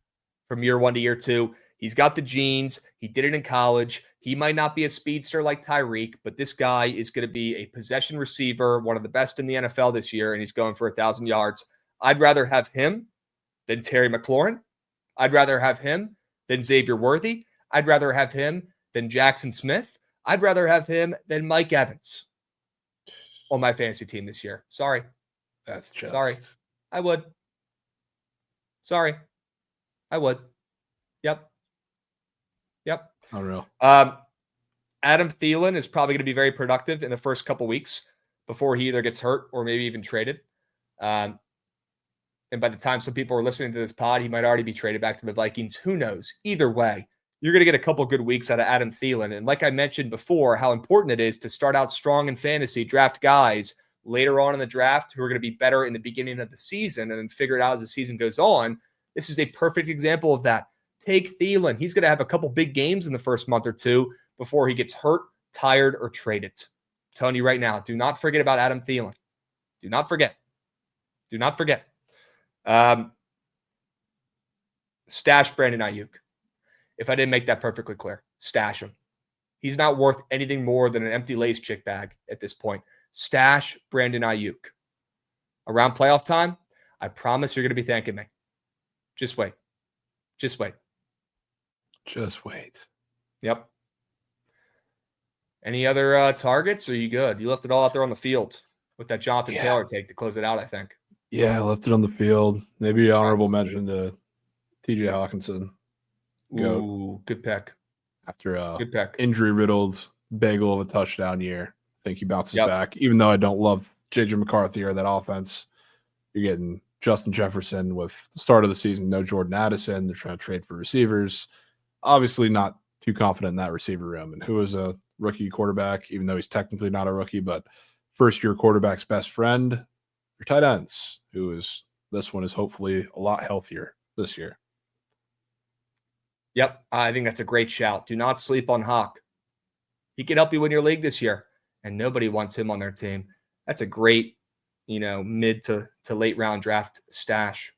from year 1 to year 2. He's got the genes. He did it in college. He might not be a speedster like Tyreek, but this guy is going to be a possession receiver, one of the best in the NFL this year, and he's going for 1,000 yards. I'd rather have him than Terry McLaurin. I'd rather have him than Xavier Worthy. I'd rather have him than Jackson Smith. I'd rather have him than Mike Evans on my fantasy team this year. Sorry. That's just... Sorry. I would. Sorry. I would. Yep. Unreal. Adam Thielen is probably going to be very productive in the first couple weeks before he either gets hurt or maybe even traded. And by the time some people are listening to this pod, he might already be traded back to the Vikings. Who knows? Either way, you're going to get a couple good weeks out of Adam Thielen. And like I mentioned before, how important it is to start out strong in fantasy, draft guys later on in the draft who are going to be better in the beginning of the season and then figure it out as the season goes on. This is a perfect example of that. Take Thielen. He's going to have a couple big games in the first month or two before he gets hurt, tired, or traded. I'm telling you right now, do not forget about Adam Thielen. Do not forget. Stash Brandon Ayuk. If I didn't make that perfectly clear, stash him. He's not worth anything more than an empty Lay's chick bag at this point. Stash Brandon Ayuk. Around playoff time, I promise you're going to be thanking me. Just wait. Yep. Any other targets? Or are you good? You left it all out there on the field with that Jonathan Taylor take to close it out, I think. Yeah, I left it on the field. Maybe honorable mention to TJ Hawkinson. Ooh, good pick. After a injury-riddled bagel of a touchdown year, I think he bounces back. Even though I don't love J.J. McCarthy or that offense, you're getting Justin Jefferson with the start of the season, no Jordan Addison. They're trying to trade for receivers. Obviously not too confident in that receiver room. And who is a rookie quarterback, even though he's technically not a rookie, but first-year quarterback's best friend, your tight ends, this one is hopefully a lot healthier this year. Yep, I think that's a great shout. Do not sleep on Hawk. He can help you win your league this year, and nobody wants him on their team. That's a great, mid to late round draft stash.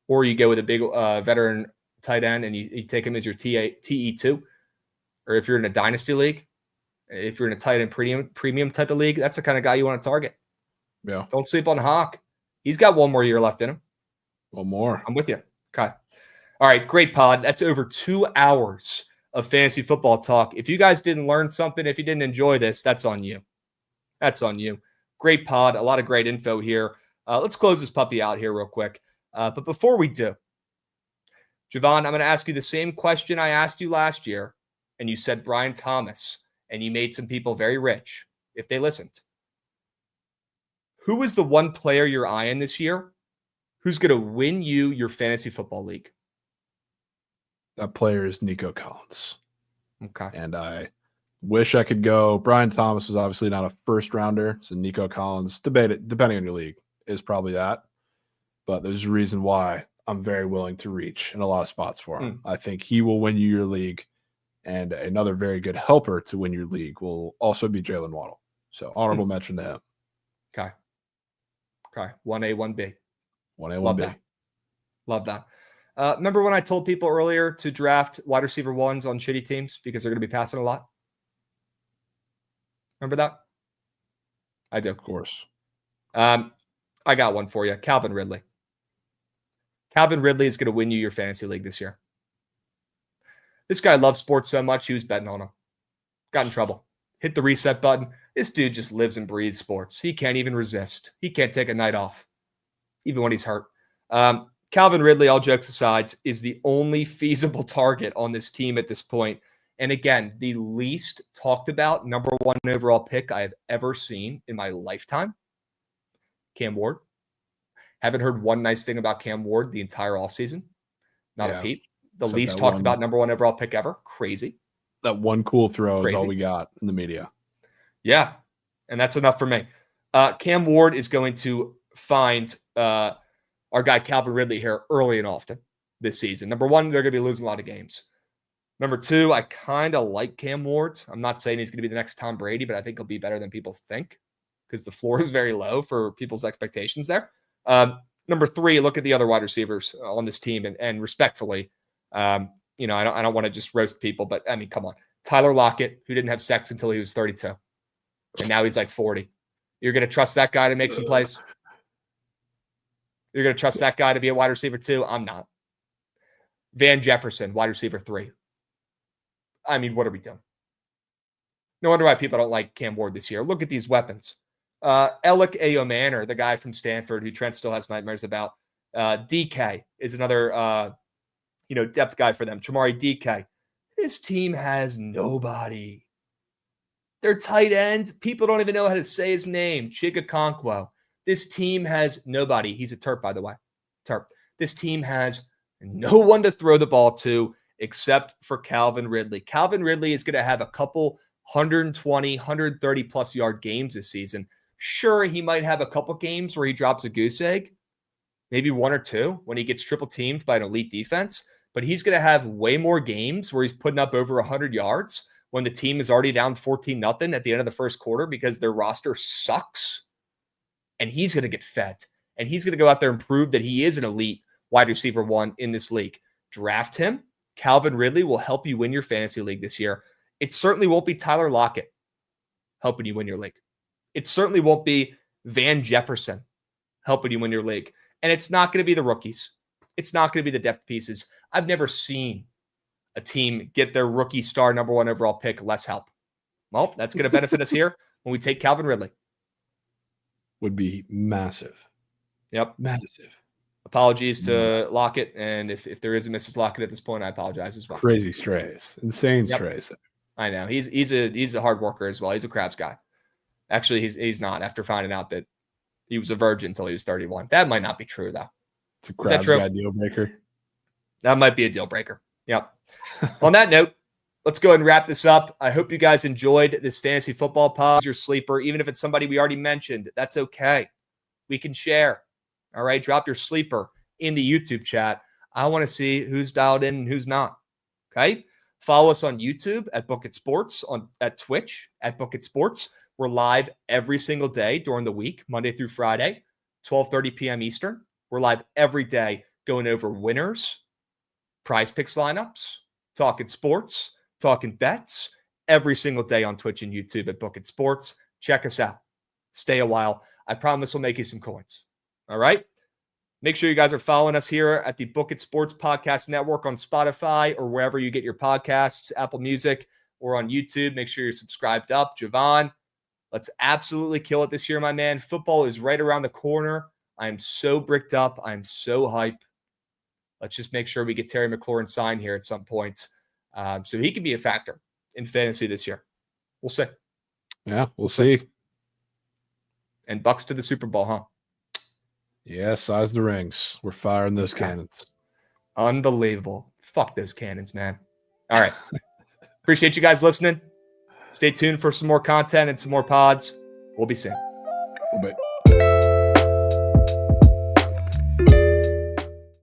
Or you go with a big veteran tight end and you take him as your TE2. Or if you're in a dynasty league, if you're in a tight end premium type of league, that's the kind of guy you want to target. Yeah. Don't sleep on Hawk. He's got one more year left in him. One more. I'm with you. Okay. All right, great pod. That's over 2 hours of fantasy football talk. If you guys didn't learn something, if you didn't enjoy this, that's on you. Great pod. A lot of great info here. Let's close this puppy out here real quick. But before we do, Jovan, I'm going to ask you the same question I asked you last year, and you said Brian Thomas, and you made some people very rich if they listened. Who is the one player you're eyeing this year who's going to win you your fantasy football league? That player is Nico Collins. Okay. And I wish I could go. Brian Thomas was obviously not a first rounder. So Nico Collins, depending on your league, is probably that. But there's a reason why I'm very willing to reach in a lot of spots for him. I think he will win you your league. And another very good helper to win your league will also be Jalen Waddle. So honorable mention to him. Okay. 1A, 1B. 1A, 1B. Love that. Love that. Remember when I told people earlier to draft wide receiver ones on shitty teams because they're going to be passing a lot? Remember that? I do. Of course. I got one for you. Calvin Ridley. Calvin Ridley is going to win you your fantasy league this year. This guy loves sports so much, he was betting on him. Got in trouble. Hit the reset button. This dude just lives and breathes sports. He can't even resist. He can't take a night off, even when he's hurt. Calvin Ridley, all jokes aside, is the only feasible target on this team at this point. And again, the least talked about number 1 overall pick I have ever seen in my lifetime. Cam Ward. Haven't heard one nice thing about Cam Ward the entire offseason. Not a peep. The least talked about number 1 overall pick ever. Crazy. That one cool throw is all we got in the media. Yeah. And that's enough for me. Cam Ward is going to find our guy Calvin Ridley here early and often this season. Number 1, they're going to be losing a lot of games. Number 2, I kind of like Cam Ward. I'm not saying he's going to be the next Tom Brady, but I think he'll be better than people think because the floor is very low for people's expectations there. Number 3, look at the other wide receivers on this team, and respectfully, I don't want to just roast people, but I mean, come on. Tyler Lockett, who didn't have sex until he was 32, and now he's like 40. You're going to trust that guy to make some plays? You're going to trust that guy to be a wide receiver 2? I'm not. Van Jefferson, wide receiver 3. I mean, what are we doing? No wonder why people don't like Cam Ward this year. Look at these weapons. Alec Ayomanor, the guy from Stanford who Trent still has nightmares about. DK is another depth guy for them. Chamari DK. This team has nobody. Their tight end, people don't even know how to say his name. Chigakonkwo. This team has nobody. He's a Terp, by the way. Terp. This team has no one to throw the ball to except for Calvin Ridley. Calvin Ridley is going to have a couple 120, 130 plus yard games this season. Sure, he might have a couple games where he drops a goose egg, maybe 1 or 2 when he gets triple teamed by an elite defense, but he's going to have way more games where he's putting up over 100 yards when the team is already down 14-0 at the end of the first quarter because their roster sucks. And he's going to get fed. And he's going to go out there and prove that he is an elite wide receiver 1 in this league. Draft him. Calvin Ridley will help you win your fantasy league this year. It certainly won't be Tyler Lockett helping you win your league. It certainly won't be Van Jefferson helping you win your league. And it's not going to be the rookies. It's not going to be the depth pieces. I've never seen a team get their rookie star number 1 overall pick less help. Well, that's going to benefit us here when we take Calvin Ridley. Would be massive. Yep. Massive. Apologies to Lockett. And if there is a Mrs. Lockett at this point, I apologize as well. Crazy strays. Insane strays. I know. He's a hard worker as well. He's a Krabs guy. Actually, he's not after finding out that he was a virgin until he was 31. That might not be true, though. It's a Krabs guy deal breaker. That might be a deal breaker. Yep. On that note, let's go ahead and wrap this up. I hope you guys enjoyed this fantasy football pod. Your sleeper, even if it's somebody we already mentioned, that's okay. We can share. All right. Drop your sleeper in the YouTube chat. I want to see who's dialed in and who's not. Okay. Follow us on YouTube at Bookit Sports, at Twitch at Bookit Sports. We're live every single day during the week, Monday through Friday, 12:30 p.m. Eastern. We're live every day going over winners, prize picks lineups, talking sports, talking bets every single day on Twitch and YouTube at Bookit Sports. Check us out. Stay a while. I promise we'll make you some coins. All right. Make sure you guys are following us here at the Bookit Sports Podcast Network on Spotify or wherever you get your podcasts, Apple Music, or on YouTube. Make sure you're subscribed up. Jovan, let's absolutely kill it this year, my man. Football is right around the corner. I am so bricked up. I'm so hype. Let's just make sure we get Terry McLaurin signed here at some point so he can be a factor in fantasy this year. We'll see. Yeah, we'll see. And Bucks to the Super Bowl, huh? Yeah, size the rings. We're firing those cannons. Unbelievable. Fuck those cannons, man. All right. Appreciate you guys listening. Stay tuned for some more content and some more pods. We'll be seeing. We'll be.